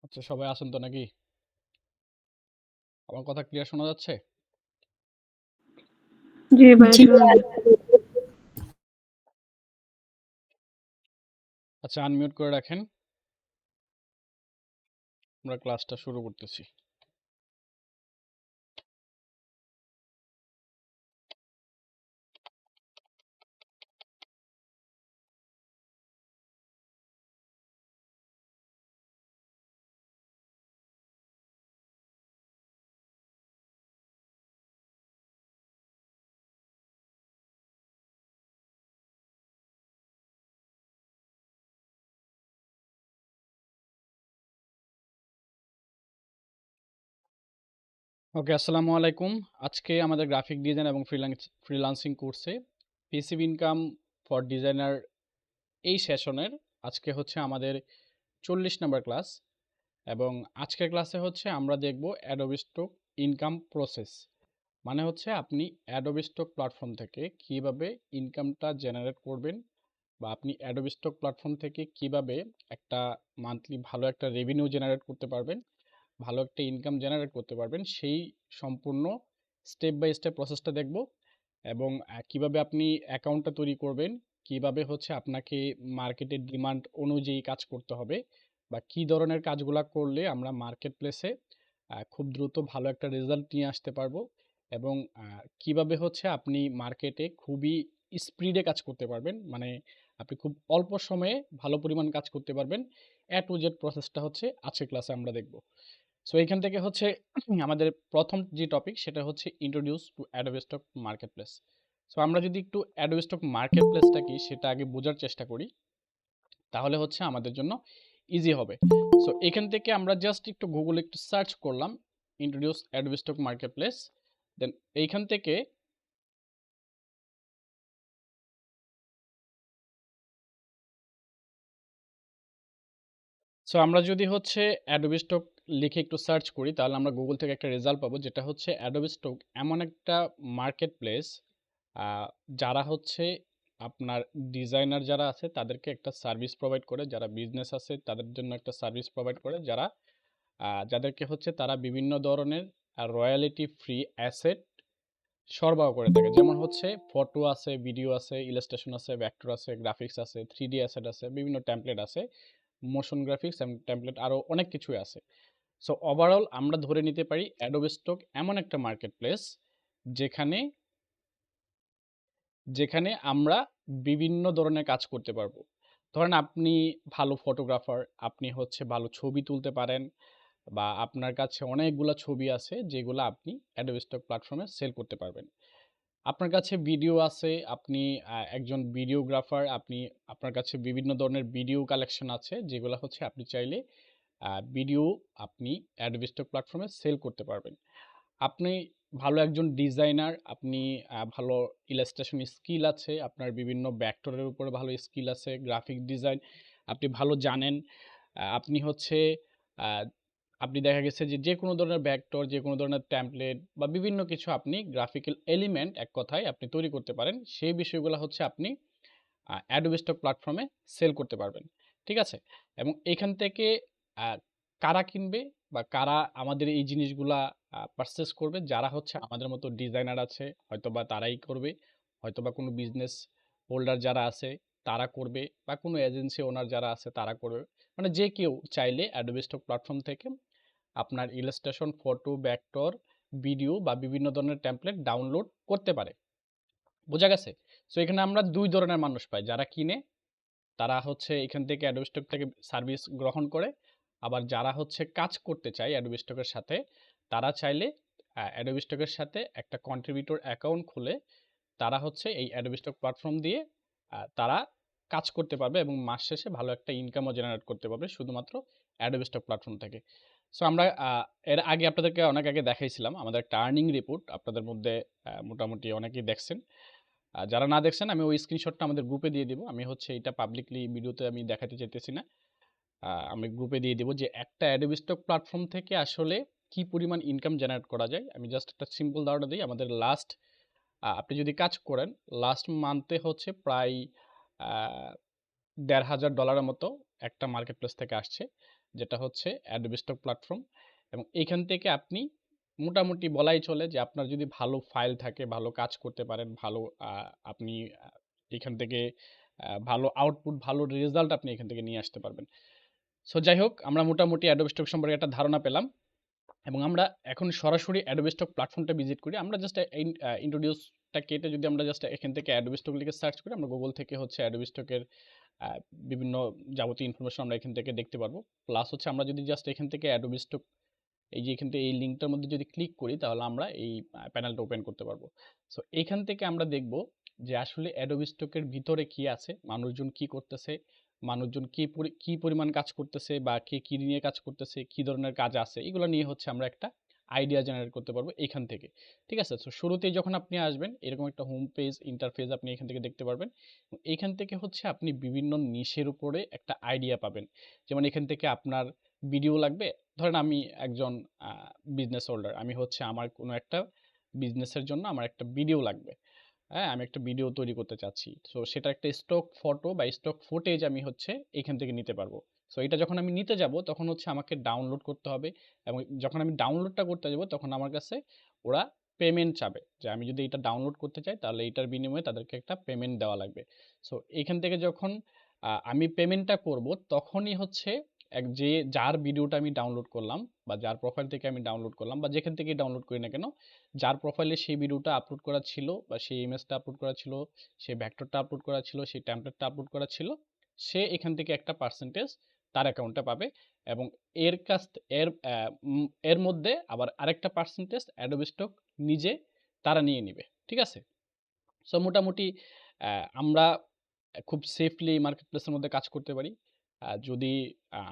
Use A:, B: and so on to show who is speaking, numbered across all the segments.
A: আচ্ছা, সবাই আছেন তো নাকি? আমার কথা ক্লিয়ার শোনা যাচ্ছে?
B: জি ভাইয়া
C: জি
B: শোনা
C: ভাইয়া।
B: যাচ্ছে।
A: আচ্ছা, আনমিউট করে রাখেন। আমরা ক্লাসটা শুরু করতেছি। ওকে, আসসালামু আলাইকুম। আজকে আমাদের গ্রাফিক ডিজাইন এবং ফ্রিল্যান্সিং কোর্সে পেসিভ ইনকাম ফর ডিজাইনার এই সেশনের আজকে হচ্ছে আমাদের 40 নম্বর ক্লাস। এবং আজকের ক্লাসে হচ্ছে আমরা দেখব অ্যাডোবি স্টক ইনকাম প্রসেস। মানে হচ্ছে আপনি অ্যাডোবি স্টক প্ল্যাটফর্ম থেকে কিভাবে ইনকামটা জেনারেট করবেন, বা আপনি অ্যাডোবি স্টক প্ল্যাটফর্ম থেকে কিভাবে একটা মান্থলি ভালো একটা রেভিনিউ জেনারেট করতে পারবেন, ভালো একটা ইনকাম জেনারেট করতে পারবেন, সেই সম্পূর্ণ স্টেপ বাই স্টেপ প্রসেসটা দেখব। এবং কিভাবে আপনি অ্যাকাউন্টটা তৈরি করবেন, কিভাবে হচ্ছে আপনাকে মার্কেটের ডিমান্ড অনুযায়ী কাজ করতে হবে, বা কি ধরনের কাজগুলো করলে আমরা মার্কেট প্লেসে খুব দ্রুত ভালো একটা রেজাল্ট নিয়ে আসতে পারবো, এবং কিভাবে হচ্ছে আপনি মার্কেটে খুবই স্পিডে কাজ করতে পারবেন, মানে আপনি খুব অল্প সময়ে ভালো পরিমাণ কাজ করতে পারবেন। এ টু জেড প্রসেসটা হচ্ছে আজকের ক্লাসে আমরা দেখব। সো এখান থেকে হচ্ছে আমাদের প্রথম যে টপিক সেটা হচ্ছে introduce two Adobe stock market place. So আমরা যদি একটু অ্যাডোবি স্টক মার্কেট প্লেসটা কি সেটা আগে বোঝার চেষ্টা করি, তাহলে হচ্ছে আমাদের জন্য ইজি হবে। সো এখান থেকে আমরা জাস্ট একটু গুগলে একটু সার্চ করলাম introduce Adobe stock market place. Then এইখান থেকে সো আমরা যদি হচ্ছে অ্যাডোবি স্টক লিখে একটু সার্চ করি, তাহলে আমরা গুগল থেকে একটা রেজাল্ট পাবো, যেটা হচ্ছে অ্যাডোবি স্টক এমন একটা মার্কেট প্লেস যারা হচ্ছে আপনার ডিজাইনার যারা আছে তাদেরকে একটা সার্ভিস প্রোভাইড করে, যারা বিজনেস আছে তাদের জন্য একটা সার্ভিস প্রোভাইড করে, যারা যাদেরকে হচ্ছে তারা বিভিন্ন ধরনের রয়্যালিটি ফ্রি অ্যাসেট সরবরাহ করে থাকে। যেমন হচ্ছে ফটো আছে, ভিডিও আছে, ইলাস্ট্রেশন আছে, ভেক্টর আছে, গ্রাফিক্স আছে, 3D অ্যাসেট আছে, বিভিন্ন টেমপ্লেট আছে, মোশন গ্রাফিক্স এবং টেমপ্লেট, আরও অনেক কিছুই আছে। সো ওভারঅল আমরা ধরে নিতে পারি অ্যাডোবি স্টক এমন একটা মার্কেট প্লেস যেখানে যেখানে আমরা বিভিন্ন ধরনের কাজ করতে পারবো। ধরেন আপনি ভালো ফটোগ্রাফার, আপনি হচ্ছে ভালো ছবি তুলতে পারেন, বা আপনার কাছে অনেকগুলা ছবি আছে যেগুলো আপনি অ্যাডোবি স্টক প্ল্যাটফর্মে সেল করতে পারবেন। আপনার কাছে ভিডিও আছে, আপনি একজন ভিডিওগ্রাফার, আপনার কাছে বিভিন্ন ধরনের ভিডিও কালেকশন আছে যেগুলো হচ্ছে আপনি চাইলে ভিডিও আপনি অ্যাডোবি স্টক প্ল্যাটফর্মে সেল করতে পারবেন। আপনি ভালো একজন ডিজাইনার, আপনি ভালো ইলাস্ট্রেশন স্কিল আছে, আপনার বিভিন্ন ভেক্টরের উপরে ভালো স্কিল আছে, গ্রাফিক ডিজাইন আপনি ভালো জানেন। আপনি হচ্ছে আহ, আপনি দেখা গেছে যে যে কোনো ধরনের ভেক্টর, যে কোনো ধরনের টেমপ্লেট বা বিভিন্ন কিছু আপনি গ্রাফিক্যাল এলিমেন্ট এক কথায় আপনি তৈরি করতে পারেন, সেই বিষয়গুলো হচ্ছে আপনি অ্যাডোবি স্টক প্ল্যাটফর্মে সেল করতে পারবেন। ঠিক আছে? এবং এখান থেকে আহ, কারা কিনবে বা কারা আমাদের এই জিনিসগুলা পারচেস করবে, যারা হচ্ছে আমাদের মতো ডিজাইনার আছে হয়তোবা তারাই করবে, হয়তোবা কোনো বিজনেস হোল্ডার যারা আছে তারা করবে, বা কোনো এজেন্সি ওনার যারা আছে তারা করবে। মানে যে কেউ চাইলে অ্যাডোবি স্টক প্ল্যাটফর্ম থেকে আপনার ইলাস্ট্রেশন, ফটো, ভেক্টর, ভিডিও বা বিভিন্ন ধরনের টেমপ্লেট ডাউনলোড করতে পারে। বোঝা গেছে? সো এখানে আমরা দুই ধরনের মানুষ পাই, যারা কিনে তারা হচ্ছে এখান থেকে অ্যাডোবি স্টক থেকে সার্ভিস গ্রহণ করে, আবার যারা হচ্ছে কাজ করতে চায় অ্যাডোবি স্টকের সাথে, তারা চাইলে অ্যাডোবি স্টকের সাথে একটা কন্ট্রিবিউটর অ্যাকাউন্ট খুলে তারা হচ্ছে এই অ্যাডোবি স্টক প্ল্যাটফর্ম দিয়ে তারা কাজ করতে পারবে এবং মাস শেষে ভালো একটা ইনকামও জেনারেট করতে পারবে শুধুমাত্র অ্যাডোবি স্টক প্ল্যাটফর্ম থেকে। সো আমরা এর আগে আপনাদেরকে অনেক আগে দেখাইছিলাম আমাদের একটা আর্নিং রিপোর্ট, আপনাদের মধ্যে মোটামুটি অনেকেই দেখছেন। যারা না দেখছেন আমি ওই স্ক্রিনশটটা আমাদের গ্রুপে দিয়ে দিব। আমি হচ্ছে এটা পাবলিকলি ভিডিওতে আমি দেখাতে চাইতেছি না। আমি গ্রুপে দিয়ে দিব যে একটা অ্যাডোবি স্টক প্ল্যাটফর্ম থেকে আসলে কি পরিমাণ ইনকাম জেনারেট করা যায়। আমি জাস্ট একটা সিম্পল ধারণা দিই। আমাদের লাস্ট আপনি যদি কাজ করেন লাস্ট মান্থে হচ্ছে প্রায় $1,500 মতো একটা মার্কেট প্লেস থেকে আসছে, যেটা হচ্ছে Adobe Stock প্ল্যাটফর্ম, এবং এইখান থেকে আপনি মোটামুটি বলাই চলে যে আপনার যদি ভালো ফাইল থাকে, ভালো কাজ করতে পারেন, ভালো আপনি এখান থেকে ভালো আউটপুট, ভালো রেজাল্ট আপনি এখান থেকে নিয়ে আসতে পারবেন। সো যাই হোক, আমরা মোটামুটি Adobe Stock সম্পর্কে একটা ধারণা পেলাম, এবং আমরা এখন সরাসরি Adobe Stock প্ল্যাটফর্মটা ভিজিট করি। আমরা জাস্ট ইন্ট্রোডিউসটা কেটে যদি আমরা জাস্ট এখান থেকে Adobe Stock লিখে সার্চ করি, আমরা গুগল থেকে হচ্ছে Adobe Stock এর আ বিভিন্ন যাবতীয় ইনফরমেশন আমরা এখান থেকে দেখতে পারবো। প্লাস হচ্ছে আমরা যদি জাস্ট এখান থেকে Adobe Stock, এই যে এখান থেকে এই লিঙ্কটার মধ্যে যদি ক্লিক করি, তাহলে আমরা এই প্যানেলটা ওপেন করতে পারবো। সো এখান থেকে আমরা দেখব যে আসলে Adobe Stock এর ভিতরে কি আছে, মানুষজন কি করতেছে, মানুষজন কি পরিমাণ কাজ করতেছে, বা কে কি নিয়ে কাজ করতেছে, কি ধরনের কাজ আছে, এগুলো নিয়ে হচ্ছে আমরা একটা আইডিয়া জেনারেট করতে পারবো এখান থেকে। ঠিক আছে? সো শুরুতেই যখন আপনি আসবেন, এরকম একটা হোম পেজ ইন্টারফেস আপনি এখান থেকে দেখতে পারবেন। এখান থেকে হচ্ছে আপনি বিভিন্ন নিশের উপরে একটা আইডিয়া পাবেন। যেমন এখান থেকে আপনার ভিডিও লাগবে। ধরেন আমি একজন বিজনেস হোল্ডার, আমি হচ্ছে আমার কোনো একটা বিজনেসের জন্য আমার একটা ভিডিও লাগবে। হ্যাঁ, আমি একটা ভিডিও তৈরি করতে চাচ্ছি। সো সেটা একটা স্টক ফটো বা স্টক ফুটেজ আমি হচ্ছে এখান থেকে নিতে পারবো। সো এটা যখন আমি নিতে যাব, তখন হচ্ছে আমাকে ডাউনলোড করতে হবে, এবং যখন আমি ডাউনলোডটা করতে যাব, তখন আমার কাছে ওরা পেমেন্ট চাবে যে আমি যদি এটা ডাউনলোড করতে চাই, তাহলে এটার বিনিময়ে তাদেরকে একটা পেমেন্ট দেওয়া লাগবে। সো এখান থেকে যখন আমি পেমেন্টটা করব, তখনই হচ্ছে যার ভিডিওটা আমি ডাউনলোড করলাম, বা যার প্রোফাইল থেকে আমি ডাউনলোড করলাম, বা যেখান থেকে ডাউনলোড করি না কেন, যার প্রোফাইলে সেই ভিডিওটা আপলোড করা ছিল, বা সেই ইমেজটা আপলোড করা ছিল, সেই ভেক্টরটা আপলোড করা ছিল, সেই টেমপ্লেটটা আপলোড করা ছিল, সে এখান থেকে একটা পার্সেন্টেজ তার অ্যাকাউন্টে পাবে। এবং এর কাছ এর এর মধ্যে আবার আরেকটা পার্সেন্টেজ Adobe Stock নিজে তারা নিয়ে নিবে। ঠিক আছে? সো মোটামুটি আমরা খুব সেফলি মার্কেট প্লেসের মধ্যে কাজ করতে পারি। যদি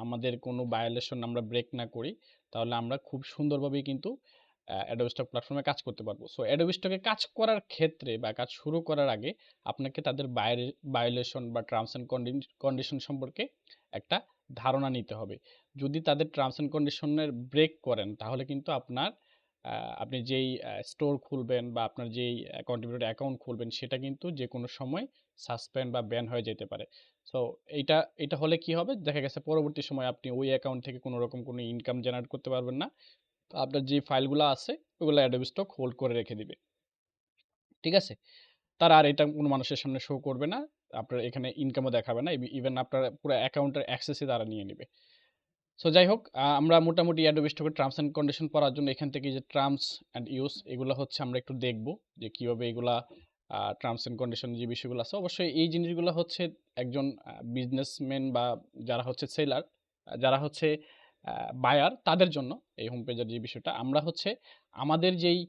A: আমাদের কোনো ভায়োলেশন আমরা ব্রেক না করি, তাহলে আমরা খুব সুন্দরভাবেই কিন্তু Adobe Stock প্ল্যাটফর্মে কাজ করতে পারবো। সো Adobe Stock এ কাজ করার ক্ষেত্রে বা কাজ শুরু করার আগে আপনাকে তাদের ভায়োলেশন বা টার্মস অ্যান্ড কন্ডিশন সম্পর্কে একটা ধারণা নিতে হবে। যদি তাদের টার্মস অ্যান্ড কন্ডিশনের ব্রেক করেন, তাহলে কিন্তু আপনি যেই স্টোর খুলবেন, বা আপনার যেই কন্ট্রিবিউটর অ্যাকাউন্ট খুলবেন, সেটা কিন্তু যেকোনো সময় সাসপেন্ড বা ব্যান হয়ে যেতে পারে। সো এটা হলে কি হবে? দেখা গেছে পরবর্তী সময়ে আপনি ওই অ্যাকাউন্ট থেকে কোনো রকম কোনো ইনকাম জেনারেট করতে পারবেন না। তো আপনার যে ফাইলগুলো আছে, ওগুলো Adobe Stock হোল্ড করে রেখে দিবে। ঠিক আছে? তারা আর এটা কোনো মানুষের সামনে শো করবে না। আপনার এখানে ইনকামও দেখাবে না। ইভেন আপনার পুরো অ্যাকাউন্টের অ্যাক্সেসই তারা নিয়ে নিবে। সো যাই হোক, আমরা মোটামুটি Adobe Stock এর টার্মস অ্যান্ড কন্ডিশন পড়ার জন্য এখান থেকে যে টার্মস অ্যান্ড ইউজ, এগুলো হচ্ছে আমরা একটু দেখব যে কিভাবে এগুলা টার্মস অ্যান্ড কন্ডিশন যে বিষয়গুলো আছে। অবশ্যই এই জিনিসগুলো হচ্ছে একজন বিজনেসম্যান, বা যারা হচ্ছে সেলার, যারা হচ্ছে বায়ার, তাদের জন্য এই হোম পেজের যে বিষয়টা। আমরা হচ্ছে আমাদের যেই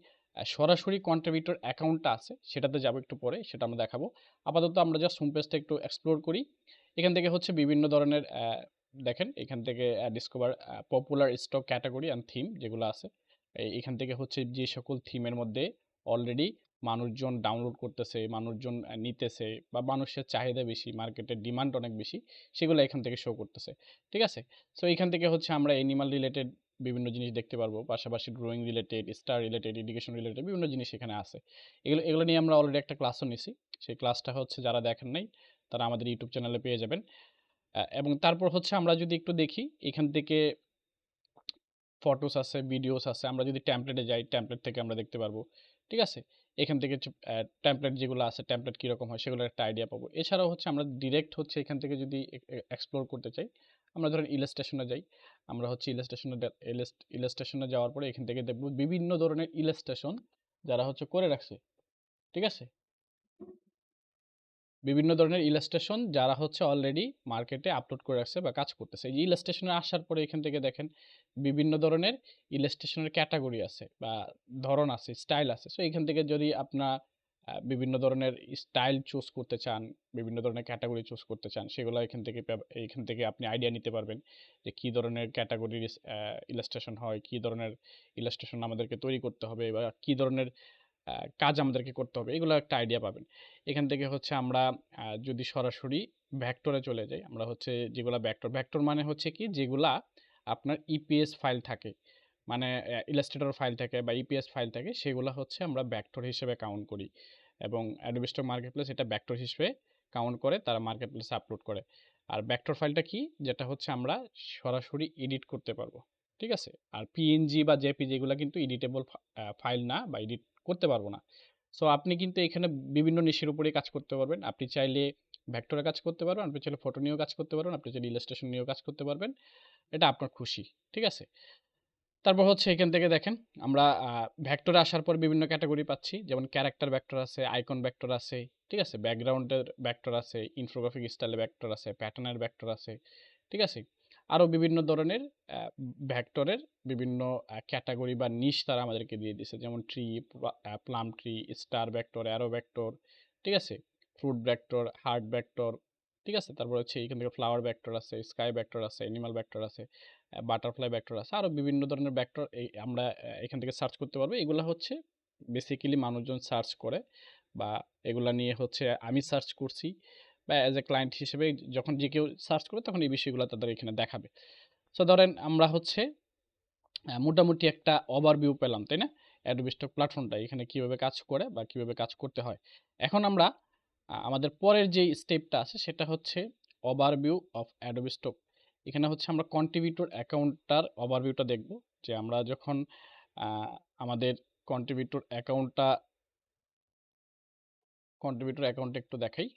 A: সরাসরি কন্ট্রিবিউটর অ্যাকাউন্টটা আছে, সেটাতে যাব একটু পরে, সেটা আমরা দেখাবো। আপাতত আমরা জাস্ট হোম পেজটা একটু এক্সপ্লোর করি। এখান থেকে হচ্ছে বিভিন্ন ধরনের দেখেন, এখান থেকে discover popular stock category and theme যেগুলো আছে, এখান থেকে হচ্ছে যে সকল থিমের মধ্যে অলরেডি মানুষজন ডাউনলোড করতেছে, মানুষজন নিতেছে, বা মানুষের চাহিদা বেশি, মার্কেটের ডিমান্ড অনেক বেশি, সেগুলো এখান থেকে শো করতেছে। ঠিক আছে? সো এখান থেকে হচ্ছে আমরা অ্যানিমাল রিলেটেড বিভিন্ন জিনিস দেখতে পারবো, পাশাপাশি drawing related, star related, education related বিভিন্ন জিনিস এখানে আছে। এগুলো নিয়ে আমরা অলরেডি একটা ক্লাসও নিছি। সেই ক্লাসটা হচ্ছে যারা দেখেন নাই, তারা আমাদের ইউটিউব চ্যানেলে পেয়ে যাবেন। এবং তারপর হচ্ছে আমরা যদি একটু দেখি, এখান থেকে ফটোস আছে, ভিডিওস আছে। আমরা যদি টেমপ্লেটে যাই, টেমপ্লেট থেকে আমরা দেখতে পারবো। ঠিক আছে? এখান থেকে টেমপ্লেট যেগুলো আছে, টেমপ্লেট কিরকম হয়, সেগুলোর একটা আইডিয়া পাবো। এছাড়াও হচ্ছে আমরা ডিরেক্ট হচ্ছে এখান থেকে যদি এক্সপ্লোর করতে চাই, আমরা ধরেন ইলাস্ট্রেশনে যাই। আমরা হচ্ছে ইলাস্ট্রেশনে যাওয়ার পরে এখান থেকে দেখবো বিভিন্ন ধরনের ইলাস্ট্রেশন যারা হচ্ছে করে রাখছে। ঠিক আছে? বিভিন্ন ধরনের ইলাস্ট্রেশন যারা হচ্ছে অলরেডি মার্কেটে আপলোড করে রাখছে বা কাজ করতেছে। এই ইলাস্ট্রেশনে আসার পরে এখান থেকে দেখেন বিভিন্ন ধরনের ইলাস্ট্রেশনের ক্যাটাগরি আছে, বা ধরন আছে, স্টাইল আছে। সো এখান থেকে যদি আপনার বিভিন্ন ধরনের স্টাইল চুজ করতে চান, বিভিন্ন ধরনের ক্যাটাগরি চুজ করতে চান, সেগুলো এখান থেকে আপনি আইডিয়া নিতে পারবেন যে কী ধরনের ক্যাটাগরির ইলাস্ট্রেশন হয়, কী ধরনের ইলাস্ট্রেশন আমাদেরকে তৈরি করতে হবে, বা কী ধরনের কাজ আমাদেরকে করতে হবে, এগুলো একটা আইডিয়া পাবেন। এখান থেকে হচ্ছে আমরা যদি সরাসরি ভেক্টরে চলে যাই, আমরা হচ্ছে যেগুলা ভেক্টর মানে হচ্ছে কি, যেগুলা আপনার ইপিএস ফাইল থাকে, মানে ইলাস্ট্রেটর ফাইল থাকে বা ইপিএস ফাইল থাকে, সেগুলা হচ্ছে আমরা ভেক্টর হিসেবে কাউন্ট করি, এবং অ্যাডোবি স্টক মার্কেটপ্লেস এটা ভেক্টর হিসেবে কাউন্ট করে তারা মার্কেটপ্লেসে আপলোড করে। আর ভেক্টর ফাইলটা কি? যেটা হচ্ছে আমরা সরাসরি এডিট করতে পারবো। ঠিক আছে? আর পিএনজি বা জেপিজি এগুলা কিন্তু এডিটেবল ফাইল না বা এডিট করতে পারবো না। সো আপনি কিন্তু এখানে বিভিন্ন নিশের উপরেই কাজ করতে পারবেন। আপনি চাইলে ভেক্টরে কাজ করতে পারবেন, আপনি চাইলে ফটো নিয়েও কাজ করতে পারবেন, আপনি চাইলে ইলাস্ট্রেশন নিয়েও কাজ করতে পারবেন। এটা আপনার খুশি। ঠিক আছে? তারপর হচ্ছে এখান থেকে দেখেন আমরা ভেক্টরে আসার পর বিভিন্ন ক্যাটাগরি পাচ্ছি, যেমন ক্যারেক্টার ভেক্টর আছে, আইকন ভেক্টর আছে, ঠিক আছে, ব্যাকগ্রাউন্ডের ভেক্টর আছে, ইনফোগ্রাফিক স্টাইলের ভেক্টর আছে, প্যাটার্নের ভেক্টর আছে, ঠিক আছে। আরও বিভিন্ন ধরনের ভেক্টরের বিভিন্ন ক্যাটাগরি বা নিশ তারা আমাদেরকে দিয়ে দিছে, যেমন tree, plum tree, star vector, arrow vector, ঠিক আছে, ফ্রুট ভেক্টর, হার্ট ভেক্টর, ঠিক আছে। তারপর হচ্ছে এখান থেকে ফ্লাওয়ার ভেক্টর আছে, স্কাই ভেক্টর আছে, অ্যানিমাল ভেক্টর আছে, বাটারফ্লাই ভেক্টর আছে, আরও বিভিন্ন ধরনের ভেক্টর এই আমরা এখান থেকে সার্চ করতে পারবো। এগুলো হচ্ছে বেসিক্যালি মানুষজন সার্চ করে, বা এগুলা নিয়ে হচ্ছে আমি সার্চ করছি, বা অ্যাজ এ ক্লায়েন্ট হিসেবে যখন যে কেউ সার্চ করে তখন এই বিষয়গুলো তাদের এখানে দেখাবে। সো ধরেন আমরা হচ্ছে মোটামুটি একটা ওভারভিউ পেলাম, তাই না? অ্যাডোবি স্টক প্ল্যাটফর্মটা এখানে কিভাবে কাজ করে বা কিভাবে কাজ করতে হয়। এখন আমরা আমাদের পরের যে স্টেপটা আছে সেটা হচ্ছে ওভারভিউ অফ অ্যাডোবি স্টক। এখানে হচ্ছে আমরা কন্ট্রিবিউটর অ্যাকাউন্টটার ওভারভিউটা দেখব, যে আমরা যখন আমাদের কন্ট্রিবিউটর অ্যাকাউন্টে একটু দেখাই।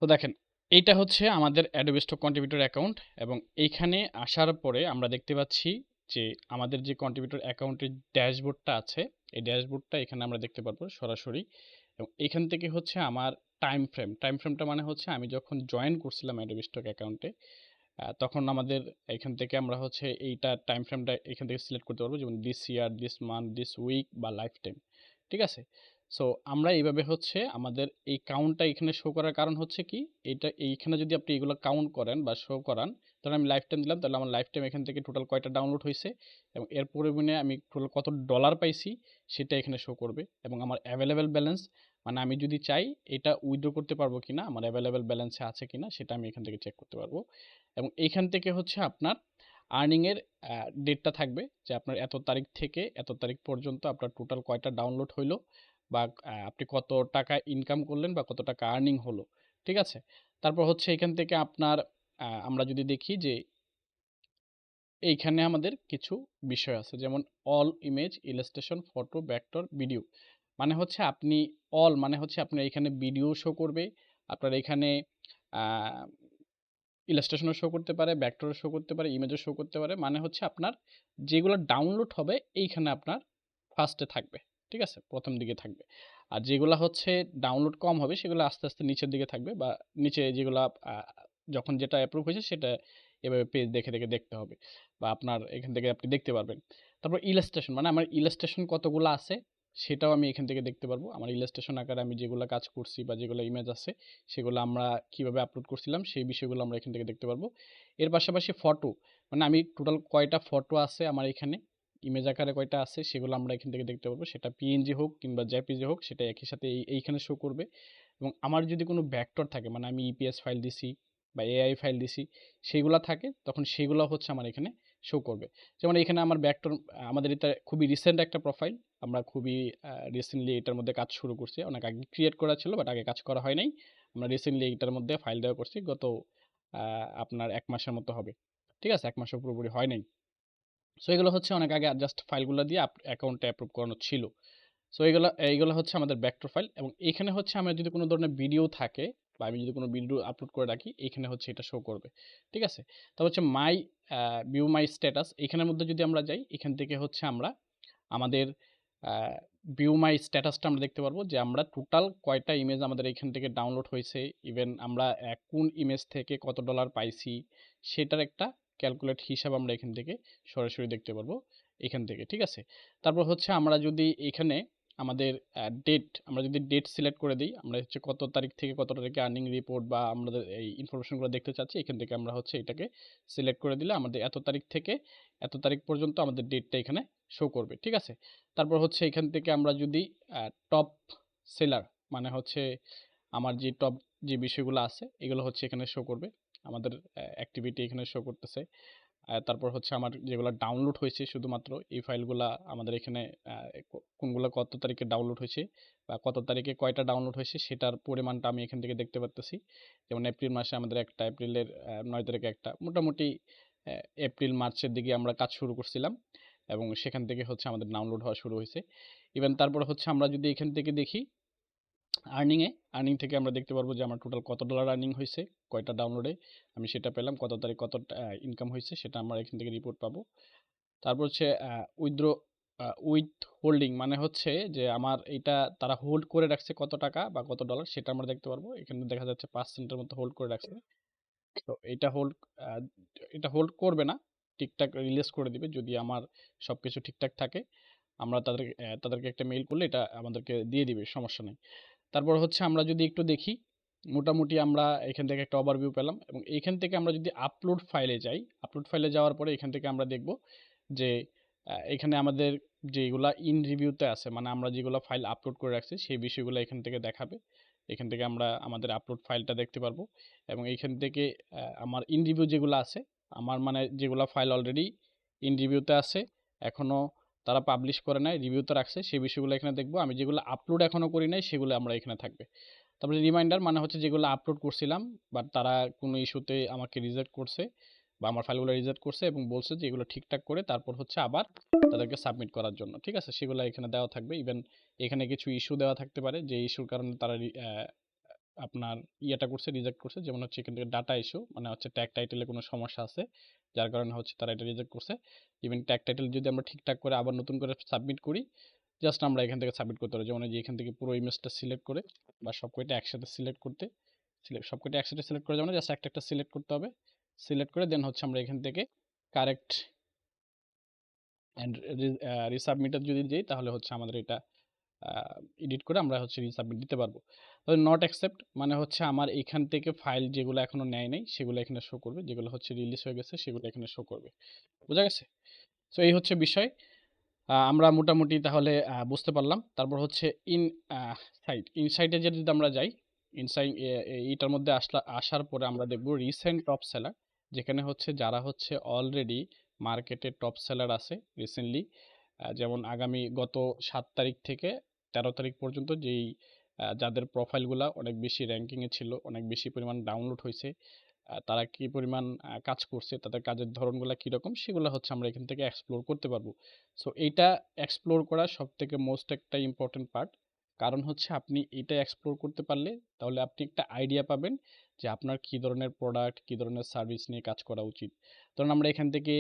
A: তো দেখেন, এইটা হচ্ছে আমাদের অ্যাডোবি স্টক কন্ট্রিবিউটর অ্যাকাউন্ট, এবং এইখানে আসার পরে আমরা দেখতে পাচ্ছি যে আমাদের যে কন্ট্রিবিউটর অ্যাকাউন্টের ড্যাশবোর্ডটা আছে, এই ড্যাশবোর্ডটা এখানে আমরা দেখতে পারবো সরাসরি। এবং এখান থেকে হচ্ছে আমার টাইম ফ্রেমটা মানে হচ্ছে আমি যখন জয়েন করছিলাম অ্যাডোবি স্টক অ্যাকাউন্টে, তখন আমাদের এখান থেকে আমরা হচ্ছে এইটা টাইম ফ্রেমটা এখান থেকে সিলেক্ট করতে পারবো, যেমন this year, this month, this week বা লাইফ টাইম। ঠিক আছে? সো আমরা এইভাবে হচ্ছে আমাদের এই কাউন্টটা এখানে শো করার কারণ হচ্ছে কি, এটা এইখানে যদি আপনি এগুলো কাউন্ট করেন বা শো করান, ধরেন আমি লাইফ টাইম দিলাম, তাহলে আমার লাইফ টাইম এখান থেকে টোটাল কয়টা ডাউনলোড হয়েছে এবং এর পরিমাণে আমি টোটাল কত ডলার পাইছি সেটা এখানে শো করবে। এবং আমার অ্যাভেলেবেল ব্যালেন্স, মানে আমি যদি চাই এটা উইথড্র করতে পারবো কিনা, আমার অ্যাভেলেবেল ব্যালেন্সে আছে কিনা, সেটা আমি এখান থেকে চেক করতে পারবো। এবং এইখান থেকে হচ্ছে আপনার আর্নিংয়ের ডেটটা থাকবে, যে আপনার এত তারিখ থেকে এত তারিখ পর্যন্ত আপনার টোটাল কয়টা ডাউনলোড হইলো, বা আপনি কত টাকা ইনকাম করলেন বা কত টাকা আর্নিং হলো। ঠিক আছে? তারপর হচ্ছে এখান থেকে আপনার আমরা যদি দেখি যে এইখানে আমাদের কিছু বিষয় আছে, যেমন all image, illustration, photo, vector, video. মানে হচ্ছে আপনি অল মানে হচ্ছে আপনার এখানে ভিডিও শো করবে, আপনার এখানে ইলাস্ট্রেশনও শো করতে পারে, ভেক্টরও শো করতে পারে, ইমেজও শো করতে পারে। মানে হচ্ছে আপনার যেগুলো ডাউনলোড হবে এইখানে আপনার ফার্স্টে থাকবে। ঠিক আছে? প্রথম দিকে থাকবে। আর যেগুলা হচ্ছে ডাউনলোড কম হবে সেগুলো আস্তে, আস্তে নিচের দিকে থাকবে, বা নিচে যেগুলা যখন যেটা অ্যাপ্রুভ হয়েছে সেটা এভাবে পেজ দেখে, দেখে দেখতে হবে, বা আপনার এখান থেকে আপনি দেখতে পারবেন। তারপর ইলাস্ট্রেশন মানে আমার ইলাস্ট্রেশন কতগুলো আছে সেটাও আমি এখান থেকে দেখতে পারবো। আমার ইলাস্ট্রেশন আকারে আমি যেগুলো কাজ করছি বা যেগুলো ইমেজ আছে সেগুলো আমরা কিভাবে আপলোড করছিলাম সেই বিষয়গুলো আমরা এখান থেকে দেখতে পারবো। এর পাশাপাশি ফটো, মানে আমি টোটাল কয়টা ফটো আছে আমার এখানে, ইমেজ আকারে কয়টা আছে সেগুলো আমরা এখান থেকে দেখতে পারবো। সেটা পিএনজি হোক কিংবা জেপিজি হোক, সেটা একই সাথে এইখানে শো করবে। এবং আমার যদি কোনো ভেক্টর থাকে, মানে আমি ইপিএস ফাইল দিছি বা এআই ফাইল দিছি, সেইগুলো থাকে তখন সেগুলো হচ্ছে আমার এখানে শো করবে। যেমন এখানে আমার ভেক্টর, আমাদের এটা খুবই রিসেন্ট একটা প্রোফাইল, আমরা খুবই রিসেন্টলি এটার মধ্যে কাজ শুরু করছি। অনেক আগে ক্রিয়েট করা ছিল বাট আগে কাজ করা হয় নাই। আমরা রিসেন্টলি এইটার মধ্যে ফাইল দেওয়া করছি গত আপনার ১ মাসের মতো হবে। ঠিক আছে? ১ মাসও পুরোপুরি হয় নাই। সো এগুলো হচ্ছে অনেক আগে জাস্ট ফাইলগুলো দিয়ে অ্যাকাউন্টে অ্যাপ্রুভ করানো ছিল। সো এইগুলো হচ্ছে আমাদের ভেক্টর ফাইল, এবং এখানে হচ্ছে আমার যদি কোনো ধরনের ভিডিও থাকে বা আমি যদি কোনো ভিডিও আপলোড করে রাখি, এখানে হচ্ছে এটা শো করবে। ঠিক আছে? তারপর হচ্ছে ভিউ মাই স্ট্যাটাস, এখানের মধ্যে যদি আমরা যাই, এখান থেকে হচ্ছে আমরা আমাদের ভিউ মাই স্ট্যাটাসটা আমরা দেখতে পারবো, যে আমরা টোটাল কয়টা ইমেজ আমাদের এখান থেকে ডাউনলোড হয়েছে, ইভেন আমরা কোন ইমেজ থেকে কত ডলার পাইছি সেটার একটা ক্যালকুলেট হিসাব আমরা এখান থেকে সরাসরি দেখতে পারবো এখান থেকে। ঠিক আছে? তারপর হচ্ছে আমরা যদি এখানে আমাদের আমরা যদি ডেট সিলেক্ট করে দিই, আমরা হচ্ছে কত তারিখ থেকে কত তারিখে আর্নিং রিপোর্ট বা আমাদের এই ইনফরমেশনগুলো দেখতে চাচ্ছি, এখান থেকে আমরা হচ্ছে এটাকে সিলেক্ট করে দিলে আমাদের এত তারিখ থেকে এত তারিখ পর্যন্ত আমাদের ডেটটা এখানে শো করবে। ঠিক আছে? তারপর হচ্ছে এখান থেকে আমরা যদি টপ সেলার, মানে হচ্ছে আমার যে টপ যে বিষয়গুলো আছে এগুলো হচ্ছে এখানে শো করবে। আমাদের অ্যাক্টিভিটি এখানে শো করতেছে। তারপর হচ্ছে আমার যেগুলা ডাউনলোড হয়েছে শুধুমাত্র এই ফাইলগুলা আমাদের এখানে কোনগুলা কত তারিখে ডাউনলোড হয়েছে বা কত তারিখে কয়টা ডাউনলোড হয়েছে সেটার পরিমাণটা আমি এখান থেকে দেখতে পারতেছি। যেমন এপ্রিল মাসে আমাদের একটা, এপ্রিলের 9 তারিখে একটা, মোটামুটি এপ্রিল মার্চের দিকে আমরা কাজ শুরু করছিলাম এবং সেখান থেকে হচ্ছে আমাদের ডাউনলোড হওয়া শুরু হয়েছে। ইভেন তারপরে হচ্ছে আমরা যদি এখান থেকে দেখি আর্নিং থেকে আমরা দেখতে পারবো যে আমার টোটাল কত ডলার আর্নিং হয়েছে, কয়টা ডাউনলোডে আমি সেটা পেলাম, কত তারিখ কত ইনকাম হয়েছে সেটা আমরা এখান থেকে রিপোর্ট পাবো। তারপর হচ্ছে উইথড্র উইথ হোল্ডিং, মানে হচ্ছে যে আমার এটা তারা হোল্ড করে রাখছে কত টাকা বা কত ডলার সেটা আমরা দেখতে পারবো। এখানে দেখা যাচ্ছে 5 সেন্টের মতো হোল্ড করে রাখছে। তো এটা হোল্ড করবে না, ঠিকঠাক রিলিজ করে দিবে যদি আমার সবকিছু ঠিকঠাক থাকে। আমরা তাদেরকে একটা মেইল করলে এটা আমাদেরকে দিয়ে দিবে, সমস্যা নেই। তারপর হচ্ছে আমরা যদি একটু দেখি, মোটামুটি আমরা এখান থেকে একটা ওভারভিউ পেলাম এবং এইখান থেকে আমরা যদি আপলোড ফাইলে যাই, আপলোড ফাইলে যাওয়ার পরে এখান থেকে আমরা দেখব যে এখানে আমাদের যেগুলা ইন রিভিউতে আছে, মানে আমরা যেগুলো ফাইল আপলোড করে রাখছি সেই বিষয়গুলো এখান থেকে দেখাবে। এখান থেকে আমরা আমাদের আপলোড ফাইলটা দেখতে পারবো এবং এইখান থেকে আমার ইন রিভিউ যেগুলো আছে, আমার মানে যেগুলো ফাইল অলরেডি ইন রিভিউতে আছে, এখনো তারা পাবলিশ করে নাই, রিভিউতে রাখছে, সেই বিষয়গুলো এখানে দেখবো। আমি যেগুলো আপলোড এখনো করি নাই সেগুলো আমরা এখানে থাকবে। তারপরে রিমাইন্ডার, মানে হচ্ছে যেগুলো আপলোড করছিলাম বাট তারা কোনো ইস্যুতে আমাকে রিজেক্ট করছে বা আমার ফাইলগুলো রিজেক্ট করছে এবং বলছে যে এগুলো ঠিকঠাক করে তারপর হচ্ছে আবার তাদেরকে সাবমিট করার জন্য, ঠিক আছে, সেগুলো এখানে দেওয়া থাকবে। ইভেন এখানে কিছু ইস্যু দেওয়া থাকতে পারে যে ইস্যুর কারণে তারা আপনার ইয়েটা করছে, রিজেক্ট করছে। যেমন হচ্ছে এখান থেকে ডাটা ইস্যু, মানে হচ্ছে ট্যাগ টাইটেলে কোনো সমস্যা আছে যার কারণে হচ্ছে তারা এটা রিজেক্ট করছে। ইভেন ট্যাগ টাইটেল যদি আমরা ঠিকঠাক করে আবার নতুন করে সাবমিট করি, জাস্ট আমরা এখান থেকে সাবমিট করতে পারি। যেমন এই যে এখান থেকে পুরো ইমেজটা সিলেক্ট করে বা সবকটা একসাথে সিলেক্ট করতে, সবকটা একসাথে সিলেক্ট করে, যেমন জাস্ট একটা একটা সিলেক্ট করতে হবে। সিলেক্ট করে দেন হচ্ছে আমরা এখান থেকে কারেক্ট অ্যান্ড রিসাবমিটেড যদি দিই তাহলে হচ্ছে আমাদের এটা এডিট করে আমরা হচ্ছে রিসাবমিট দিতে পারবো। তবে নট অ্যাকসেপ্ট মানে হচ্ছে আমার এখান থেকে ফাইল যেগুলো এখনো নেয় নাই সেগুলো এখানে শো করবে, যেগুলো হচ্ছে রিলিজ হয়ে গেছে সেগুলো এখানে শো করবে। বোঝা গেছে? সো এই হচ্ছে বিষয়। আমরা মোটামুটি তাহলে বুঝতে পারলাম। তারপর হচ্ছে ইন ইনসাইটে যদি আমরা যাই, ইনসাইট এইটার মধ্যে আসার পরে আমরা দেখব রিসেন্ট টপ সেলার, যেখানে হচ্ছে যারা হচ্ছে অলরেডি মার্কেটে টপ সেলার আছে রিসেন্টলি, যেমন গত 7 তারিখ থেকে 13 তারিখ পর্যন্ত যেই যাদের প্রোফাইলগুলা অনেক বেশি র্যাঙ্কিংয়ে ছিল, অনেক বেশি পরিমাণ ডাউনলোড হয়েছে, তারা কি পরিমাণ কাজ করছে, তাদের কাজের ধরনগুলা কীরকম, সেগুলো হচ্ছে আমরা এখান থেকে এক্সপ্লোর করতে পারবো। সো এইটা এক্সপ্লোর করা সবথেকে মোস্ট একটা ইম্পর্টেন্ট পার্ট। কারণ হচ্ছে আপনি এটা এক্সপ্লোর করতে পারলে তাহলে আপনি একটা আইডিয়া পাবেন যে আপনার কী ধরনের প্রোডাক্ট, কী ধরনের সার্ভিস নিয়ে কাজ করা উচিত। ধরুন আমরা এখান থেকে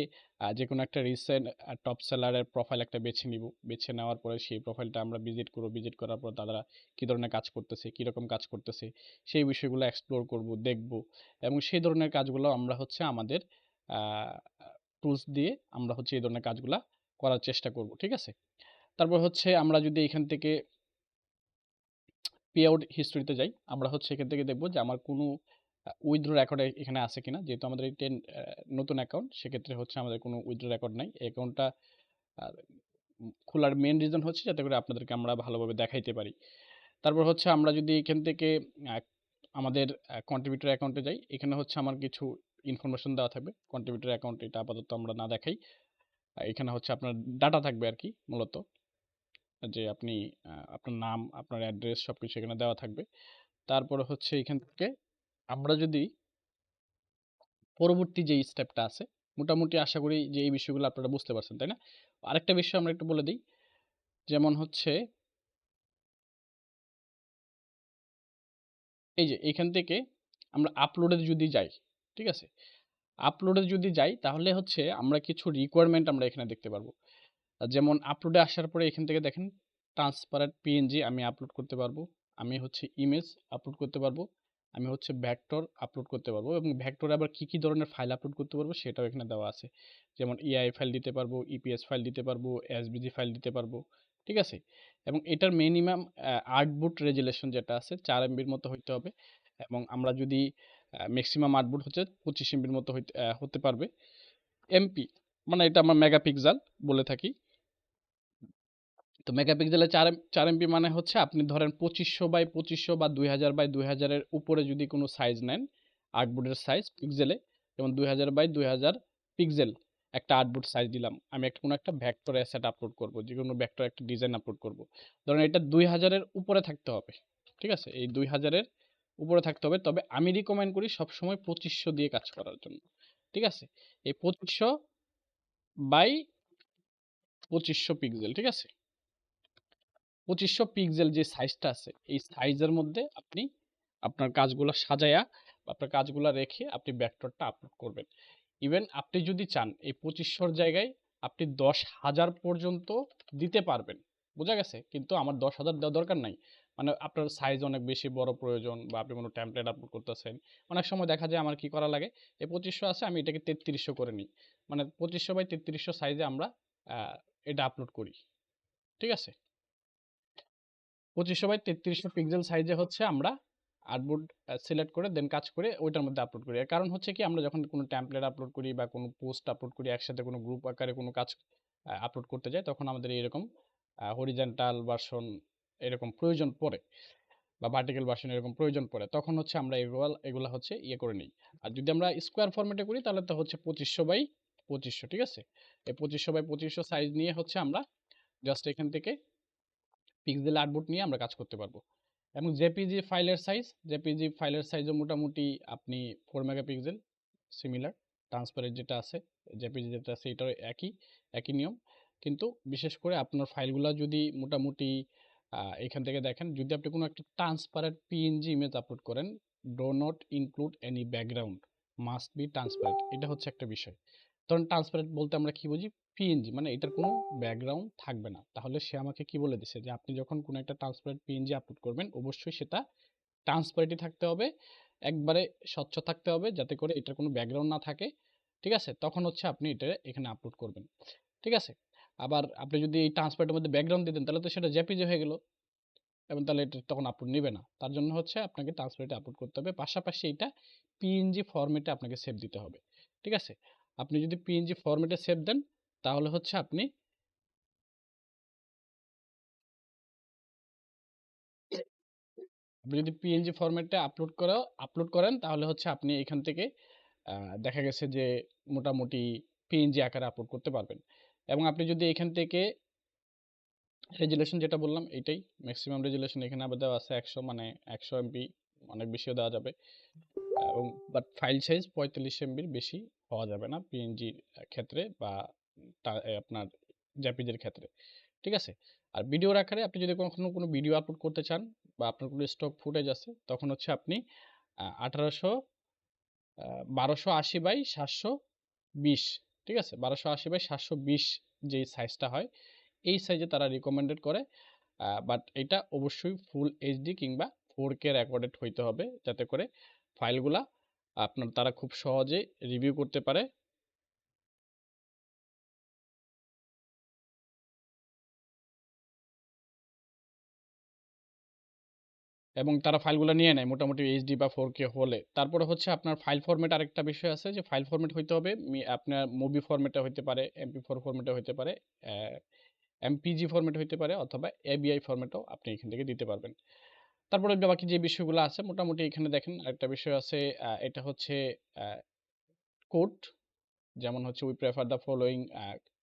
A: যে কোনো একটা রিসেন্ট টপ সেলারের প্রোফাইল একটা বেছে নিব, বেছে নেওয়ার পরে সেই প্রোফাইলটা আমরা ভিজিট করব, ভিজিট করার পর তারা কী ধরনের কাজ করতেছে, কীরকম কাজ করতেছে, সেই বিষয়গুলো এক্সপ্লোর করব, দেখব এবং সেই ধরনের কাজগুলো আমরা হচ্ছে আমাদের টুলস দিয়ে আমরা হচ্ছে এই ধরনের কাজগুলা করার চেষ্টা করব, ঠিক আছে? তারপর হচ্ছে আমরা যদি এখান থেকে পে আউট হিস্ট্রিতে যাই, আমরা হচ্ছে এখান থেকে দেখব যে আমার কোনো উইথড্র রেকর্ড এখানে আছে কিনা। যেহেতু আমাদের এই নতুন অ্যাকাউন্ট, সেক্ষেত্রে হচ্ছে আমাদের কোনো উইথড্র রেকর্ড নাই। এই অ্যাকাউন্টটা খোলার মেন রিজন হচ্ছে যাতে করে আপনাদেরকে আমরা ভালোভাবে দেখাইতে পারি। তারপর হচ্ছে আমরা যদি এখান থেকে আমাদের কন্ট্রিবিউটর অ্যাকাউন্টে যাই, এখানে হচ্ছে আমার কিছু ইনফরমেশন দেওয়া থাকবে। কন্ট্রিবিউটর অ্যাকাউন্ট এটা আপাতত আমরা না দেখাই। এখানে হচ্ছে আপনার ডাটা থাকবে আর কি, মূলত যে আপনি আপনার নাম, আপনার অ্যাড্রেস সবকিছু এখানে দেওয়া থাকবে। তারপরে হচ্ছে এখান থেকে আমরা যদি পরবর্তী যে স্টেপটা আছে, মোটামুটি আশা করি যে এই বিষয়গুলো আপনারা বুঝতে পারছেন, তাই না? আরেকটা বিষয় আমরা একটু বলে দিই, যেমন হচ্ছে এই যে এখান থেকে আমরা আপলোডে যদি যাই, ঠিক আছে? আপলোডে যদি যাই তাহলে হচ্ছে আমরা কিছু রিকোয়ারমেন্ট আমরা এখানে দেখতে পারবো। যেমন আপলোডে আসার পরে এখান থেকে দেখেন ট্রান্সপারেন্ট পিএনজি আমি আপলোড করতে পারবো, আমি হচ্ছে ইমেজ আপলোড করতে পারবো, আমি হচ্ছে ভেক্টর আপলোড করতে পারবো এবং ভেক্টরে আবার কি কি ধরনের ফাইল আপলোড করতে পারবো সেটাও এখানে দেওয়া আছে। যেমন ইআই ফাইল দিতে পারবো, ইপিএস ফাইল দিতে পারবো, এসভিজি ফাইল দিতে পারবো, ঠিক আছে? এবং এটার মিনিমাম আউটপুট রেজুলেশন যেটা আছে 4 MBর মতো হইতে হবে এবং আমরা যদি ম্যাক্সিমাম আউটপুট হচ্ছে 25 MBর মতো হতে পারবে। এমপি মানে এটা আমরা মেগাপিক্সেল বলে থাকি। তো মেগাপিক্সেলের 4 এমপি মানে হচ্ছে আপনি ধরেন 2500 বাই 2500 বা 2000 বাই 2000 এর উপরে যদি কোনো সাইজ নেন, আর্টবোর্ডের সাইজ পিক্সেলে, যেমন 2000 বাই 2000 পিক্সেল একটা আর্টবোর্ড সাইজ দিলাম। আমি কোনো একটা ভেক্টর অ্যাসেট আপলোড করব, যেকোনো ভেক্টর একটা ডিজাইন আপলোড করব। ধরেন এটা 2000 এর উপরে থাকতে হবে। ঠিক আছে? এই 2000 এর উপরে থাকতে হবে। তবে আমি রিকমেন্ড করি সবসময় 2500 দিয়ে কাজ করার জন্য। ঠিক আছে? এই 2500 বাই 2500 পিক্সেল। ঠিক আছে? 2500 পিক্সেল যে সাইজটা আছে, এই সাইজের মধ্যে আপনি আপনার কাজগুলা সাজায়া বা আপনার কাজগুলা রেখে আপনি ভেক্টরটা আপলোড করবেন। ইভেন আপনি যদি চান এই 2500 র জায়গায় আপনি 10,000 পর্যন্ত দিতে পারবেন। বোঝা গেছে? কিন্তু আমার 10,000 দেওয়ার দরকার নাই। মানে আপনার সাইজ অনেক বেশি বড় প্রয়োজন বা আপনি কোনো টেমপ্লেট আপলোড করতেছেন। অনেক সময় দেখা যায় আমার কি করা লাগে, এই 2500 আছে আমি এটাকে 3300 করে নিই। মানে 2500 বাই 3300 সাইজে আমরা এটা আপলোড করি। ঠিক আছে? 2500 বাই 3300 পিক্সেল সাইজে হচ্ছে আমরা আর্টবোর্ড সিলেক্ট করে দেন কাজ করে ওইটার মধ্যে আপলোড করি। এর কারণ হচ্ছে কি, আমরা যখন কোনো টেমপ্লেট আপলোড করি বা কোনো পোস্ট আপলোড করি, একসাথে কোনো গ্রুপ আকারে কোনো কাজ আপলোড করতে যাই, তখন আমাদের এরকম হরিজন্টাল ভার্সন এরকম প্রয়োজন পড়ে বা ভার্টিক্যাল ভার্সন এরকম প্রয়োজন পড়ে। তখন হচ্ছে আমরা এগুলা হচ্ছে ইয়ে করে নিই। আর যদি আমরা স্কোয়ার ফরম্যাটে করি তাহলে তো হচ্ছে 2500 বাই 2500। ঠিক আছে? এই 2500 বাই 2500 সাইজ নিয়ে হচ্ছে আমরা জাস্ট এখান থেকে পিক্সেল আর্টবোর্ড নিয়ে আমরা কাজ করতে পারবো। এবং জেপিজি ফাইলের সাইজও মোটামুটি আপনি 4 মেগাপিক্সেল সিমিলার ট্রান্সপারেন্ট যেটা আছে, জেপিজি যেটা আছে এটাও একই নিয়ম। কিন্তু বিশেষ করে আপনার ফাইলগুলো যদি মোটামুটি এখান থেকে দেখেন, যদি আপনি কোনো একটা ট্রান্সপারেন্ট পিএনজি ইমেজ আপলোড করেন, do not include any background, must be transparent. এটা হচ্ছে একটা বিষয়। ধরুন ট্রান্সপারেন্ট বলতে আমরা কি বুঝি, পিএনজি মানে এটার কোনো ব্যাকগ্রাউন্ড থাকবে না। তাহলে সে আমাকে কি বলে দিছে যে আপনি যখন কোনো একটা ট্রান্সপারেন্ট পিএনজি আপলোড করবেন, অবশ্যই সেটা ট্রান্সপারেন্টই থাকতে হবে, একবারে স্বচ্ছ থাকতে হবে, যাতে করে এটার কোনো ব্যাকগ্রাউন্ড না থাকে। ঠিক আছে? তখন হচ্ছে আপনি এটা এখানে আপলোড করবেন। ঠিক আছে? আবার আপনি যদি এই ট্রান্সপারেন্টের মধ্যে ব্যাকগ্রাউন্ড দিতেন তাহলে তো সেটা জেপিজি হয়ে গেল, এবং তাহলে এটা তখন আপলোড নেবে না। তার জন্য হচ্ছে আপনাকে ট্রান্সপারেন্টে আপলোড করতে হবে, পাশাপাশি এটা পিএনজি ফরম্যাটে আপনাকে সেভ দিতে হবে। ঠিক আছে? আপনি যদি পিএনজি ফরম্যাটে সেভ দেন তাহলে হচ্ছে আপনি যদি পিএনজি ফরম্যাটে আপলোড করেন তাহলে হচ্ছে আপনি এখান থেকে দেখা গেছে যে মোটামুটি পিএনজি আকারে আপলোড করতে পারবেন। এবং আপনি যদি এখান থেকে রেজুলেশন যেটা বললাম এইটাই ম্যাক্সিমাম রেজুলেশন এখানে আবার দেওয়া আছে 100, মানে 100 এমবি, অনেক বেশিও দেওয়া যাবে। এবং বাট ফাইল সাইজ 45 এমবির বেশি হওয়া যাবে না পিএনজির ক্ষেত্রে বা আপনার জেপিজির ক্ষেত্রে। ঠিক আছে? আর ভিডিওর আকারে আপনি যদি কখনো কোনো ভিডিও আপলোড করতে চান বা আপনার কোনো স্টক ফুটেজ আছে, তখন হচ্ছে আপনি 1800 1280 বাই 720, ঠিক আছে? 1280 বাই 720 যেই সাইজটা হয়, এই সাইজে তারা রিকমেন্ডেড করে। বাট এটা অবশ্যই ফুল এইচডি কিংবা 4K রেকর্ডেড হইতে হবে, যাতে করে ফাইলগুলা আপনার তারা খুব সহজে রিভিউ করতে পারে এবং তারা ফাইলগুলো নিয়ে নেয় মোটামুটি এইচডি বা 4K হলে। তারপরে হচ্ছে আপনার ফাইল ফরম্যাট, আরেকটা বিষয় আছে যে ফাইল ফরম্যাট হইতে হবে আপনার মুভি ফরম্যাটে হইতে পারে, MP4 ফরম্যাটে হইতে পারে, MPG ফরম্যাট হইতে পারে, অথবা AVI ফরম্যাটও আপনি এখান থেকে দিতে পারবেন। তারপরে বাকি যে বিষয়গুলো আছে মোটামুটি এখানে দেখেন, আরেকটা বিষয় আছে, এটা হচ্ছে কোড, যেমন হচ্ছে we prefer the following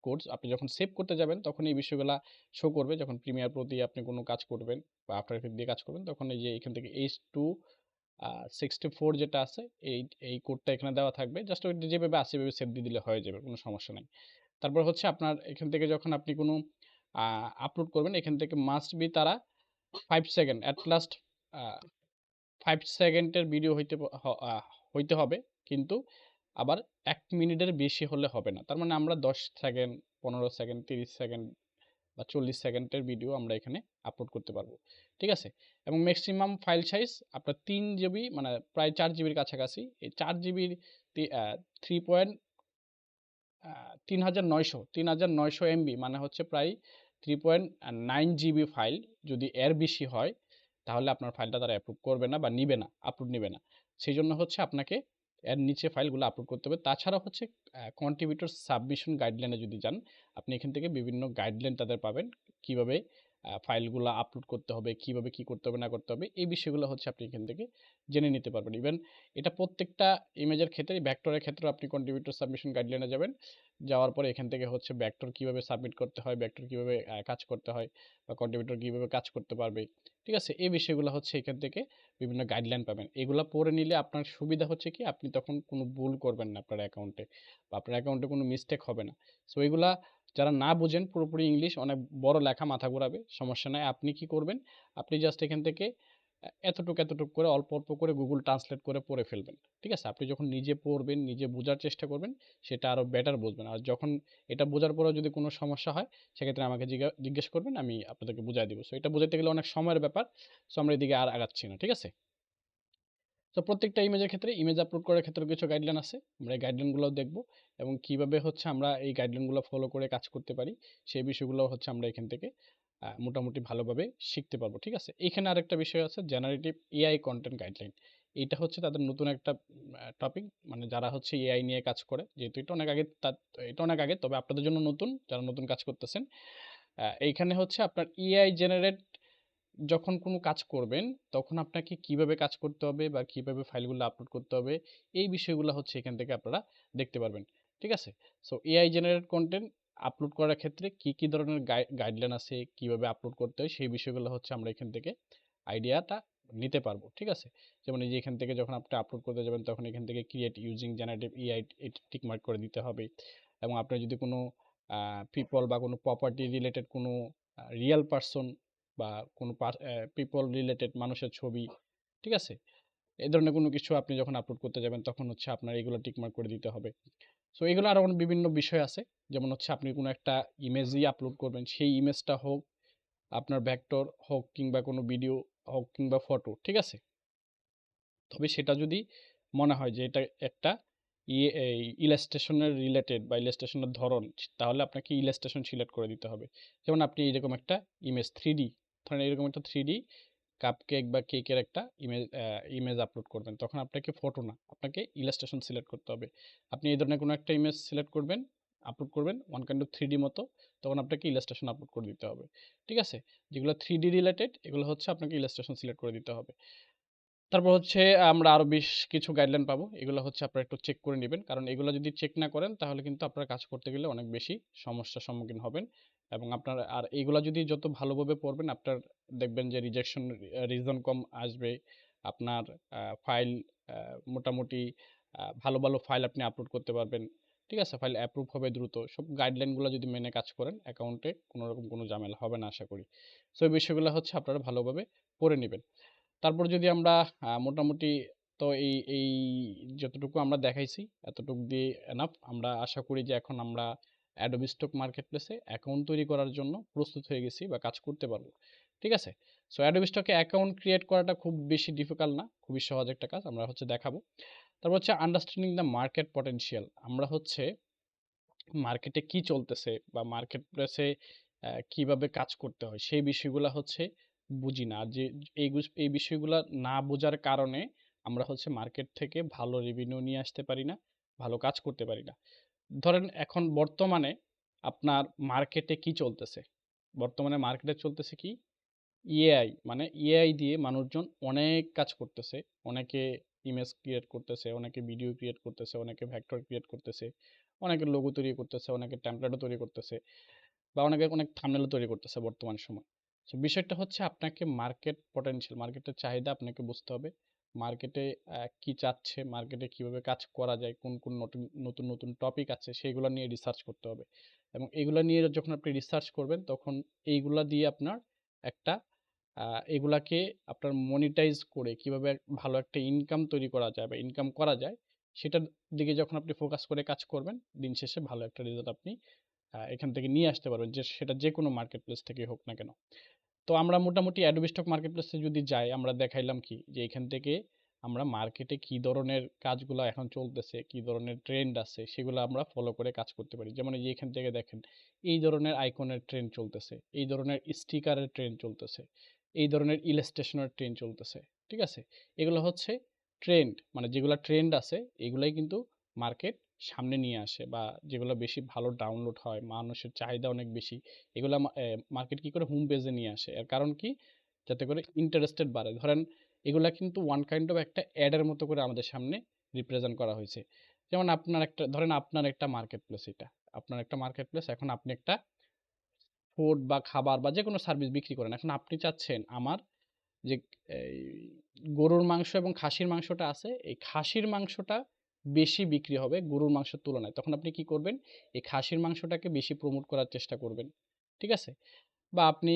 A: codes. আপনি যখন সেভ করতে যাবেন তখন এই বিষয়গুলা শো করবে, যখন প্রিমিয়ার প্রো দিয়ে আপনি কোনো কাজ করবেন বা আফটার এফেক্ট দিয়ে কাজ করবেন, তখন এই যে এখান থেকে H264 যেটা আছে, এই কোডটা এখানে দেওয়া থাকবে। জাস্ট ওইটা যেভাবে আছে সেভাবে সেভ দিয়ে দিলে হয়ে যাবে, কোনো সমস্যা নাই। তারপর হচ্ছে আপনার এখান থেকে যখন আপনি কোনো আপলোড করবেন, এখান থেকে মাস্ট বি তারা 5 সেকেন্ড অ্যাট লাস্ট, 5 সেকেন্ডের ভিডিও হইতে হবে, কিন্তু আবার 1 মিনিটের বেশি হলে হবে না। তার মানে আমরা 10 সেকেন্ড, 15 সেকেন্ড, 30 সেকেন্ড বা 40 সেকেন্ডের ভিডিও আমরা এখানে আপলোড করতে পারবো। ঠিক আছে? এবং ম্যাক্সিমাম ফাইল সাইজ আপনার 3 জিবি, মানে প্রায় 4 জিবির কাছাকাছি। এই 4 জিবির 3 পয়েন্ট 3900 এমবি, মানে হচ্ছে প্রায় 3.9 জিবি ফাইল। যদি এর বেশি হয় তাহলে আপনার ফাইলটা তারা অ্যাপ্রুভ করবে না বা নিবে না, আপলোড নিবে না। সেই জন্য হচ্ছে আপনাকে এর নিচে ফাইলগুলো আপলোড করতে হবে। তাছাড়া হচ্ছে কন্ট্রিবিউটর সাবমিশন গাইডলাইনে যদি যান, আপনি এখান থেকে বিভিন্ন গাইডলাইন তাদের পাবেন। কিভাবে ফাইলগুলো আপলোড করতে হবে, কিভাবে কি করতে হবে না করতে হবে, এই বিষয়গুলো হচ্ছে আপনি এখান থেকে জেনে নিতে পারবেন। ইভেন এটা প্রত্যেকটা ইমেজের ক্ষেত্রেই, ভেক্টরের ক্ষেত্রেও আপনি কন্ট্রিবিউটর সাবমিশন গাইডলাইনে যাবেন। যাওয়ার পরে এখান থেকে হচ্ছে ভেক্টর কিভাবে সাবমিট করতে হয়, ভেক্টর কিভাবে কাজ করতে হয়, বা কন্ট্রিবিউটর কিভাবে কাজ করতে পারবে। ঠিক আছে? এই বিষয়গুলো হচ্ছে এখান থেকে বিভিন্ন গাইডলাইন পাবেন। এগুলা পড়ে নিলে আপনার সুবিধা হচ্ছে কি, আপনি তখন কোনো ভুল করবেন না আপনার অ্যাকাউন্টে, বা আপনার অ্যাকাউন্টে কোনো মিস্টেক হবে না। সো এগুলা যারা না বুঝেন, পুরোপুরি ইংলিশ অনেক বড় লেখা, মাথা ঘোরাবে, সমস্যা নাই। আপনি কি করবেন, আপনি জাস্ট এখান থেকে এতটুক করে অল্প অল্প করে গুগল ট্রান্সলেট করে পড়ে ফেলবেন। ঠিক আছে? আপনি যখন নিজে পড়বেন, নিজে বোঝার চেষ্টা করবেন, সেটা আরো বেটার বুঝবেন। আর যখন এটা বোঝার পরেও যদি কোনো সমস্যা হয়, সেক্ষেত্রে আমাকে জিজ্ঞেস করবেন, আমি আপনাদেরকে বুঝায় দিব। সো এটা বোঝাতে গেলে অনেক সময়ের ব্যাপার। সো আমরা এদিকে আর আগাচ্ছি না। ঠিক আছে? তো প্রত্যেকটা ইমেজের ক্ষেত্রে, ইমেজ আপলোড করার ক্ষেত্রে কিছু গাইডলাইন আছে। আমরা এই গাইডলাইনগুলোও দেখব, এবং কিভাবে হচ্ছে আমরা এই গাইডলাইনগুলো ফলো করে কাজ করতে পারি, সেই বিষয়গুলো হচ্ছে আমরা এখান থেকে মোটামুটি ভালোভাবে শিখতে পারবো। ঠিক আছে? এখানে আরেকটা বিষয় আছে, জেনারেটিভ এআই কন্টেন্ট গাইডলাইন। এইটা হচ্ছে তাদের নতুন একটা টপিক, মানে যারা হচ্ছে এআই নিয়ে কাজ করে, যেহেতু এটা অনেক আগে, তবে আপনাদের জন্য নতুন, যারা নতুন কাজ করতেছেন। এইখানে হচ্ছে আপনার এআই জেনারেট যখন কোনো কাজ করবেন, তখন আপনাকে কিভাবে কাজ করতে হবে বা কিভাবে ফাইলগুলো আপলোড করতে হবে, এই বিষয়গুলো হচ্ছে এখান থেকে আপনারা দেখতে পারবেন। ঠিক আছে? So AI generate content upload করার ক্ষেত্রে কি ধরনের গাইডলাইন আছে, কিভাবে আপলোড করতে হয়, সেই বিষয়গুলো হচ্ছে আমরা এখান থেকে আইডিয়াটা নিতে পারবো। ঠিক আছে? যেমন এই যে এখান থেকে যখন আপনি আপলোড করতে যাবেন, তখন এখান থেকে create using generative AI tick mark করে দিতে হবে। এবং আপনার যদি কোনো পিপল বা কোনো প্রপার্টি রিলেটেড কোনো রিয়েল পারসন বা কোনো পিপল রিলেটেড মানুষের ছবি, ঠিক আছে? এই ধরনের কোনো কিছু আপনি যখন আপলোড করতে যাবেন, তখন হচ্ছে আপনার এগুলো টিকমার্ক করে দিতে হবে। সো এগুলো আরো বিভিন্ন বিষয় আছে। যেমন হচ্ছে আপনি কোনো একটা ইমেজই আপলোড করবেন, সেই ইমেজটা হোক, আপনার ভেক্টর হোক, কিংবা কোনো ভিডিও হোক, কিংবা ফটো, ঠিক আছে? তবে সেটা যদি মনে হয় যে এটা একটা এই ইলাস্ট্রেশনের রিলেটেড বা ইলাস্ট্রেশনের ধরন, তাহলে আপনাকে ইলাস্ট্রেশন সিলেক্ট করে দিতে হবে। যেমন আপনি এরকম একটা ইমেজ 3D, ধরেন এরকম একটা 3D কাপকেক বা কেকের একটা ইমেজ আপলোড করবেন, তখন আপনাকে ফটো না, আপনাকে ইলাস্ট্রেশন সিলেক্ট করতে হবে। আপনি এই ধরনের কোনো একটা ইমেজ সিলেক্ট করবেন, আপলোড করবেন ওয়ান কাইন্ড অফ 3D মতো, তখন আপনাকে ইলাস্ট্রেশন আপলোড করে দিতে হবে। ঠিক আছে? যেগুলো 3D রিলেটেড, এগুলো হচ্ছে আপনাকে ইলাস্ট্রেশন সিলেক্ট করে দিতে হবে। তারপর হচ্ছে আমরা আরো বেশ কিছু গাইডলাইন পাবো। এগুলো হচ্ছে আপনারা একটু চেক করে নিবেন। কারণ এগুলো যদি চেক না করেন, তাহলে কিন্তু আপনারা কাজ করতে গেলে অনেক বেশি সমস্যার সম্মুখীন হবেন। এবং আপনার আর এগুলা যদি যত ভালোভাবে পড়বেন, আপনার দেখবেন যে রিজন কম আসবে। আপনার ফাইল মোটামুটি ভালো ফাইল আপনি আপলোড করতে পারবেন। ঠিক আছে? ফাইল অ্যাপ্রুভ হবে দ্রুত। সব গাইডলাইনগুলো যদি মেনে কাজ করেন, অ্যাকাউন্টে কোনরকম কোনো ঝামেলা হবে না আশা করি। সো এই বিষয়গুলো হচ্ছে আপনারা ভালোভাবে পড়ে নিবেন। তারপর যদি আমরা মোটামুটি, তো এই যতটুকু আমরা দেখাইছি, এতটুকু দিয়ে এনাফ। আমরা আশা করি যে এখন আমরা Adobe Stock Marketplace এ অ্যাকাউন্ট তৈরি করার জন্য প্রস্তুত হয়ে গেছি বা কাজ করতে পারবো। ঠিক আছে? সো Adobe Stock এ অ্যাকাউন্ট ক্রিয়েট করাটা খুব বেশি ডিফিকাল্ট না। খুবই সহজ একটা কাজ। আমরা হচ্ছে দেখাবো। তারপর হচ্ছে আন্ডারস্ট্যান্ডিং দ্য মার্কেট পটেনশিয়াল। আমরা হচ্ছে মার্কেটে কি চলতেছে বা মার্কেট প্লেসে কিভাবে কাজ করতে হয়, সেই বিষয়গুলা হচ্ছে বুঝি না। আর যে এই বিষয়গুলা না বোঝার কারণে আমরা হচ্ছে মার্কেট থেকে ভালো রেভিনিউ নিয়ে আসতে পারি না, ভালো কাজ করতে পারি না। ধরেন এখন বর্তমানে আপনার মার্কেটে কি চলতেছে? বর্তমানে মার্কেটে চলতেছে কি? এআই, মানে এআই দিয়ে মানুষজন অনেক কাজ করতেছে। অনেকে ইমেজ ক্রিয়েট করতেছে, অনেকে ভিডিও ক্রিয়েট করতেছে, অনেকে ভেক্টর ক্রিয়েট করতেছে, অনেকে লোগো তৈরি করতেছে, অনেকে টেমপ্লেটও তৈরি করতেছে, বা অনেকে অনেক থাম্বনেলও তৈরি করতেছে বর্তমান সময়। সো বিষয়টা হচ্ছে আপনাকে মার্কেট পটেনশিয়াল, মার্কেটের চাহিদা আপনাকে বুঝতে হবে। মার্কেটে কি চাচ্ছে, মার্কেটে কিভাবে কাজ করা যায়, কোন নতুন টপিক আছে, সেগুলো নিয়ে রিসার্চ করতে হবে। এবং এগুলা নিয়ে যখন আপনি রিসার্চ করবেন, তখন এইগুলা দিয়ে আপনার একটা এগুলাকে আপনার মনিটাইজ করে কিভাবে ভালো একটা ইনকাম তৈরি করা যায় বা ইনকাম করা যায়, সেটার দিকে যখন আপনি ফোকাস করে কাজ করবেন, দিন শেষে ভালো একটা রেজাল্ট আপনি এখান থেকে নিয়ে আসতে পারবেন, যে সেটা যেকোনো মার্কেট প্লেস থেকেই হোক না কেন। তো আমরা মোটামুটি অ্যাডোবি স্টক মার্কেট প্লেসে যদি যাই, আমরা দেখাইলাম কি যে এখান থেকে আমরা মার্কেটে কি ধরনের কাজগুলো এখন চলতেছে, কি ধরনের ট্রেন্ড আছে, সেগুলো আমরা ফলো করে কাজ করতে পারি। যেমন এই যে এখান থেকে দেখেন, এই ধরনের আইকনের ট্রেন্ড চলতেছে, এই ধরনের স্টিকারের ট্রেন্ড চলতেছে, এই ধরনের ইলাস্ট্রেশনের ট্রেন্ড চলতেছে। ঠিক আছে? এগুলো হচ্ছে ট্রেন্ড মানে যেগুলা ট্রেন্ড আছে এগুলাই কিন্তু মার্কেট সামনে নিয়ে আসে, বা যেগুলো বেশি ভালো ডাউনলোড হয়, মানুষের চাহিদা অনেক বেশি, এগুলা মার্কেট কি করে হোম পেজে নিয়ে আসে। এর কারণ কি? যাতে করে ইন্টারেস্টেড বাড়ে। ধরেন এগুলা কিন্তু ওয়ান কাইন্ড অফ একটা অ্যাডের মতো করে আমাদের সামনে রিপ্রেজেন্ট করা হয়েছে। যেমন আপনার একটা, ধরেন আপনার একটা মার্কেট প্লেস, এটা আপনার একটা মার্কেট প্লেস, এখন আপনি একটা ফুড বা খাবার বা যে কোনো সার্ভিস বিক্রি করেন। এখন আপনি চাচ্ছেন আমার যে এই গরুর মাংস এবং খাসির মাংসটা আছে, এই খাসির মাংসটা বেশি বিক্রি হবে গরুর মাংসের তুলনায়। তখন আপনি কি করবেন? এই খাসির মাংসটাকে বেশি প্রমোট করার চেষ্টা করবেন। ঠিক আছে? বা আপনি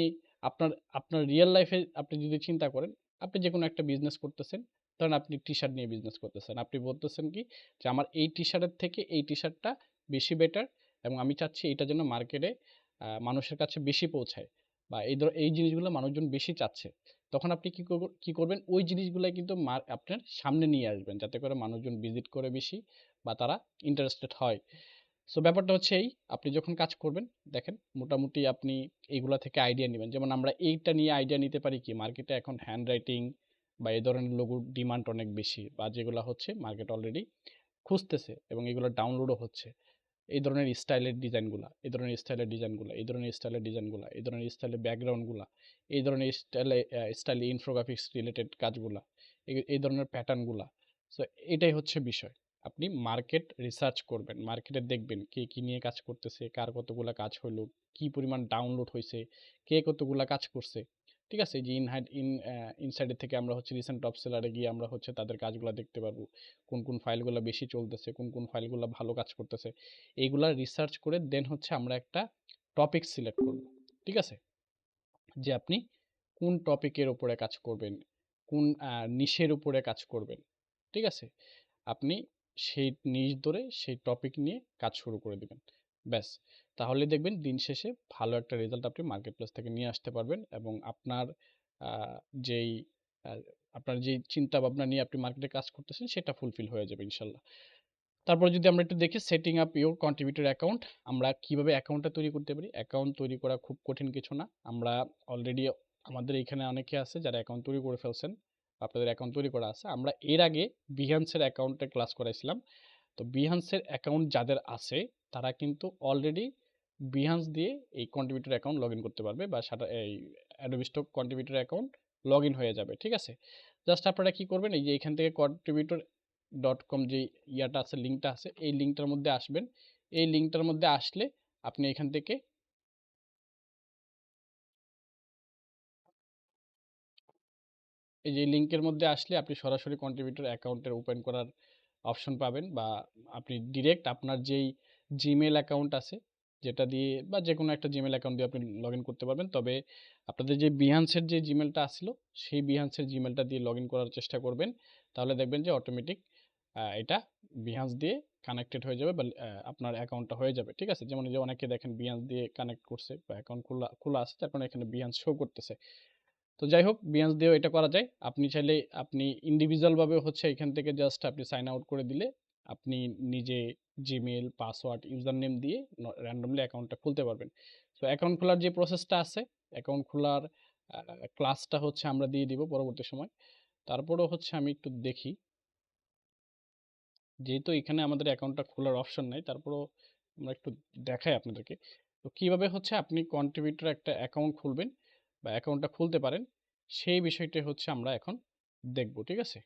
A: আপনার আপনার রিয়েল লাইফে আপনি যদি চিন্তা করেন, আপনি যেকোনো একটা বিজনেস করতেছেন। ধরেন আপনি টি-শার্ট নিয়ে বিজনেস করতেছেন। আপনি বলতেছেন কি? যে আমার এই টি-শার্টের থেকে এই টি-শার্টটা বেশি বেটার, এবং আমি চাচ্ছি এটা যেন মার্কেটে মানুষের কাছে বেশি পৌঁছায়, বা এই জিনিসগুলো মানুষজন বেশি চাচ্ছে। তখন আপনি কি করবেন? ওই জিনিসগুলাই কিন্তু আপনার সামনে নিয়ে আসবেন, যাতে করে মানুষজন ভিজিট করে বেশি, বা তারা ইন্টারেস্টেড হয়। সো ব্যাপারটা হচ্ছে এই, আপনি যখন কাজ করবেন, দেখেন মোটামুটি আপনি এইগুলা থেকে আইডিয়া নিবেন। যেমন আমরা এইটা নিয়ে আইডিয়া নিতে পারি কি, মার্কেটে এখন হ্যান্ড রাইটিং বা এই ধরনের লোগোর ডিমান্ড অনেক বেশি, বা যেগুলা হচ্ছে মার্কেট অলরেডি খুঁজতেছে এবং এগুলো ডাউনলোডও হচ্ছে। এই ধরনের স্টাইলের ডিজাইনগুলা, এই ধরনের স্টাইলের ডিজাইনগুলা, এই ধরনের স্টাইলের ডিজাইনগুলা, এই ধরনের স্টাইলের ব্যাকগ্রাউন্ডগুলা, এই ধরনের স্টাইলে ইনফোগ্রাফিক্স রিলেটেড কাজগুলা, এই ধরনের প্যাটার্নগুলা। সো এটাই হচ্ছে বিষয়। আপনি মার্কেট রিসার্চ করবেন, মার্কেটে দেখবেন কে কি নিয়ে কাজ করতেছে, কার কতগুলা কাজ হইলো, কি পরিমাণ ডাউনলোড হয়েছে, কে কতগুলা কাজ করছে। ঠিক আছে? এই যে ইনসাইডের থেকে আমরা হচ্ছে রিসেন্ট টপ সেলারে গিয়ে আমরা হচ্ছে তাদের কাজগুলো দেখতে পারবো। কোন কোন ফাইলগুলো বেশি চলতেছে, কোন কোন ফাইলগুলো ভালো কাজ করতেছে। এইগুলা রিসার্চ করে দেন হচ্ছে আমরা একটা টপিক সিলেক্ট করব। ঠিক আছে? যে আপনি কোন টপিকের উপরে কাজ করবেন, কোন নিশের উপরে কাজ করবেন। ঠিক আছে? আপনি সেই নিশ ধরে সেই টপিক নিয়ে কাজ শুরু করে দিবেন। ব্যাস। তাহলে দেখবেন দিন শেষে ভালো একটা রেজাল্ট আপনি মার্কেট প্লেস থেকে নিয়ে আসতে পারবেন, এবং আপনার আ যেই আ আপনার যেই চিন্তা ভাবনা নিয়ে আপনি মার্কেটে কাজ করতেছেন সেটা ফুলফিল হয়ে যাবে ইনশাআল্লাহ। তারপরে যদি আমরা একটু দেখি setting up your contributor account, আমরা কিভাবে অ্যাকাউন্টটা তৈরি করতে পারি। অ্যাকাউন্ট তৈরি করা খুব কঠিন কিছু না। আমরা অলরেডি আমাদের এখানে অনেকে আছে যারা অ্যাকাউন্ট তৈরি করে ফেলছেন। আপনাদের অ্যাকাউন্ট তৈরি করা আছে। আমরা এর আগে Behance এর অ্যাকাউন্টে ক্লাস করাইছিলাম। তো Behance এর অ্যাকাউন্ট যাদের আছে তারা কিন্তু অলরেডি Behance দিয়ে এই কন্ট্রিবিউটর অ্যাকাউন্ট লগইন করতে পারবে, বা এই Adobe Stock contributor account login হয়ে যাবে। ঠিক আছে? জাস্ট আপনারা কি করবেন, এই যে এখান থেকে contributor.com যে ইয়াটা আছে, লিঙ্কটা আছে, এই লিঙ্কটার মধ্যে আসবেন। এই লিঙ্কটার মধ্যে আসলে আপনি এখান থেকে এই যে লিঙ্কের মধ্যে আসলে আপনি সরাসরি কন্ট্রিবিউটর অ্যাকাউন্টের ওপেন করার অপশন পাবেন, বা আপনি ডিরেক্ট আপনার যেই জিমেল অ্যাকাউন্ট আছে যেটা দিয়ে, বা যে কোনো একটা জিমেল অ্যাকাউন্ট দিয়ে আপনি লগ ইন করতে পারবেন। তবে আপনাদের যে বিহান্সের যে জিমেলটা আসলো সেই বিহান্সের জিমেলটা দিয়ে লগ ইন করার চেষ্টা করবেন। তাহলে দেখবেন যে অটোমেটিক এটা বিহান্স দিয়ে কানেক্টেড হয়ে যাবে, বা আপনার অ্যাকাউন্টটা হয়ে যাবে। ঠিক আছে? যেমন এই যে অনেকে দেখেন বিহান্স দিয়ে কানেক্ট করছে বা অ্যাকাউন্ট খোলা খোলা আছে, তার কারণে এখানে বিহান্স শো করতেছে। তো যাই হোক, Behance দিয়েও এটা করা যায়। আপনি চাইলে আপনি ইন্ডিভিজুয়াল ভাবে হচ্ছে এখান থেকে জাস্ট আপনি সাইন আউট করে দিলে আপনি নিজে জিমেল, পাসওয়ার্ড, ইউজার নেম দিয়ে র্যান্ডমলি অ্যাকাউন্টটা খুলতে পারবেন। তো অ্যাকাউন্ট খোলার যে প্রসেসটা আছে, অ্যাকাউন্ট খোলার ক্লাসটা হচ্ছে আমরা দিয়ে দিব পরবর্তী সময়। তারপরেও হচ্ছে আমি একটু দেখি, যেহেতু এখানে আমাদের অ্যাকাউন্টটা খোলার অপশন নাই, তারপরেও আমরা একটু দেখাই আপনাদেরকে। তো কিভাবে হচ্ছে আপনি কন্ট্রিবিউটর একটা অ্যাকাউন্ট খুলবেন বা অ্যাকাউন্টটা খুলতে পারেন, সেই বিষয়টাই হচ্ছে আমরা এখন দেখব। ঠিক আছে?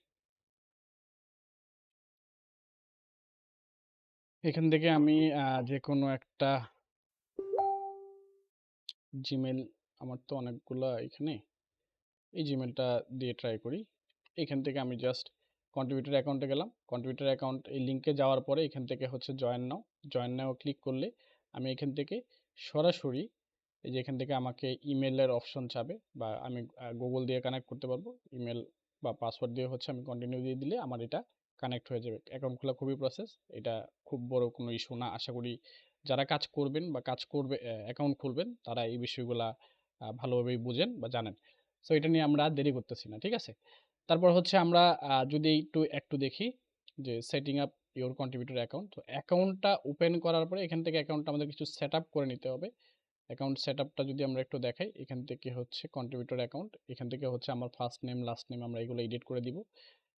A: এখান থেকে আমি যেকোনো একটা জিমেল, আমার তো অনেকগুলা এখানে, এই জিমেলটা দিয়ে ট্রাই করি। এখান থেকে আমি জাস্ট কন্ট্রিবিউটর অ্যাকাউন্টে গেলাম। কন্ট্রিবিউটর অ্যাকাউন্ট এই লিঙ্কে যাওয়ার পরে এখান থেকে হচ্ছে জয়েন নাও। জয়েন নাও ক্লিক করলে আমি এখান থেকে সরাসরি এই যে এখান থেকে আমাকে ইমেলের অপশন চাবে, বা আমি গুগল দিয়ে কানেক্ট করতে পারবো। ইমেল বা পাসওয়ার্ড দিয়ে হচ্ছে আমি কন্টিনিউ দিয়ে দিলে আমার এটা কানেক্ট হয়ে যাবে। অ্যাকাউন্ট খোলা খুবই প্রসেস। এটা খুব বড় কোনো ইস্যু না। আশা করি যারা কাজ করবেন বা কাজ করবে অ্যাকাউন্ট খুলবেন তারা এই বিষয়গুলা ভালোভাবেই বুঝেন বা জানেন। সো এটা নিয়ে আমরা আর দেরি করতেছি না। ঠিক আছে? তারপর হচ্ছে আমরা যদি একটু দেখি যে setting up your contributor account. তো অ্যাকাউন্টটা ওপেন করার পরে এখান থেকে অ্যাকাউন্টটা আমাদের কিছু সেটআপ করে নিতে হবে। অ্যাকাউন্ট সেটআপটা যদি আমরা একটু দেখাই, এখান থেকে হচ্ছে কন্ট্রিবিউটর অ্যাকাউন্ট, এখান থেকে হচ্ছে আমার ফার্স্ট নেম লাস্ট নেম আমরা এগুলো এডিট করে দিব,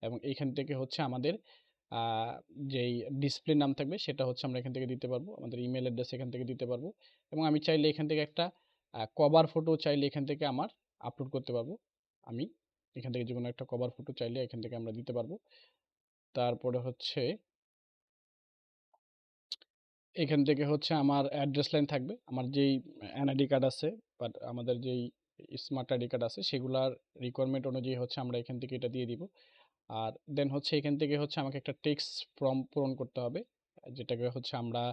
A: এবং এইখান থেকে হচ্ছে আমাদের যেই ডিসপ্লে নাম থাকবে সেটা হচ্ছে আমরা এখান থেকে দিতে পারবো, আমাদের ইমেল অ্যাড্রেস এখান থেকে দিতে পারবো, এবং আমি চাইলে এখান থেকে একটা কভার ফটো চাইলে এখান থেকে আমার আপলোড করতে পারবো। আমি এখান থেকে যে কোনো একটা কভার ফটো চাইলে এখান থেকে আমরা দিতে পারবো। তারপরে হচ্ছে এখান থেকে হচ্ছে আমার অ্যাড্রেস লাইন থাকবে, আমার যেই এনআইডি কার্ড আছে বাট আমাদের যেই স্মার্ট আইডি কার্ড আছে সেগুলার রিকোয়ারমেন্ট অনুযায়ী হচ্ছে আমরা এখান থেকে এটা দিয়ে দিব। আর দেন হচ্ছে এখান থেকে হচ্ছে আমাকে একটা টেক্সট ফর্ম পূরণ করতে হবে, যেটাকে হচ্ছে আমরা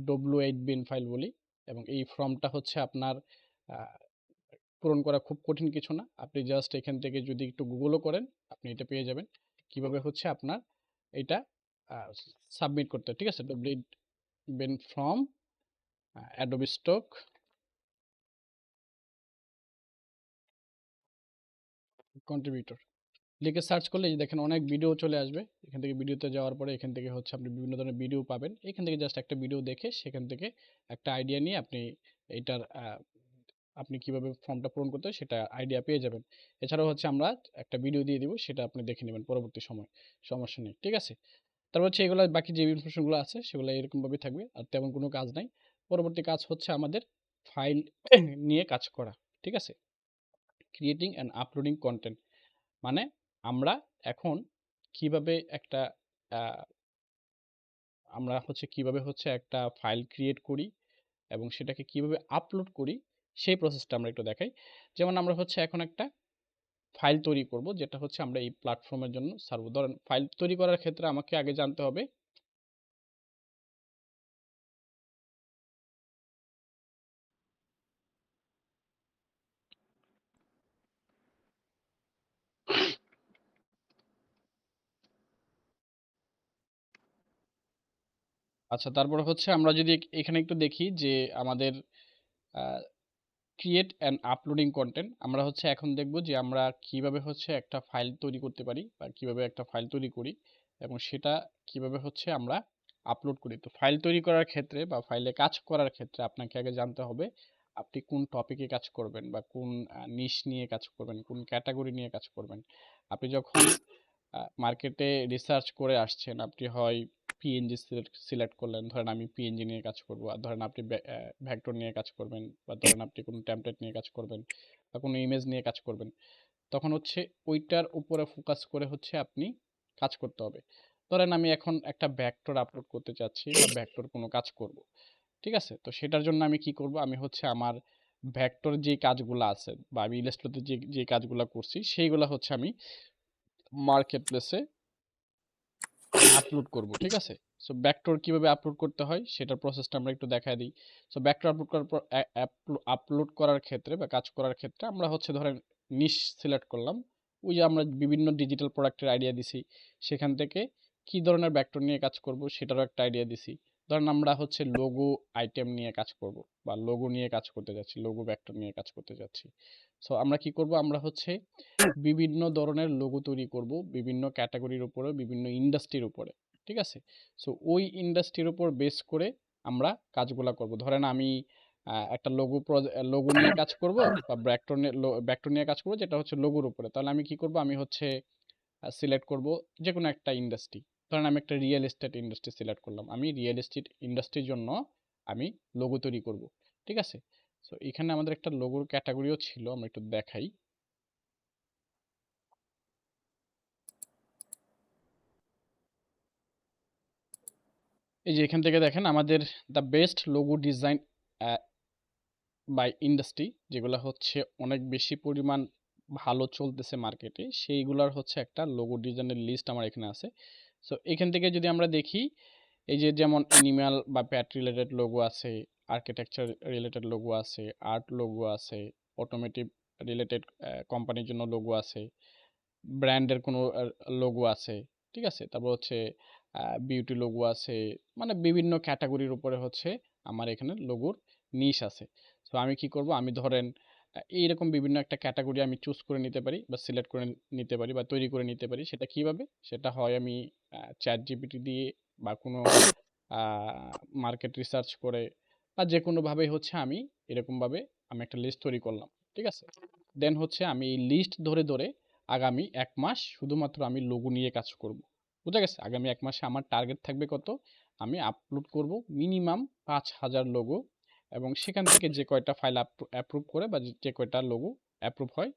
A: W8 বিন ফাইল বলি, এবং এই ফর্মটা হচ্ছে আপনার আহ, পূরণ করা খুব কঠিন কিছু না, আপনি জাস্ট এখান থেকে যদি একটু গুগলও করেন আপনি এটা পেয়ে যাবেন কিভাবে হচ্ছে আপনার এটা সাবমিট করতে হয়। ঠিক আছে, W8 বিন ফর্ম অ্যাডোবি স্টক কন্ট্রিবিউটর লিখে সার্চ করলে এই যে দেখেন অনেক ভিডিও চলে আসবে, এখান থেকে ভিডিওতে যাওয়ার পরে এখান থেকে হচ্ছে আপনি বিভিন্ন ধরনের ভিডিও পাবেন, এখান থেকে জাস্ট একটা ভিডিও দেখে সেখান থেকে একটা আইডিয়া নিয়ে আপনি এটার আপনি কিভাবে ফর্মটা পূরণ করতে হয় সেটা আইডিয়া পেয়ে যাবেন। এছাড়াও হচ্ছে আমরা একটা ভিডিও দিয়ে দিব, সেটা আপনি দেখে নেবেন পরবর্তী সময়, সমস্যা নেই। ঠিক আছে, তারপর হচ্ছে এগুলো বাকি যে ইনফরমেশনগুলো আছে সেগুলো এরকমভাবে থাকবে, আর তেমন কোনো কাজ নাই। পরবর্তী কাজ হচ্ছে আমাদের ফাইল নিয়ে কাজ করা। ঠিক আছে, ক্রিয়েটিং অ্যান্ড আপলোডিং কন্টেন্ট, মানে আমরা এখন কিভাবে একটা আহ, আমরা হচ্ছে কিভাবে হচ্ছে একটা ফাইল ক্রিয়েট করি এবং সেটাকে কিভাবে আপলোড করি সেই প্রসেসটা আমরা একটু দেখাই। যেমন আমরা হচ্ছে এখন একটা ফাইল তৈরি করব, যেটা হচ্ছে আমরা এই প্ল্যাটফর্মের জন্য সার্ভ। ধরেন ফাইল তৈরি করার ক্ষেত্রে আমাকে আগে জানতে হবে, আচ্ছা তারপর হচ্ছে আমরা যদি এখানে একটু দেখি যে আমাদের ক্রিয়েট অ্যান্ড আপলোডিং কন্টেন্ট, আমরা হচ্ছে এখন দেখব যে আমরা কিভাবে হচ্ছে একটা ফাইল তৈরি করতে পারি বা কিভাবে একটা ফাইল তৈরি করি এবং সেটা কিভাবে হচ্ছে আমরা আপলোড করি। তো ফাইল তৈরি করার ক্ষেত্রে বা ফাইলে কাজ করার ক্ষেত্রে আপনাকে আগে জানতে হবে আপনি কোন টপিকে কাজ করবেন বা কোন নিশ নিয়ে কাজ করবেন, কোন ক্যাটাগরি নিয়ে কাজ করবেন। আপনি যখন মার্কেটে রিসার্চ করে আসছেন, আপনি হয় পিএনজি সিলেক্ট করলেন, ধরেন আমি পিএনজি নিয়ে কাজ করব, আর ধরেন আপনি ভেক্টর নিয়ে কাজ করবেন, বা ধরেন আপনি কোনো টেমপ্লেট নিয়ে কাজ করবেন বা কোনো ইমেজ নিয়ে কাজ করবেন, তখন হচ্ছে ওইটার উপরে ফোকাস করে হচ্ছে আপনি কাজ করতে হবে। ধরেন আমি এখন একটা ভেক্টর আপলোড করতে চাচ্ছি বা ভেক্টর কোনো কাজ করব, ঠিক আছে, তো সেটার জন্য আমি কি করব, আমি হচ্ছে আমার ভেক্টর যে কাজগুলো আছে বা আমি ইলাস্ট্রেটর যে যে কাজগুলো করছি সেইগুলো হচ্ছে আমি মার্কেট প্লেসে আপলোড করব। ঠিক আছে, সো ভেক্টর কিভাবে আপলোড করতে হয় সেটার প্রসেসটা আমরা একটু দেখায় দিই। সো ভেক্টর আপলোড করার পর আপলোড করার ক্ষেত্রে বা কাজ করার ক্ষেত্রে আমরা হচ্ছে ধরেন নিশ সিলেক্ট করলাম, ওই যে আমরা বিভিন্ন ডিজিটাল প্রোডাক্টের আইডিয়া দিছি, সেখান থেকে কি ধরনের ভেক্টর নিয়ে কাজ করব সেটারও একটা আইডিয়া দিছি। ধরেন আমরা হচ্ছে লোগো আইটেম নিয়ে কাজ করব বা লোগো নিয়ে কাজ করতে যাচ্ছি, লোগো ভেক্টর নিয়ে কাজ করতে যাচ্ছি। সো আমরা কি করব, আমরা হচ্ছে বিভিন্ন ধরনের লোগো তৈরি করব বিভিন্ন ক্যাটাগরির উপরে, বিভিন্ন ইন্ডাস্ট্রির উপরে। ঠিক আছে, সো ওই ইন্ডাস্ট্রির উপর বেস করে আমরা কাজগুলা করব। ধরেন আমি একটা লোগো নিয়ে কাজ করব বা ভেক্টর নিয়ে কাজ করব যেটা হচ্ছে লোগোর উপরে, তাহলে আমি কি করব, আমি হচ্ছে সিলেক্ট করব যে কোনো একটা ইন্ডাস্ট্রি। ধরেন আমি একটা রিয়েল এস্টেট ইন্ডাস্ট্রি সিলেক্ট করলাম, আমি রিয়েল এস্টেট ইন্ডাস্ট্রির জন্য আমি লোগো তৈরি করব। ঠিক আছে, সো এখানে আমাদের একটা লোগোর ক্যাটাগরিও ছিল, আমরা একটু দেখাই। এই যে এখান থেকে দেখেন আমাদের the best logo design by industry, যেগুলো হচ্ছে অনেক বেশি পরিমাণ ভালো চলতেছে মার্কেটে, সেইগুলার হচ্ছে একটা লোগো ডিজাইনের লিস্ট আমার এখানে আছে। সো এখান থেকে যদি আমরা দেখি, এই যে যেমন অ্যানিম্যাল বা প্যাট রিলেটেড লোগো আছে, আর্কিটেকচার রিলেটেড লোগো আছে, আর্ট লোগো আছে, অটোমেটিভ রিলেটেড কোম্পানির জন্য লোগো আছে, ব্র্যান্ডের কোনো লোগো আছে। ঠিক আছে, তারপর হচ্ছে বিউটি লোগো আছে, মানে বিভিন্ন ক্যাটাগরির উপরে হচ্ছে আমার এখানে লোগোর নিশ আছে। তো আমি কি করব, আমি ধরেন এইরকম বিভিন্ন একটা ক্যাটাগরি আমি চুজ করে নিতে পারি বা সিলেক্ট করে নিতে পারি বা তৈরি করে নিতে পারি। সেটা কিভাবে, সেটা হয় আমি চ্যাট জিপিটি দিয়ে বা কোনো মার্কেট রিসার্চ করে বা যেকোনোভাবেই হচ্ছে আমি এরকমভাবে আমি একটা লিস্ট তৈরি করলাম। ঠিক আছে? দেন হচ্ছে আমি এই লিস্ট ধরে, ধরে আগামী ১ মাস শুধুমাত্র আমি লোগো নিয়ে কাজ করব। বুঝা গেছে? আগামী ১ মাসে আমার টার্গেট থাকবে কত? আমি আপলোড করব মিনিমাম ৫,০০০ লোগো এবং সেখান থেকে যে কয়টা ফাইল অ্যাপ্রুভ করে বা যে কয়টা লোগো অ্যাপ্রুভ হয়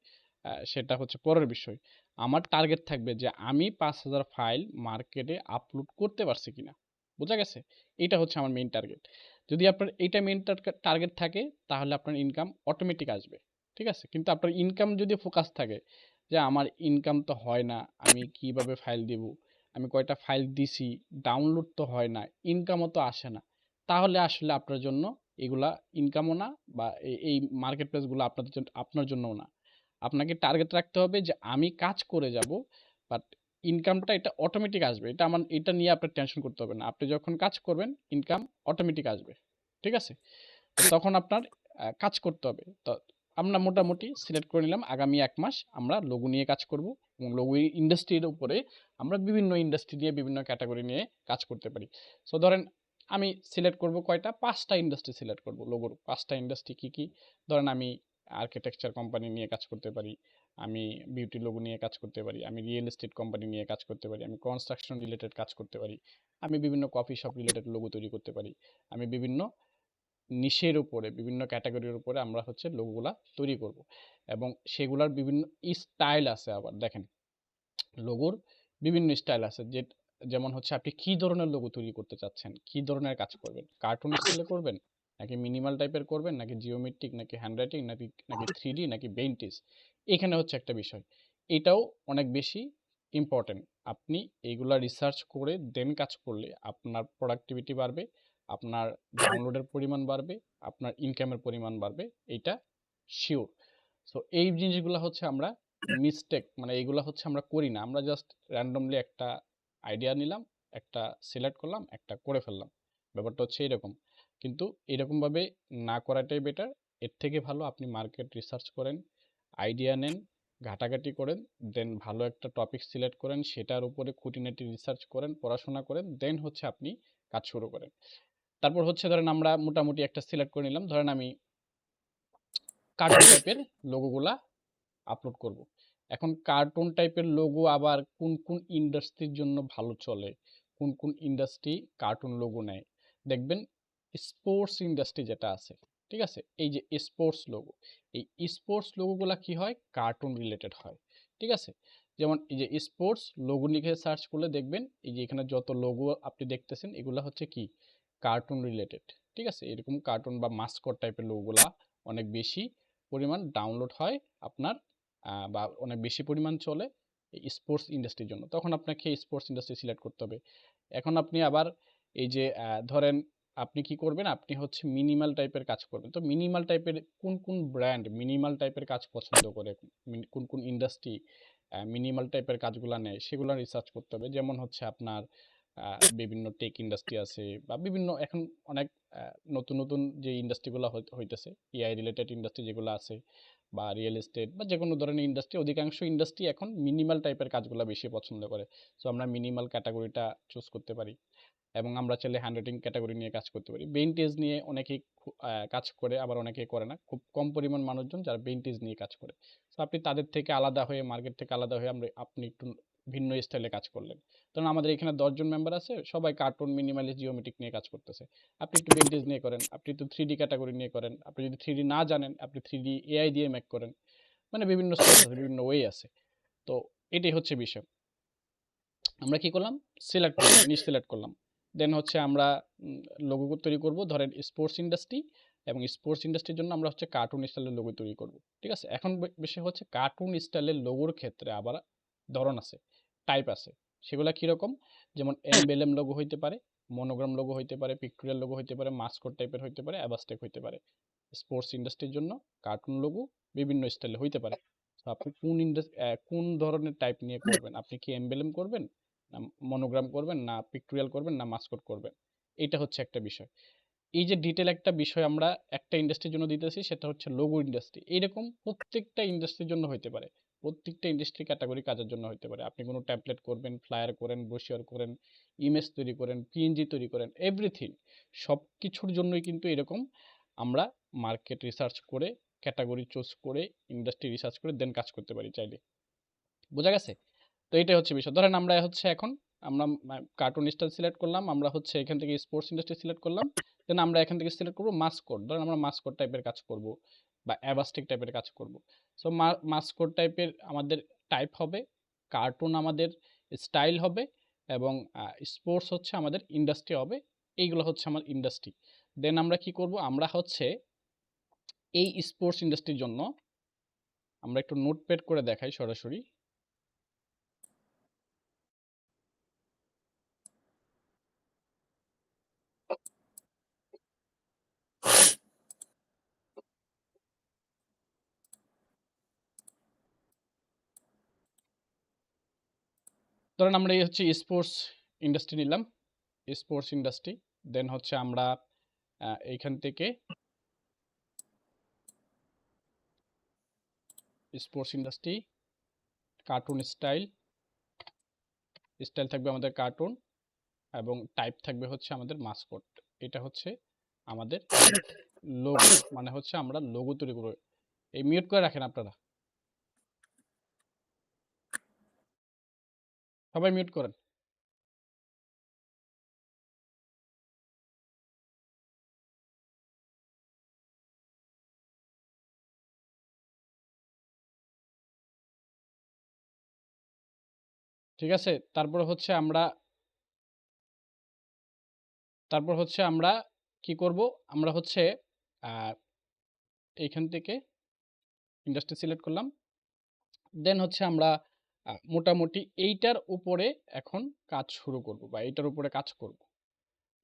A: সেটা হচ্ছে পরের বিষয়। আমার টার্গেট থাকবে যে আমি ৫,০০০ ফাইল মার্কেটে আপলোড করতে পারছি কিনা। বুঝা গেছে? এটা হচ্ছে আমার মেইন টার্গেট। যদি আপনার এইটা মেইন টার্গেট থাকে তাহলে আপনার ইনকাম অটোমেটিক আসবে। ঠিক আছে? কিন্তু আপনার ইনকাম যদি ফোকাস থাকে যে আমার ইনকাম তো হয় না, আমি কিভাবে ফাইল দিব? আমি কয়টা ফাইল দিছি, ডাউনলোড তো হয় না, ইনকামও তো আসে না। তাহলে আসলে আপনার জন্য এগুলা ইনকামও না বা এই মার্কেট প্লেস গুলো আপনার জন্যও না। আপনাকে টার্গেট রাখতে হবে যে আমি কাজ করে যাব, বাট ইনকামটা এটা অটোমেটিক আসবে। এটা নিয়ে আপনার টেনশন করতে হবে না। আপনি যখন কাজ করবেন ইনকাম অটোমেটিক আসবে। ঠিক আছে? তো তখন আপনার কাজ করতে হবে। তো আমরা মোটামুটি সিলেক্ট করে নিলাম আগামী ১ মাস আমরা লোগো নিয়ে কাজ করব এবং লোগো ইন্ডাস্ট্রির উপরে আমরা বিভিন্ন ইন্ডাস্ট্রি নিয়ে বিভিন্ন ক্যাটাগরি নিয়ে কাজ করতে পারি। সো ধরেন আমি সিলেক্ট করব কয়টা? ৫ টা ইন্ডাস্ট্রি সিলেক্ট করব লোগোর। ৫ টা ইন্ডাস্ট্রি কি, কি? ধরেন আমি আর্কিটেকচার কোম্পানি নিয়ে কাজ করতে পারি। আমি বিউটি লোগো নিয়ে কাজ করতে পারি। আমি রিয়েল এস্টেট কোম্পানি নিয়ে কাজ করতে পারি। আমি কনস্ট্রাকশন রিলেটেড কাজ করতে পারি। আমি বিভিন্ন কফি শপ রিলেটেড লোগো তৈরি করতে পারি। আমি বিভিন্ন নিশের উপরে বিভিন্ন ক্যাটাগরির উপরে আমরা হচ্ছে লোগোগুলা তৈরি করব এবং সেগুলার বিভিন্ন স্টাইল আছে আবার দেখেন লোগোর বিভিন্ন স্টাইল আছে যেমন হচ্ছে আপনি কি ধরনের লোগো তৈরি করতে চাচ্ছেন, কি ধরনের কাজ করবেন, কার্টুন স্টাইলে করবেন নাকি মিনিমাল টাইপের করবেন নাকি জিওমেট্রিক নাকি হ্যান্ডরাইটিং নাকি নাকি 3D নাকি বেইন্টিস। এখানে হচ্ছে একটা বিষয়, এটাও অনেক বেশি ইম্পর্টেন্ট। আপনি এইগুলা রিসার্চ করে দেন কাজ করলে আপনার প্রোডাক্টিভিটি বাড়বে, আপনার ডাউনলোডের পরিমাণ বাড়বে, আপনার ইনকামের পরিমাণ বাড়বে, এইটা শিওর। সো এই জিনিসগুলো হচ্ছে আমরা মিস্টেক মানে এইগুলা হচ্ছে আমরা করি না। আমরা জাস্ট র্যান্ডমলি একটা আইডিয়া নিলাম, একটা সিলেক্ট করলাম, একটা করে ফেললাম। ব্যাপারটা হচ্ছে এরকম। কিন্তু এরকমভাবে না করাটাই বেটার। এর থেকে ভালো আপনি মার্কেট রিসার্চ করেন, আইডিয়া নেন, ঘাটাঘাটি করেন, দেন ভালো একটা টপিক সিলেক্ট করেন, সেটার উপরে খুঁটিনাটি রিসার্চ করেন, পড়াশোনা করেন, দেন হচ্ছে আপনি কাজ শুরু করেন। তারপর হচ্ছে ধরেন আমরা মোটামুটি একটা সিলেক্ট করে নিলাম। ধরেন আমি কার্টুন টাইপের লোগোগুলা আপলোড করব। এখন কার্টুন টাইপের লোগো আবার কোন, কোন ইন্ডাস্ট্রির জন্য ভালো চলে, কোন, কোন ইন্ডাস্ট্রি কার্টুন লোগো নেয়। দেখবেন স্পোর্টস ইন্ডাস্ট্রি যেটা আছে, ঠিক আছে? এই যে স্পোর্টস লোগো, এই স্পোর্টস লোগোগুলা কি হয়? কার্টুন রিলেটেড হয়। ঠিক আছে? যেমন এই যে স্পোর্টস লোগো লিখে সার্চ করলে দেখবেন এই যে এখানে যত লোগো আপনি দেখতেছেন এগুলা হচ্ছে কি? Cartoon related. ঠিক আছে? এরকম কার্টুন বা মাস্কট টাইপের লোগোগুলা অনেক বেশি পরিমাণ ডাউনলোড হয় আপনার বা অনেক বেশি পরিমাণ চলে এই স্পোর্টস ইন্ডাস্ট্রির জন্য। তখন আপনাকে স্পোর্টস ইন্ডাস্ট্রি সিলেক্ট করতে হবে। এখন আপনি আবার এই যে ধরেন আপনি কি করবেন? আপনি হচ্ছে মিনিমাল টাইপের কাজ করবেন। তো মিনিমাল টাইপের কোন, কোন ব্র্যান্ড মিনিমাল টাইপের কাজ পছন্দ করে? কোন, কোন ইন্ডাস্ট্রি মিনিমাল টাইপের কাজগুলা নেয় সেগুলা রিসার্চ করতে হবে। যেমন হচ্ছে আপনার বিভিন্ন টেক ইন্ডাস্ট্রি আছে বা বিভিন্ন এখন অনেক নতুন, নতুন যে ইন্ডাস্ট্রিগুলা হইতেছে, এআই রিলেটেড ইন্ডাস্ট্রি যেগুলো আছে বা রিয়েল এস্টেট বা যেকোনো ধরনের ইন্ডাস্ট্রি, অধিকাংশ ইন্ডাস্ট্রি এখন মিনিমাল টাইপের কাজগুলা বেশি পছন্দ করে। সো আমরা মিনিমাল ক্যাটাগরিটা চুজ করতে পারি এবং আমরা চাইলে হ্যান্ডরাইটিং ক্যাটাগরি নিয়ে কাজ করতে পারি। বেইনটেজ নিয়ে অনেকেই কাজ করে, আবার অনেকেই করে না। খুব কম পরিমাণ মানুষজন যারা বেইনটেজ নিয়ে কাজ করে। সো আপনি তাদের থেকে আলাদা হয়ে, মার্কেট থেকে আলাদা হয়ে আপনি একটু ভিন্ন স্টাইলে কাজ করলেন। ধরুন আমাদের এখানে ১০ জন মেম্বার আছে, সবাই কার্টুন, মিনিমালিস্ট, জিওমেট্রিক নিয়ে কাজ করতেছে। আপনি একটু বেইনটেজ নিয়ে করেন, আপনি একটু 3D ক্যাটাগরি নিয়ে করেন। আপনি যদি 3D না জানেন, আপনি 3D এআই দিয়ে মেক করেন। মানে বিভিন্ন সোর্স আছে, বিভিন্ন ওয়ে আছে। তো এটাই হচ্ছে বিষয়। আমরা কি করলাম? সিলেক্ট করলাম, নিশ সিলেক্ট করলাম। দেন হচ্ছে আমরা লোগো তৈরি করব ধরেন স্পোর্টস ইন্ডাস্ট্রি এবং স্পোর্টস ইন্ডাস্ট্রির জন্য আমরা হচ্ছে কার্টুন স্টাইলের লোগো তৈরি করব। ঠিক আছে? এখন বিষয় হচ্ছে কার্টুন স্টাইলের লোগোর ক্ষেত্রে আবার ধরন আছে, টাইপ আছে। সেগুলা কিরকম? যেমন এমবেলেম লোগো হইতে পারে, মনোগ্রাম লোগো হইতে পারে, পিক্টোরিয়াল লোগো হইতে পারে, মাস্কট টাইপের হইতে পারে, অ্যাবাস্টেক হইতে পারে। স্পোর্টস ইন্ডাস্ট্রির জন্য কার্টুন লোগো বিভিন্ন স্টাইলে হইতে পারে। তো আপনি কোন ধরনের টাইপ নিয়ে করবেন? আপনি কি এমবেলেম করবেন, না মনোগ্রাম করবেন, না পিক্টোরিয়াল করবেন, না মাস্কট করবেন? এটা হচ্ছে একটা বিষয়। এই যে ডিটেল একটা বিষয় আমরা একটা ইন্ডাস্ট্রির জন্য দিতেছি সেটা হচ্ছে লোগো ইন্ডাস্ট্রি। এইরকম প্রত্যেকটা ইন্ডাস্ট্রির জন্য হইতে পারে। প্রত্যেকটা ইন্ডাস্ট্রি ক্যাটাগরি কাজের জন্য হতে পারে। আপনি কোনো ট্যাম্পলেট করবেন, ফ্লায়ার করেন, ব্রোশিওর করেন, ইমেজ তৈরি করেন, পিএনজি তৈরি করেন, এভরিথিং সব কিছুর জন্যই কিন্তু এরকম আমরা মার্কেট রিসার্চ করে, ক্যাটাগরি চুজ করে, ইন্ডাস্ট্রি রিসার্চ করে দেন কাজ করতে পারি চাইলে। বোঝা গেছে? তো এইটাই হচ্ছে বিষয়। ধরেন আমরা হচ্ছে এখন আমরা কার্টুন স্টাইল সিলেক্ট করলাম, আমরা হচ্ছে এখান থেকে স্পোর্টস ইন্ডাস্ট্রি সিলেক্ট করলাম, দেন আমরা এখান থেকে সিলেক্ট করব মাস্কট। ধরেন আমরা মাস্কট টাইপের কাজ করব বা অ্যাবাস্টিক টাইপের কাজ করব। সো মাস্কট টাইপের আমাদের টাইপ হবে, কার্টুন আমাদের স্টাইল হবে, এবং স্পোর্টস হচ্ছে আমাদের ইন্ডাস্ট্রি হবে। এইগুলো হচ্ছে আমার ইন্ডাস্ট্রি। দেন আমরা কি করব, আমরা হচ্ছে এই স্পোর্টস ইন্ডাস্ট্রির জন্য আমরা একটু নোটপ্যাড করে দেখাই সরাসরি। ধরেন আমরা এই হচ্ছে স্পোর্টস ইন্ডাস্ট্রি নিলাম, স্পোর্টস ইন্ডাস্ট্রি। দেন হচ্ছে আমরা এইখান থেকে sports industry, cartoon style, style থাকবে আমাদের কার্টুন, এবং টাইপ থাকবে হচ্ছে আমাদের মাসকট। এটা হচ্ছে আমাদের লোগো, মানে হচ্ছে আমরা লোগো তৈরি করব। এই মিউট করে রাখেন আপনারা, সবাই মিউট করেন। ঠিক আছে? তারপর হচ্ছে আমরা কি করব, আমরা হচ্ছে এইখান থেকে ইন্ডাস্ট্রি সিলেক্ট করলাম। দেন হচ্ছে আমরা মোটামুটি এইটার উপরে এখন কাজ শুরু করব বা এইটার উপরে কাজ করব।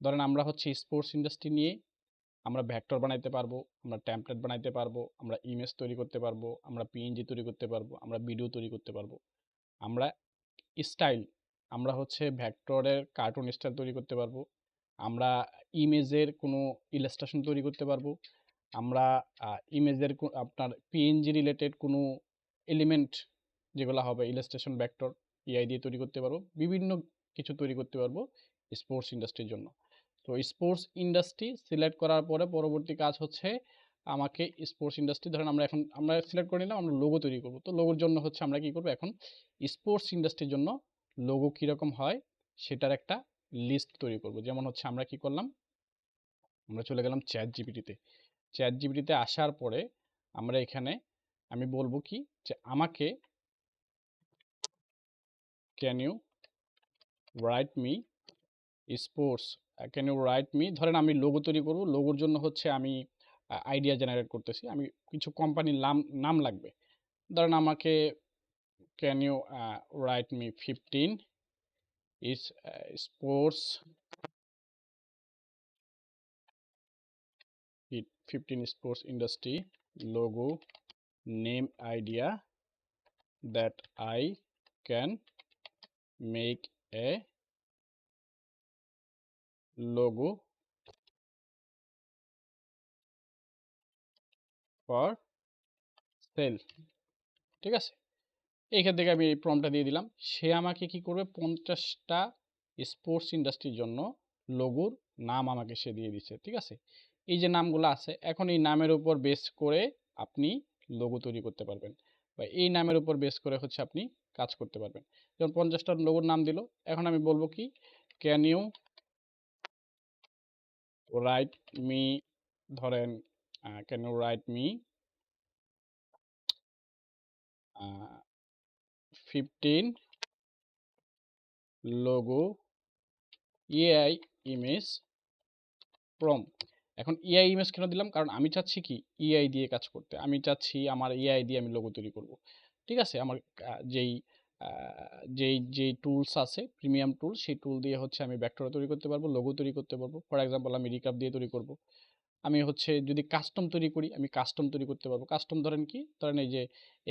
A: ধরেন আমরা হচ্ছে স্পোর্টস ইন্ডাস্ট্রি নিয়ে আমরা ভেক্টর বানাইতে পারবো, আমরা টেমপ্লেট বানাইতে পারবো, আমরা ইমেজ তৈরি করতে পারবো, আমরা পিএনজি তৈরি করতে পারবো, আমরা ভিডিও তৈরি করতে পারবো, আমরা স্টাইল, আমরা হচ্ছে ভেক্টরের কার্টুন স্টাইল তৈরি করতে পারবো, আমরা ইমেজের কোনো ইলাস্ট্রেশন তৈরি করতে পারবো, আমরা ইমেজের আপনার পিএনজি রিলেটেড কোনো এলিমেন্ট যেগুলো হবে ইলাস্ট্রেশন ভেক্টর এআই দিয়ে তৈরি করতে পারবো, বিভিন্ন কিছু তৈরি করতে পারবো স্পোর্টস ইন্ডাস্ট্রির জন্য। তো স্পোর্টস ইন্ডাস্ট্রি সিলেক্ট করার পরে পরবর্তী কাজ হচ্ছে আমাকে স্পোর্টস ইন্ডাস্ট্রি, ধরেন আমরা সিলেক্ট করে নিলাম, আমরা লোগো তৈরি করব। তো লোগোর জন্য হচ্ছে আমরা কি করব, এখন স্পোর্টস ইন্ডাস্ট্রির জন্য লোগো কীরকম হয় সেটার একটা লিস্ট তৈরি করব। যেমন হচ্ছে আমরা কি করলাম, আমরা চলে গেলাম চ্যাট জিপিটিতে। চ্যাট জিপিটিতে আসার পরে আমরা এখানে আমি বলবো কি, যে আমাকে can you write me sports, can you write me, ধরেন আমি লোগো তৈরি করব, লোগোর জন্য হচ্ছে আমি আইডিয়া জেনারেট করতেছি, আমি কিছু কোম্পানির নাম নাম লাগবে। ধরেন আমাকে can you write me 15 is sports 15 sports industry logo name idea that I can make a logo for sale। ঠিক আছে? এইখান থেকে আমি এই প্রম্পটটা দিয়ে দিলাম। সে আমাকে কি করবে, 50টা স্পোর্টস ইন্ডাস্ট্রির জন্য লোগোর নাম আমাকে সে দিয়ে দিচ্ছে। ঠিক আছে? এই যে নামগুলো আছে, এখন এই নামের উপর বেস করে আপনি লোগো তৈরি করতে পারবেন, বা এই নামের উপর বেস করে হচ্ছে আপনি কাজ করতে পারবেন। যেমন 50টা লোগোর নাম দিল, এখন আমি বলবো কি, ক্যান ইউ রাইট মি, ধরেন can you write me 15 logo AI image prompt. এখন এআই ইমেজ কেন দিলাম, কারণ আমি চাচ্ছি কি এআই দিয়ে কাজ করতে, আমি চাচ্ছি আমার এআই দিয়ে আমি লোগো তৈরি করব। ঠিক আছে? আমার যেই যেই টুলস আছে প্রিমিয়াম টুল, সেই টুল দিয়ে হচ্ছে আমি ভেক্টর তৈরি করতে পারবো, লোগো তৈরি করতে পারবো। ফর এক্সাম্পল আমি রিকাপ দিয়ে তৈরি করব। আমি হচ্ছে যদি কাস্টম তৈরি করি, আমি কাস্টম তৈরি করতে পারবো। কাস্টম ধরেন কি, ধরেন এই যে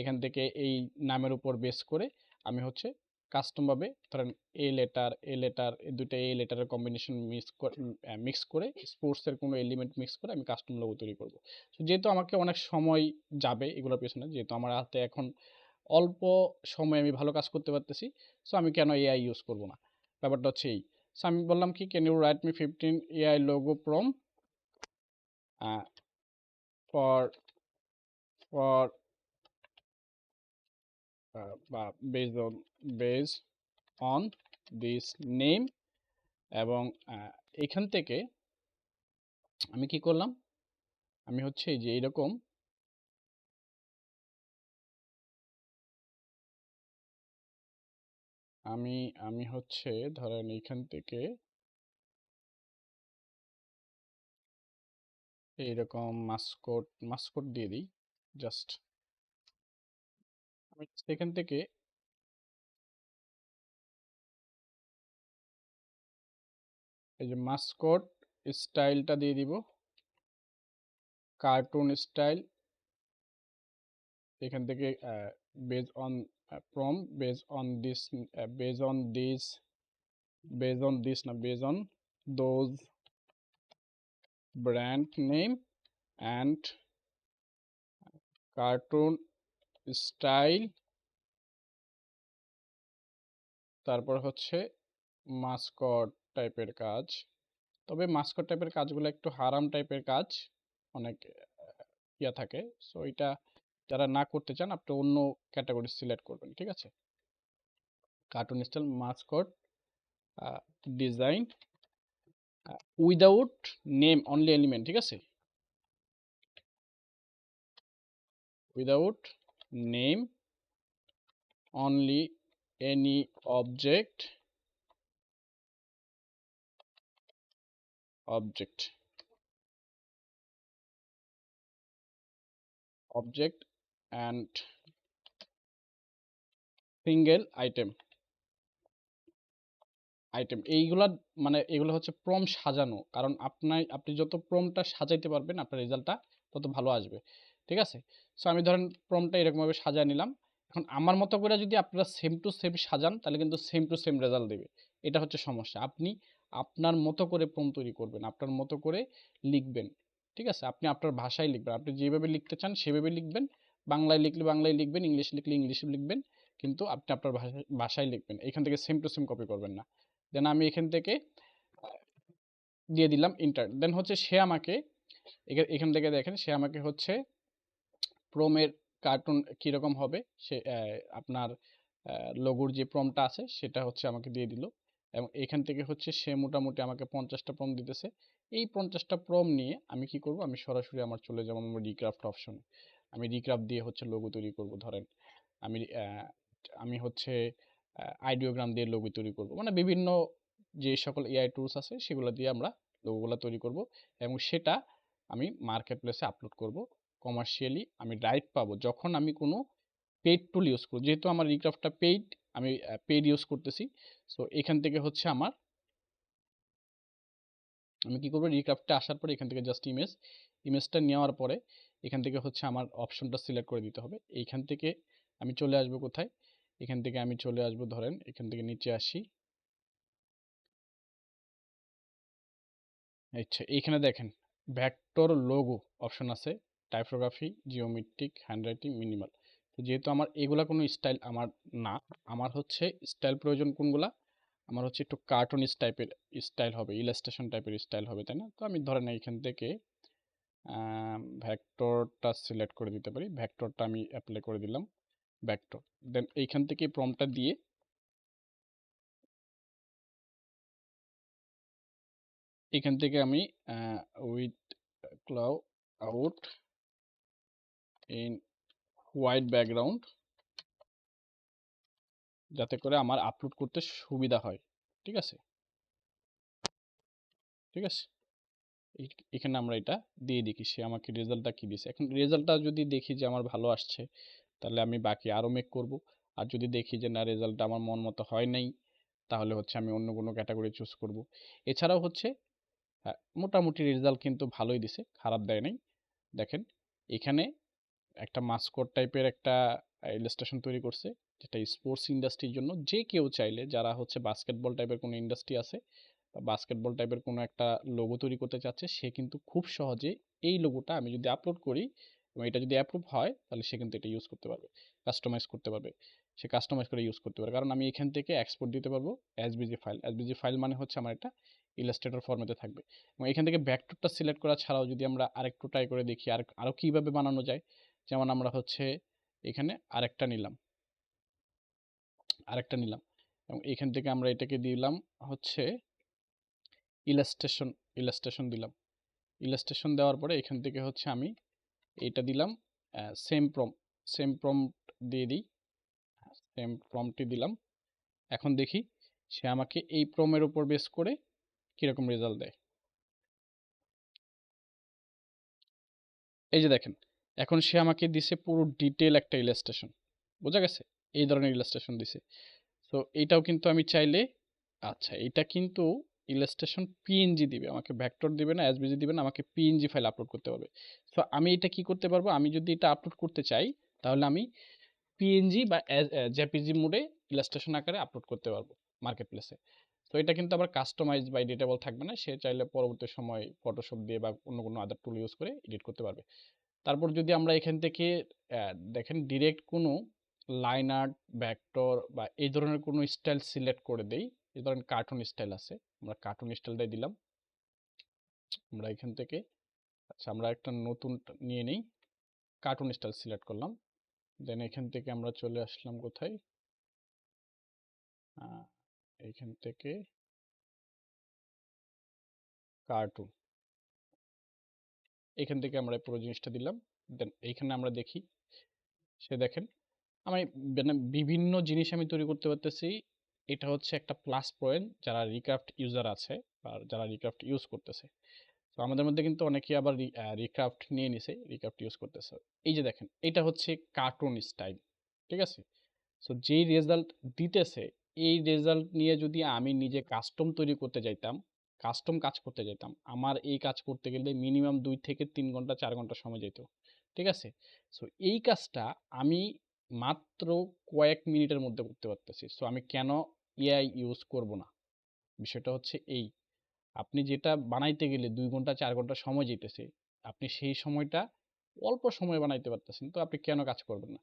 A: এখান থেকে এই নামের উপর বেস করে আমি হচ্ছে কাস্টমভাবে, ধরেন এ লেটার এই দুইটা এ লেটারের কম্বিনেশন মিক্স করে স্পোর্টসের কোনো এলিমেন্ট মিক্স করে আমি কাস্টম লোগো তৈরি করব। তো যেহেতু আমাকে অনেক সময় যাবে এগুলোর পেছনে, যেহেতু আমার হাতে এখন অল্প সময়ে আমি ভালো কাজ করতে পারতেছি। সো আমি কেন এআই ইউজ করব না? ব্যাপারটা হচ্ছে এই। সো আমি বললাম কি, can you write me 15 AI logo prompt uh for for বা বেজ অন দিস নেম। এবং এখান থেকে আমি কি করলাম? আমি হচ্ছে এই যে এইরকম আমি আমি হচ্ছে ধরেন এইখান থেকে এইরকম মাস্কট দিয়ে দিই। জাস্ট আমি এখান থেকে এই যে মাস্কট স্টাইলটা দিয়ে দিব, কার্টুন স্টাইল। এখান থেকে base on from base on this base on this না base on those brand name and cartoon style. তারপর হচ্ছে মাস্কট টাইপের কাজ। তবে মাস্কট টাইপের কাজগুলো একটু হারাম টাইপের কাজ, অনেক ইয়া থাকে। সো এটা যারা না করতে চান আপনি অন্য ক্যাটাগরি সিলেক্ট করবেন, ঠিক আছে? Cartoon style Mascot design without name only element, ঠিক আছে? Without name only any object object object and single item item. এইগুলা মানে এগুলো হচ্ছে প্রম সাজানো। কারণ আপনি যত প্রমটা সাজাইতে পারবেন আপনার রেজাল্টটা তত ভালো আসবে, ঠিক আছে? সো আমি ধরেন প্রমটা এরকমভাবে সাজায় নিলাম। এখন আমার মতো করে যদি আপনারা সেম টু সেম সাজান তাহলে কিন্তু সেম টু সেম রেজাল্ট দেবে। এটা হচ্ছে সমস্যা। আপনি আপনার মতো করে প্রম তৈরি করবেন, আপনার মতো করে লিখবেন, ঠিক আছে? আপনি আপনার ভাষায় লিখবেন, আপনি যেভাবে লিখতে চান সেভাবে লিখবেন। বাংলায় লিখলে বাংলায় লিখবেন, ইংলিশে লিখলে ইংলিশে লিখবেন, কিন্তু আপনি আপনার ভাষায় লিখবেন। এখান থেকে সেম টু সেম কপি করবেন না। দেন আমি এখান থেকে দিয়ে দিলাম ইন্টার। দেন হচ্ছে সে আমাকে এখান থেকে দেখেন সে আমাকে হচ্ছে প্রমের কার্টুন কিরকম হবে সে আপনার লোগোর যে প্রমটা আছে সেটা হচ্ছে আমাকে দিয়ে দিল। এবং এখান থেকে হচ্ছে সে মোটামুটি আমাকে 50টা প্রম দিতেছে। এই 50টা প্রম নিয়ে আমি কি করব, আমি সরাসরি আমার চলে যাবো আমার রিক্রাফট অপশনে। আমি রিক্রাফট দিয়ে হচ্ছে লোগো তৈরি করব। ধরেন আমি আমি হচ্ছে আইডিওগ্রাম দিয়ে লোগো তৈরি করব, মানে বিভিন্ন যে সকল এআই টুলস আছে সেগুলো দিয়ে আমরা লোগোগুলো তৈরি করব। এবং সেটা আমি মার্কেট প্লেসে আপলোড করব। কমার্শিয়ালি আমি রাইট পাবো যখন আমি কোনো পেইড টুল ইউজ করব। যেহেতু আমার রিক্রাফটটা পেইড, আমি পেইড ইউজ করতেছি। সো এখান থেকে হচ্ছে আমি কি করবো, রিক্রাফটে আসার পরে এখান থেকে জাস্ট ইমেজটা নেওয়ার পরে এখান থেকে হচ্ছে আমার অপশনটা সিলেক্ট করে দিতে হবে। এইখান থেকে আমি চলে আসবো কোথায়, এখান থেকে আমি চলে আসবো ধরেন এখান থেকে নিচে আসি। আচ্ছা, এইখানে দেখেন ভেক্টর লোগো অপশন আছে, টাইপোগ্রাফি, জিওমেট্রিক, হ্যান্ডরাইটিং, মিনিমাল। তো যেহেতু আমার এগুলা কোনো স্টাইল আমার না, আমার হচ্ছে স্টাইল প্রয়োজন কোনগুলা, আমার হচ্ছে একটু কার্টুনিস্ট টাইপের স্টাইল হবে, ইলাস্ট্রেশন টাইপের স্টাইল হবে, তাই না? তো আমি ধরেন এইখান থেকে ভেক্টরটা সিলেক্ট করে দিতে পারি। ভেক্টরটা আমি অ্যাপ্লাই করে দিলাম, ভেক্টর। দেন এইখান থেকে প্রম্পটটা দিয়ে এখান থেকে আমি with ক্লাউ out in white background, যাতে করে আমার আপলোড করতে সুবিধা হয়, ঠিক আছে? ঠিক আছে, এখানে আমরা এটা দিয়ে দেখি সে আমাকে রেজাল্টটা কি দিছে। এখন রেজাল্টটা যদি দেখি যে আমার ভালো আসছে তাহলে আমি বাকি আরও মেক করব। আর যদি দেখি যে না রেজাল্টটা আমার মন মতো হয় নাই তাহলে হচ্ছে আমি অন্য কোনো ক্যাটাগরি চুজ করব। এছাড়াও হচ্ছে মোটামুটি রেজাল্ট কিন্তু ভালোই দিছে, খারাপ দেয় নাই। দেখেন এখানে একটা মাস্কট টাইপের একটা ইলাস্ট্রেশন তৈরি করছে, যেটা স্পোর্টস ইন্ডাস্ট্রির জন্য যে কেউ চাইলে, যারা হচ্ছে বাস্কেটবল টাইপের কোনো ইন্ডাস্ট্রি আছে বা বাস্কেটবল টাইপের কোনো একটা লোগো তৈরি করতে চাচ্ছে, সে কিন্তু খুব সহজে এই লোগোটা আমি যদি আপলোড করি এবং এটা যদি অ্যাপ্রুভ হয় তাহলে সে কিন্তু এটা ইউজ করতে পারবে। কাস্টমাইজ করতে পারবে। সে কাস্টমাইজ করে ইউজ করতে পারে, কারণ আমি এখান থেকে এক্সপোর্ট দিতে পারবো এসবিজি ফাইল। এসবিজি ফাইল মানে হচ্ছে আমার একটা ইলাস্ট্রেটর ফরম্যাটে থাকবে। এবং এখান থেকে ব্যাকড্রপটা সিলেক্ট করা ছাড়াও যদি আমরা আরেকটু ট্রাই করে দেখি আরও কীভাবে বানানো যায়, যেমন আমরা হচ্ছে এখানে আরেকটা নিলাম এবং এখান থেকে আমরা এটাকে দিলাম হচ্ছে ইলাস্ট্রেশন দিলাম। ইলাস্ট্রেশন দেওয়ার পরে এখান থেকে হচ্ছে আমি এইটা দিলাম সেম প্রম্পট দিয়ে দিই, সেম প্রম্পটই দিলাম। এখন দেখি সে আমাকে এই প্রমের উপর বেস করে কীরকম রেজাল্ট দেয়। এই যে দেখেন, এখন সে আমাকে দিছে পুরো ডিটেল একটা ইলাস্ট্রেশন, বোঝা গেছে? এই ধরনের ইলাস্ট্রেশন দিছে। তো এইটাও কিন্তু আমি চাইলে, আচ্ছা এটা কিন্তু ইলাস্ট্রেশন পিএনজি দিবে আমাকে, ভেক্টর দিবে না, এসভিজি দিবে না, আমাকে পিএনজি ফাইল আপলোড করতে হবে। সো আমি এটা কি করতে পারবো, আমি যদি এটা আপলোড করতে চাই তাহলে আমি পিএনজি বা জেপিজি মোডে ইলাস্ট্রেশন আকারে আপলোড করতে পারবো মার্কেট প্লেসে। তো এটা কিন্তু আবার কাস্টমাইজ বা এডিটেবল থাকবে না, সে চাইলে পরবর্তী সময় ফটোশপ দিয়ে বা অন্য কোনো আদার টুল ইউজ করে এডিট করতে পারবে। তারপর যদি আমরা এখান থেকে দেখেন ডিরেক্ট কোনো লাইন আর্ট, ভেক্টর বা এই ধরনের কোনো স্টাইল সিলেক্ট করে দেই, এই ধরনের কার্টুন স্টাইল আছে, আমরা কার্টুন স্টাইলটাই দিলাম। আমরা এখান থেকে, আচ্ছা আমরা একটা নতুন নিয়ে নিই, কার্টুন স্টাইল সিলেক্ট করলাম। দেন এখান থেকে আমরা চলে আসলাম কোথায়, এইখান থেকে কার্টুন, এখান থেকে আমরা পুরো জিনিসটা দিলাম। দেন এইখানে আমরা দেখি, সে দেখেন আমি বিভিন্ন জিনিস আমি তৈরি করতে পারতেছি। এটা হচ্ছে একটা প্লাস পয়েন্ট যারা রিক্রাফট ইউজার আছে বা যারা রিক্রাফট ইউজ করতেছে। তো আমাদের মধ্যে কিন্তু অনেকেই আবার রিক্রাফট নিয়ে নিছে, রিক্রাফট ইউজ করতেছে। এই যে দেখেন এটা হচ্ছে কার্টুন স্টাইল, ঠিক আছে? সো যেই রেজাল্ট দিতেছে, এই রেজাল্ট নিয়ে যদি আমি নিজে কাস্টম তৈরি করতে যাইতাম, কাস্টম কাজ করতে যাইতাম, আমার এই কাজ করতে গেলে মিনিমাম 2 থেকে 3 ঘন্টা 4 ঘন্টা সময় যেত, ঠিক আছে? সো এই কাজটা আমি মাত্র কয়েক মিনিটের মধ্যে করতে পারতেছি। সো আমি কেন এআই ইউজ করব না? বিষয়টা হচ্ছে এই, আপনি যেটা বানাইতে গেলে 2 ঘন্টা 4 ঘন্টা সময় যেতেছে, আপনি সেই সময়টা অল্প সময়ে বানাইতে পারতেছেন, তো আপনি কেন কাজ করবেন না?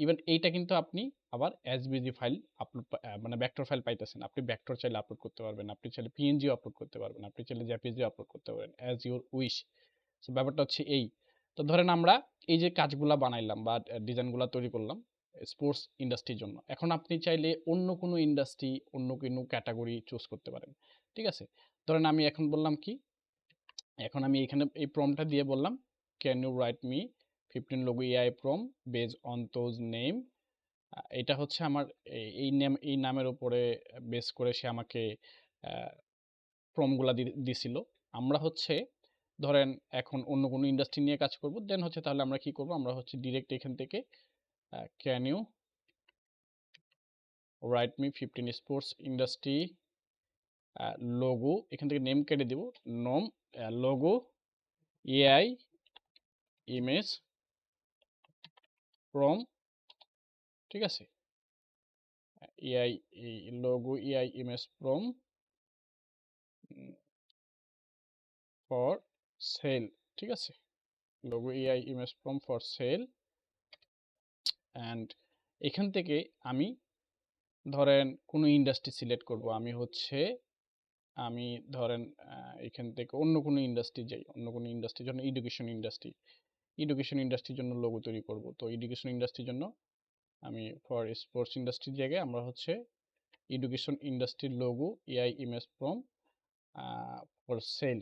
A: ইভেন এইটা কিন্তু আপনি আবার এসভিজি ফাইল আপলোড, মানে ভেক্টর ফাইল পাইতেছেন। আপনি ভেক্টর চাইলে আপলোড করতে পারবেন, আপনি চাইলে পিএনজিও আপলোড করতে পারবেন, আপনি চাইলে জেপিজিও আপলোড করতে পারবেন, অ্যাজ ইউর উইশ। সো ব্যাপারটা হচ্ছে এই। তো ধরেন আমরা এই যে কাজগুলা বানাইলাম বা ডিজাইনগুলা তৈরি করলাম স্পোর্টস ইন্ডাস্ট্রির জন্য, এখন আপনি চাইলে অন্য কোনো ইন্ডাস্ট্রি, অন্য কোনো ক্যাটাগরি চুজ করতে পারেন, ঠিক আছে? ধরেন আমি এখন বললাম কি, এখন আমি এখানে এই প্রম্পটটা দিয়ে বললাম can you write me 15 logo AI prompt base on those name. এটা হচ্ছে আমার এই নামের উপরে বেস করে সে আমাকে প্রমগুলা দিছিল। আমরা হচ্ছে ধরেন এখন অন্য কোনো ইন্ডাস্ট্রি নিয়ে কাজ করব, দেন হচ্ছে তাহলে আমরা কি করব, আমরা হচ্ছে ডিরেক্ট এখান থেকে can you write me 15 sports industry logo, এখান থেকে নেম কেটে দিব, নোম লোগো এআই ইমেজ ফ্রম, ঠিক আছে? AI logo AI image from for sale, ঠিক আছে? Logo AI image from for sale. And এখান থেকে আমি ধরেন কোনো ইন্ডাস্ট্রি সিলেক্ট করব, আমি ধরেন এখান থেকে অন্য কোনো ইন্ডাস্ট্রি যাই, অন্য কোনো ইন্ডাস্ট্রির জন্য এডুকেশন ইন্ডাস্ট্রির জন্য লোগো তৈরি করব। তো এডুকেশন ইন্ডাস্ট্রির জন্য আমি ফর স্পোর্টস ইন্ডাস্ট্রির জায়গায় আমরা হচ্ছে এডুকেশন ইন্ডাস্ট্রির logo AI image from for sale,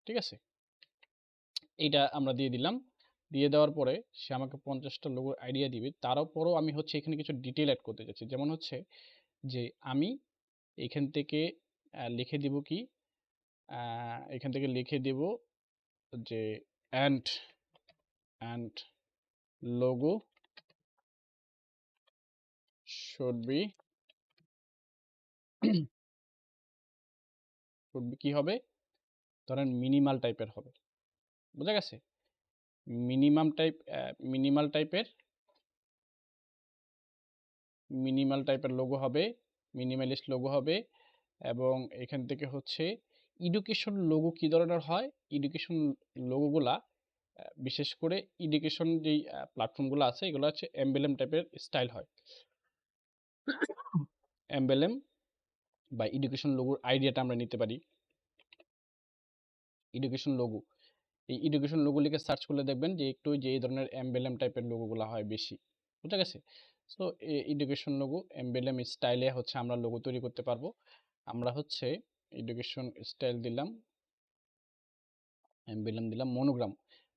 A: ঠিক আছে? এইটা আমরা দিয়ে দিলাম। দিয়ে দেওয়ার পরে সে আমাকে 50টা লোগোর আইডিয়া দিবে। তারপরও আমি হচ্ছে এখানে কিছু ডিটেইল অ্যাড করতে যাচ্ছি। যেমন হচ্ছে যে আমি এখান থেকে লিখে দিব কি, এখান থেকে লিখে দেব যে অ্যান্ড লোগো শুড বি কি হবে, ধরেন মিনিমাল টাইপের হবে, বোঝা গেছে? মিনিমাল টাইপের লোগো হবে, মিনিমালিস্ট লোগো হবে। এবং এখান থেকে হচ্ছে এডুকেশন লোগো কি ধরনের হয়, এডুকেশন লোগোগুলা বিশেষ করে এডুকেশন যেই প্ল্যাটফর্মগুলো আছে এগুলো হচ্ছে এমবেলেম টাইপের স্টাইল হয়। এমবেলেম বা এডুকেশন লোগোর আইডিয়াটা আমরা নিতে পারি। এডুকেশন লোগো, এই এডুকেশন লোগো লিখে সার্চ করলে দেখবেন যে একটু যে এই ধরনের এমবেলেম টাইপের লোগোগুলো হয় বেশি, বুঝা গেছে? সো এডুকেশন লোগো এমবেলেম স্টাইলে হচ্ছে আমরা লোগো তৈরি করতে পারবো। আমরা হচ্ছে এডুকেশন স্টাইল দিলাম, এমবেলেম দিলাম, মনোগ্রাম।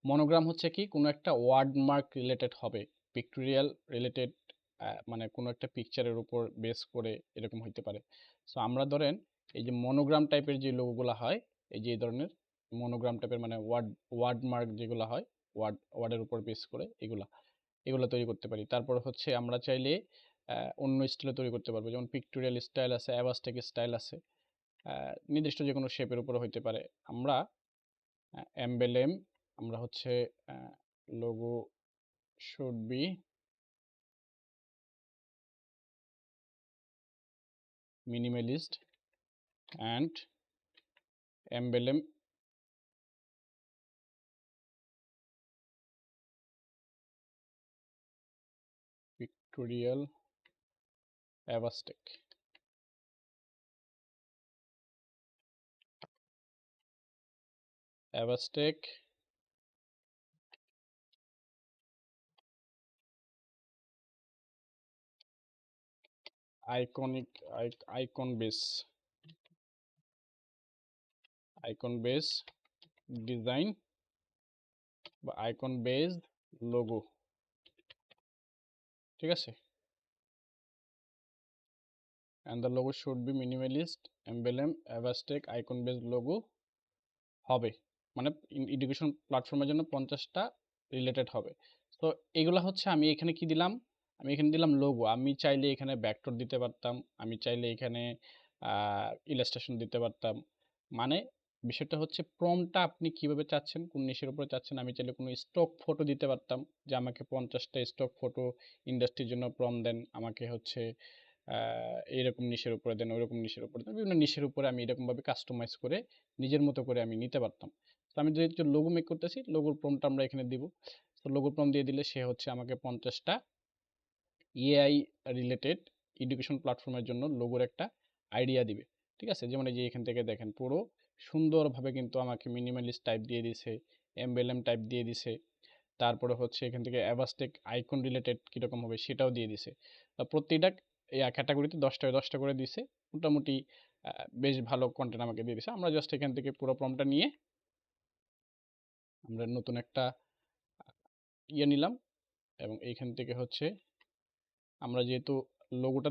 A: মনোগ্রাম হচ্ছে কি কোনো একটা ওয়ার্ডমার্ক রিলেটেড হবে, পিক্টোরিয়াল রিলেটেড, মানে কোনো একটা পিকচারের উপর বেস করে এরকম হইতে পারে। সো আমরা ধরেন এই যে মনোগ্রাম টাইপের যে লোগোগুলো হয়, এই যে এই ধরনের মনোগ্রাম টাইপের মানে ওয়ার্ডমার্ক যেগুলো হয়, ওয়ার্ডের উপর বেস করে এগুলো তৈরি করতে পারি। তারপর হচ্ছে আমরা চাইলে অন্য স্টাইলে তৈরি করতে পারবো, যেমন পিক্টোরিয়াল স্টাইল আছে, অ্যাবাস্টেক স্টাইল আছে, নির্দিষ্ট যে কোনো শেপের উপর হইতে পারে। আমরা এমবেলেম, আমরা হচ্ছে logo should be minimalist and emblem pictorial abstract iconic icon base design বা icon based logo, ঠিক আছে? and the logo should be minimalist emblem abstract icon based logo হবে, মানে এডুকেশন প্ল্যাটফর্মের জন্য 50টা রিলেটেড হবে। তো এগুলা হচ্ছে আমি এখানে কি দিলাম, আমি এখানে দিলাম লোগো। আমি চাইলে এখানে ভেক্টর দিতে পারতাম, আমি চাইলে এখানে ইলাস্ট্রেশন দিতে পারতাম। মানে বিষয়টা হচ্ছে প্রম্পটটা আপনি কিভাবে চাচ্ছেন, কোন নিশের উপরে চাচ্ছেন। আমি চাইলে কোনো স্টক ফটো দিতে পারতাম, যে আমাকে 50টা স্টক ফটো ইন্ডাস্ট্রির জন্য প্রম্পট দেন, আমাকে হচ্ছে এইরকম নিশের উপরে দেন, ওইরকম নিশের উপরে দেন, বিভিন্ন নিশের উপরে আমি এরকমভাবে কাস্টমাইজ করে নিজের মতো করে আমি নিতে পারতাম। তো আমি যেহেতু লোগো মেক করতেছি, লোগোর প্রম্পটটা আমরা এখানে দিব। তো লোগো প্রম্পট দিয়ে দিলে সে হচ্ছে আমাকে 50টা এআই রিলেটেড এডুকেশন প্ল্যাটফর্মের জন্য লোগোর একটা আইডিয়া দিবে, ঠিক আছে? যেমন এই যে এখান থেকে দেখেন পুরো সুন্দরভাবে কিন্তু আমাকে মিনিমালিস্ট টাইপ দিয়ে দিছে, এমবেলেম টাইপ দিয়ে দিছে, তারপরে হচ্ছে এখান থেকে অ্যাবাস্টেক আইকন রিলেটেড কীরকম হবে সেটাও দিয়ে দিছে। প্রত্যেকটা ক্যাটাগরিতে 10টা করে দিছে, মোটামুটি বেশ ভালো কন্টেন্ট আমাকে দিয়ে দিছে। আমরা জাস্ট এখান থেকে পুরো প্রম্পটটা নিয়ে আমরা নতুন একটা ইয়ে নিলাম, এবং এইখান থেকে হচ্ছে আমরা যেহেতু লোগোটা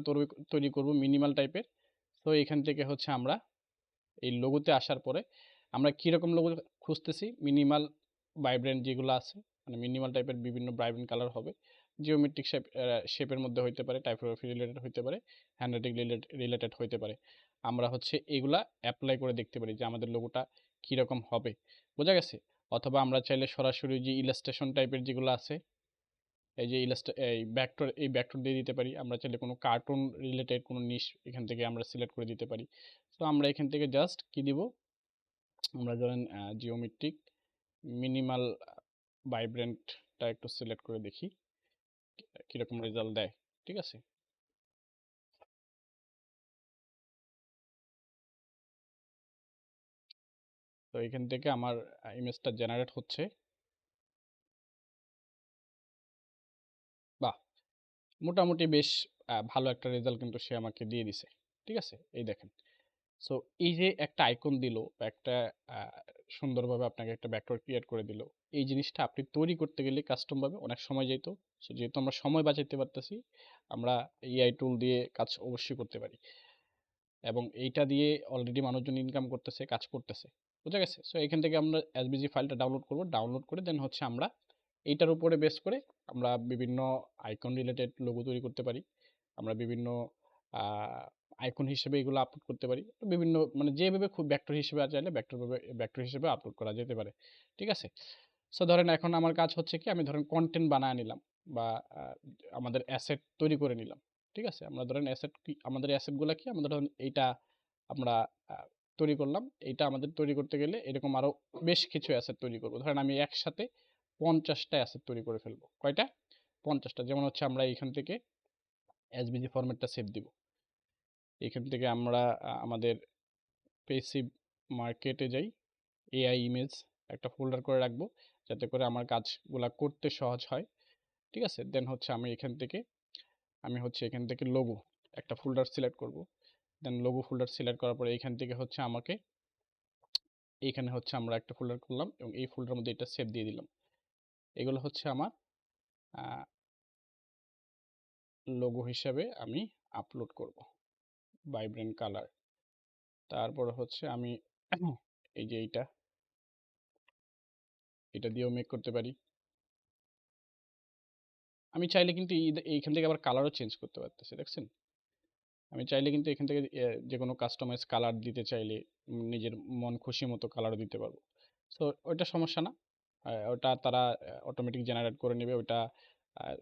A: তৈরি করব মিনিমাল টাইপের, তো এখান থেকে হচ্ছে আমরা এই লোগোতে আসার পরে আমরা কীরকম লোগো খুঁজতেছি, মিনিমাল ভাইব্রেন্ট যেগুলো আছে, মানে মিনিমাল টাইপের বিভিন্ন ভাইব্রেন্ট কালার হবে, জিওমেট্রিক শেপের মধ্যে হইতে পারে, টাইপোগ্রাফি রিলেটেড হইতে পারে, হ্যান্ডরাইটিং রিলেটেড হইতে পারে। আমরা হচ্ছে এগুলা অ্যাপ্লাই করে দেখতে পারি যে আমাদের লোগোটা কীরকম হবে, বোঝা গেছে? অথবা আমরা চাইলে সরাসরি যে ইলাস্ট্রেশন টাইপের যেগুলো আছে, এই যে এই ভেক্টর দিয়ে দিতে পারি। আমরা চাইলে কোনো কার্টুন রিলেটেড কোনো নিশ এখান থেকে আমরা সিলেক্ট করে দিতে পারি। তো আমরা এখান থেকে জাস্ট কি দিব, আমরা ধরেন জিওমেট্রিক মিনিমাল ভাইব্রেন্টটা একটু সিলেক্ট করে দেখি কিরকম রেজাল্ট দেয়, ঠিক আছে? তো এখান থেকে আমার ইমেজটা জেনারেট হচ্ছে। বাহ, মোটামুটি বেশ ভালো একটা রেজাল্ট কিন্তু সে আমাকে দিয়ে দিছে, ঠিক আছে? এই দেখেন। সো এই যে একটা আইকন দিল বা একটা সুন্দরভাবে আপনাকে একটা ভেক্টর ক্রিয়েট করে দিল, এই জিনিসটা আপনি তৈরি করতে গেলে কাস্টমভাবে অনেক সময় যেত। সো যেহেতু আমরা সময় বাঁচাতে পারতেছি, আমরা এআই টুল দিয়ে কাজ অবশ্যই করতে পারি, এবং এইটা দিয়ে অলরেডি মানুষজন ইনকাম করতেছে, কাজ করতেছে, বুঝা গেছে? সো এখান থেকে আমরা এসবিজি ফাইলটা ডাউনলোড করব, ডাউনলোড করে দেন হচ্ছে আমরা এইটার উপরে বেস করে আমরা বিভিন্ন আইকন রিলেটেড লোগো তৈরি করতে পারি। আমরা বিভিন্ন আইকন হিসেবে এগুলো আপলোড করতে পারি। বিভিন্ন মানে যেভাবে খুব ভেক্টর হিসেবে চাইলে ভেক্টর হিসেবে আপলোড করা যেতে পারে, ঠিক আছে? সো ধরেন এখন আমার কাজ হচ্ছে কি, আমি ধরেন কন্টেন্ট বানায় নিলাম বা আমাদের অ্যাসেট তৈরি করে নিলাম, ঠিক আছে? আমরা ধরেন অ্যাসেট কি, আমাদের অ্যাসেটগুলো কি, আমরা ধরেন এইটা আমরা তৈরি করলাম। এইটা আমাদের তৈরি করতে গেলে এরকম আরো বেশ কিছু অ্যাসেট তৈরি করব। ধরেন আমি একসাথে 50টা অ্যাসেট তৈরি করে ফেলবো। কয়টা? 50টা। যেমন হচ্ছে আমরা এখান থেকে এসভিজি ফরম্যাটটা সেভ দিব। এখান থেকে আমরা আমাদের পেসিভ মার্কেটে যাই, এআই ইমেজ একটা ফোল্ডার করে রাখবো, যাতে করে আমার কাজগুলা করতে সহজ হয়। ঠিক আছে? দেন হচ্ছে এখান থেকে লোগো একটা ফোল্ডার সিলেক্ট করব। দেন লোগো ফোল্ডার সিলেক্ট করার পরে এখান থেকে হচ্ছে এখানে হচ্ছে আমরা একটা ফোল্ডার করলাম এবং এই ফোল্ডারের মধ্যে এটা সেভ দিয়ে দিলাম। এগুলো হচ্ছে আমার লোগো হিসাবে আমি আপলোড করব, ভাইব্রেন্ট কালার। তারপরে হচ্ছে আমি এই যে এটা দিয়েও মেক করতে পারি। আমি চাইলে কিন্তু এইখান থেকে আবার কালারও চেঞ্জ করতে পারতেছি, দেখছেন? আমি চাইলে কিন্তু এখান থেকে যে কোনো কাস্টমাইজ কালার দিতে চাইলে নিজের মন খুশি মতো কালারও দিতে পারবো। সো ওইটা সমস্যা না। ওটা তারা অটোমেটিক জেনারেট করে নেবে, ওইটা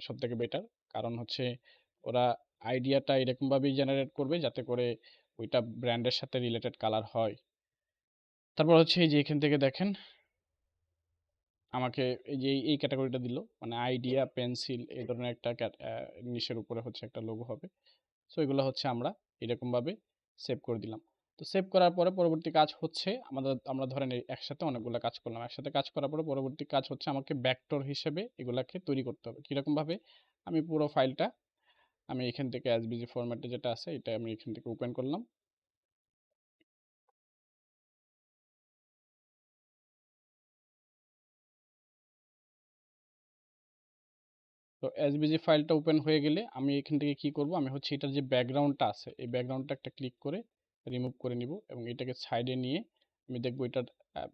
A: সব থেকে বেটার। কারণ হচ্ছে ওরা আইডিয়াটা এরকমভাবেই জেনারেট করবে যাতে করে ওইটা ব্র্যান্ডের সাথে রিলেটেড কালার হয়। তারপর হচ্ছে এই যে এখান থেকে দেখেন আমাকে এই যে এই ক্যাটাগরিটা দিল, মানে আইডিয়া পেন্সিল এই ধরনের একটা নিশের উপরে হচ্ছে একটা লোগো হবে। সো এগুলো হচ্ছে আমরা এরকমভাবে সেভ করে দিলাম। তো সেভ করার পরে পরবর্তী কাজ হচ্ছে আমরা ধরেন একসাথে অনেকগুলো কাজ করলাম, একসাথে কাজ করার পরে পরবর্তী কাজ হচ্ছে আমাকে ভেক্টর হিসেবে এগুলাকে তৈরি করতে হবে। কীরকমভাবে? আমি পুরো ফাইলটা আমি এখান থেকে এসভিজি ফরম্যাটে যেটা আছে এটা আমি এখান থেকে ওপেন করলাম। তো এসভিজি ফাইলটা ওপেন হয়ে গেলে আমি এখান থেকে কি করব, আমি হচ্ছে এটার যে ব্যাকগ্রাউন্ডটা আছে এই ব্যাকগ্রাউন্ডটা একটা ক্লিক করে রিমুভ করে নিব এবং এটাকে সাইডে নিয়ে আমি দেখব এটার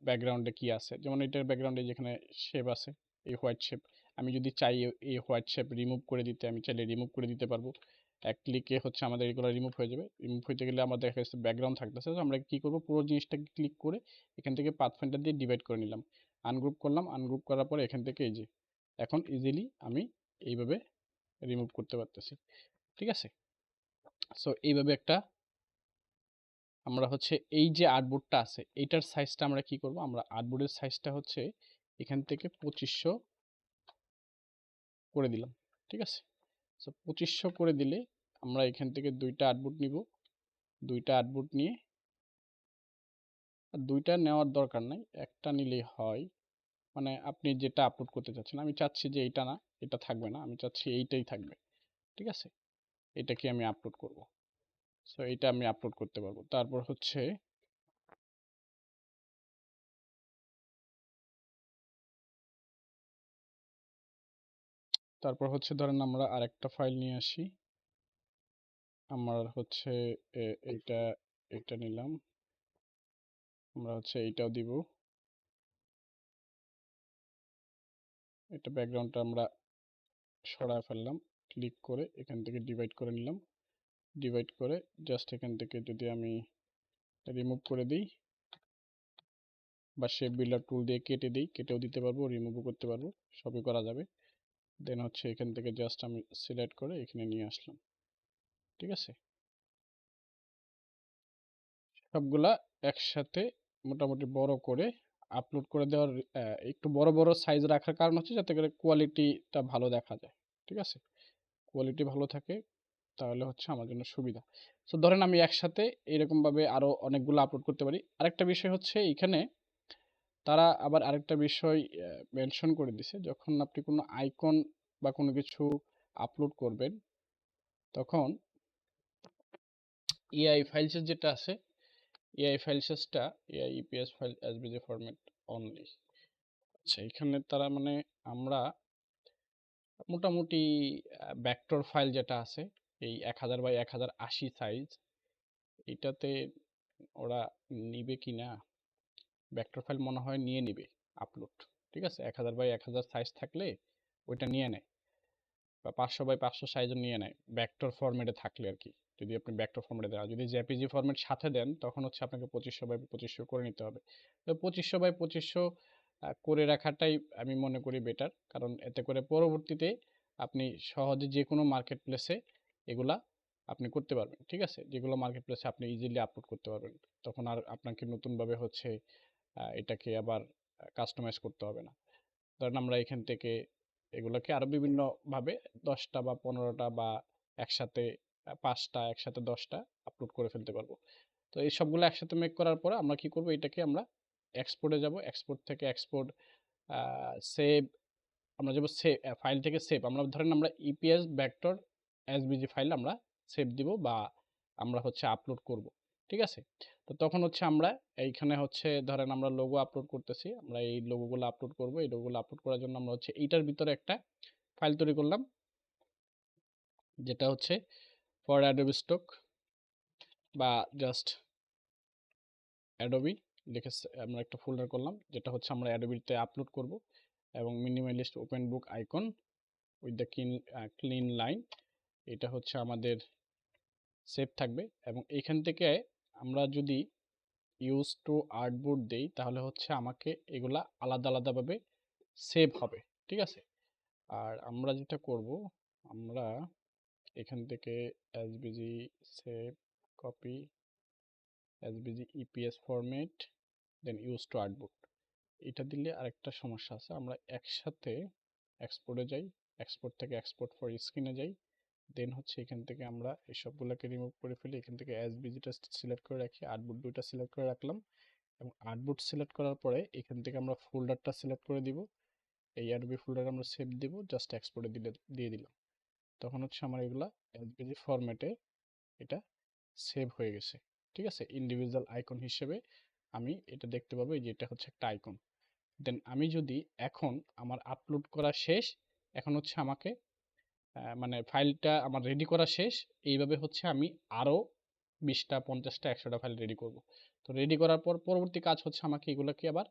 A: ব্যাকগ্রাউন্ডে কি আছে। যেমন এটার ব্যাকগ্রাউন্ডে যেখানে শেপ আছে, এই হোয়াইট শেপ, আমি যদি চাই এই হোয়াইট শেপ রিমুভ করে দিতে, আমি চাইলে রিমুভ করে দিতে পারবো। এক ক্লিকে হচ্ছে আমাদের এগুলো রিমুভ হয়ে যাবে। রিমুভ হইতে গেলে আমাদের দেখা যাচ্ছে ব্যাকগ্রাউন্ড থাকতেছে, তো আমরা কি করব, পুরো জিনিসটাকে ক্লিক করে এখান থেকে পাথ ফাইন্ডার দিয়ে ডিভাইড করে নিলাম, আনগ্রুপ করলাম। আনগ্রুপ করার পরে এখান থেকে এই যে এখন ইজিলি আমি এইভাবে রিমুভ করতে পারতেছি। ঠিক আছে? সো এইভাবে একটা আমরা হচ্ছে এই যে আর্টবোর্ডটা আছে এইটার সাইজটা আমরা কি করব, আমরা আর্টবোর্ডের সাইজটা হচ্ছে এখান থেকে 2500 করে দিলাম। ঠিক আছে? সো 2500 করে দিলে আমরা এখান থেকে দুইটা আর্টবোর্ড নিব। দুইটা আর্টবোর্ড নিয়ে, আর দুইটা নেওয়ার দরকার নাই, একটা নিলেই হয়। মানে আপনি যেটা আপলোড করতে চাচ্ছেন, আমি চাচ্ছি যে এইটা না, এটা থাকবে না, আমি চাচ্ছি এইটাই থাকবে। ঠিক আছে? এটাকে আমি আপলোড করব। সো এটা আমি আপলোড করতে পারবো। তারপর হচ্ছে ধরেন আমরা আরেকটা ফাইল নিয়ে আসি। আমার হচ্ছে এইটা এটা নিলাম, আমরা হচ্ছে এইটাও দিব। এটা ব্যাকগ্রাউন্ডটা আমরা সরায় ফেললাম, ক্লিক করে এখান থেকে ডিভাইড করে নিলাম। ডিভাইড করে জাস্ট এখান থেকে যদি আমি রিমুভ করে দিই বা শেপ বিল্ডার টুল দিয়ে কেটে দিই, কেটেও দিতে পারবো, রিমুভও করতে পারবো, সবই করা যাবে। দেন হচ্ছে এখান থেকে জাস্ট আমি সিলেক্ট করে এখানে নিয়ে আসলাম। ঠিক আছে? সবগুলা একসাথে মোটামুটি বড় করে আপলোড করে দেওয়ার একটু বড় বড় সাইজ রাখার কারণ হচ্ছে যাতে করে কোয়ালিটিটা ভালো দেখা যায়। ঠিক আছে? কোয়ালিটি ভালো থাকে, তাহলে হচ্ছে আমার জন্য সুবিধা। সো ধরেন আমি একসাথে এরকমভাবে আরো অনেকগুলো আপলোড করতে পারি। আরেকটা বিষয় হচ্ছে এখানে তারা আবার আরেকটা বিষয় মেনশন করে দিছে, যখন আপনি কোনো আইকন বা কোনো কিছু আপলোড করবেন তখন এআই ফাইলসের যেটা আছে, এআই ফাইল সাইজটা AI EPS file SVG format only. আচ্ছা, এখানে তারা মানে আমরা মোটামুটি ভেক্টর ফাইল যেটা আছে এই 1000 বাই 1080 সাইজ, এটাতে ওরা নিবে কিনা, ভেক্টর ফাইল মনে হয় নিয়ে নিবে আপলোড। ঠিক আছে? 1000 বাই 1000 সাইজ থাকলে ওইটা নিয়ে নেয়, বা 500 বাই 500 সাইজও নিয়ে নেয় ভেক্টর ফরম্যাটে থাকলে আর কি। যদি আপনি ভেক্টর ফরম্যাটে দেন, যদি জেপিজি ফরম্যাট সাথে দেন তখন হচ্ছে আপনাকে 2500 বাই 2500 করে নিতে হবে। তো 2500 বাই 2500 করে রাখাটাই আমি মনে করি বেটার, কারণ এতে করে পরবর্তীতে আপনি সহজে যে কোনো মার্কেট প্লেসে এগুলা আপনি করতে পারবেন। ঠিক আছে? যেগুলো মার্কেট প্লেসে আপনি ইজিলি আপলোড করতে পারবেন, তখন আর আপনাকে নতুনভাবে হচ্ছে এটাকে আবার কাস্টমাইজ করতে হবে না। ধরেন আমরা এখান থেকে এগুলোকে আরো বিভিন্নভাবে 10টা বা 15টা বা একসাথে 5টা একসাথে 10টা আপলোড করে ফেলতে পারবো। তো এই সবগুলো একসাথে মেক করার পরে আমরা কি করব, এটাকে আমরা এক্সপোর্টে যাব। এক্সপোর্ট থেকে এক্সপোর্ট সেভ, আমরা যাব ফাইল থেকে সেভ। আমরা ধরেন আমরা ইপিএস ভেক্টর এসভিজি ফাইল আমরা সেভ দিব বা আমরা হচ্ছে আপলোড করব। ঠিক আছে? তো তখন হচ্ছে আমরা এইখানে হচ্ছে ধরেন আমরা লোগো আপলোড করতেছি, আমরা এই লোগোগুলো আপলোড করব। এই লোগোগুলো আপলোড করার জন্য আমরা হচ্ছে এইটার ভিতরে একটা ফাইল তৈরি করলাম, যেটা হচ্ছে ফর অ্যাডোবি স্টক বা জাস্ট অ্যাডোবি লিখে আমরা একটা ফোল্ডার করলাম, যেটা হচ্ছে আমরা অ্যাডোবিতে আপলোড করব। এবং minimalist open book icon with the clean line, এটা হচ্ছে আমাদের সেভ থাকবে। এবং এখান থেকে আমরা যদি ইউজ টু আর্টবোর্ড দেই তাহলে হচ্ছে আমাকে এগুলা আলাদা আলাদাভাবে সেভ হবে। ঠিক আছে? আর আমরা যেটা করব, আমরা এখান থেকে SVG save, copy SVG EPS format, then use to artboard, এটা দিলে আরেকটা সমস্যা আছে। আমরা একসাথে এক্সপোর্টে যাই, এক্সপোর্ট থেকে এক্সপোর্ট ফর স্ক্রিনে যাই, দেন হচ্ছে এখান থেকে আমরা এই সবগুলোকে রিমুভ করে ফেলি। এখান থেকে এসভিজিটা সিলেক্ট করে রাখি, আর্টবোর্ড দুইটা সিলেক্ট করে রাখলাম। এবং আর্টবোর্ড সিলেক্ট করার পরে এখান থেকে আমরা ফোল্ডারটা সিলেক্ট করে দিব, এই অ্যাডোবি ফোল্ডার আমরা সেভ দিব, জাস্ট এক্সপোর্টে দিয়ে দিলাম। তখন হচ্ছে আমার এগুলা এসভিজি ফরম্যাটে এটা সেভ হয়ে গেছে। ঠিক আছে? ইন্ডিভিজুয়াল আইকন হিসেবে আমি এটা দেখতে পাবো, এই যে এটা হচ্ছে একটা আইকন। দেন আমি যদি এখন আমার আপলোড করা শেষ, এখন হচ্ছে আমাকে মানে ফাইলটা আমার রেডি করা শেষ, এইভাবে হচ্ছে আমি আরও 20টা 50টা 100টা ফাইল রেডি করব। তো রেডি করার পর পরবর্তী কাজ হচ্ছে আমাকে এগুলোকে আবার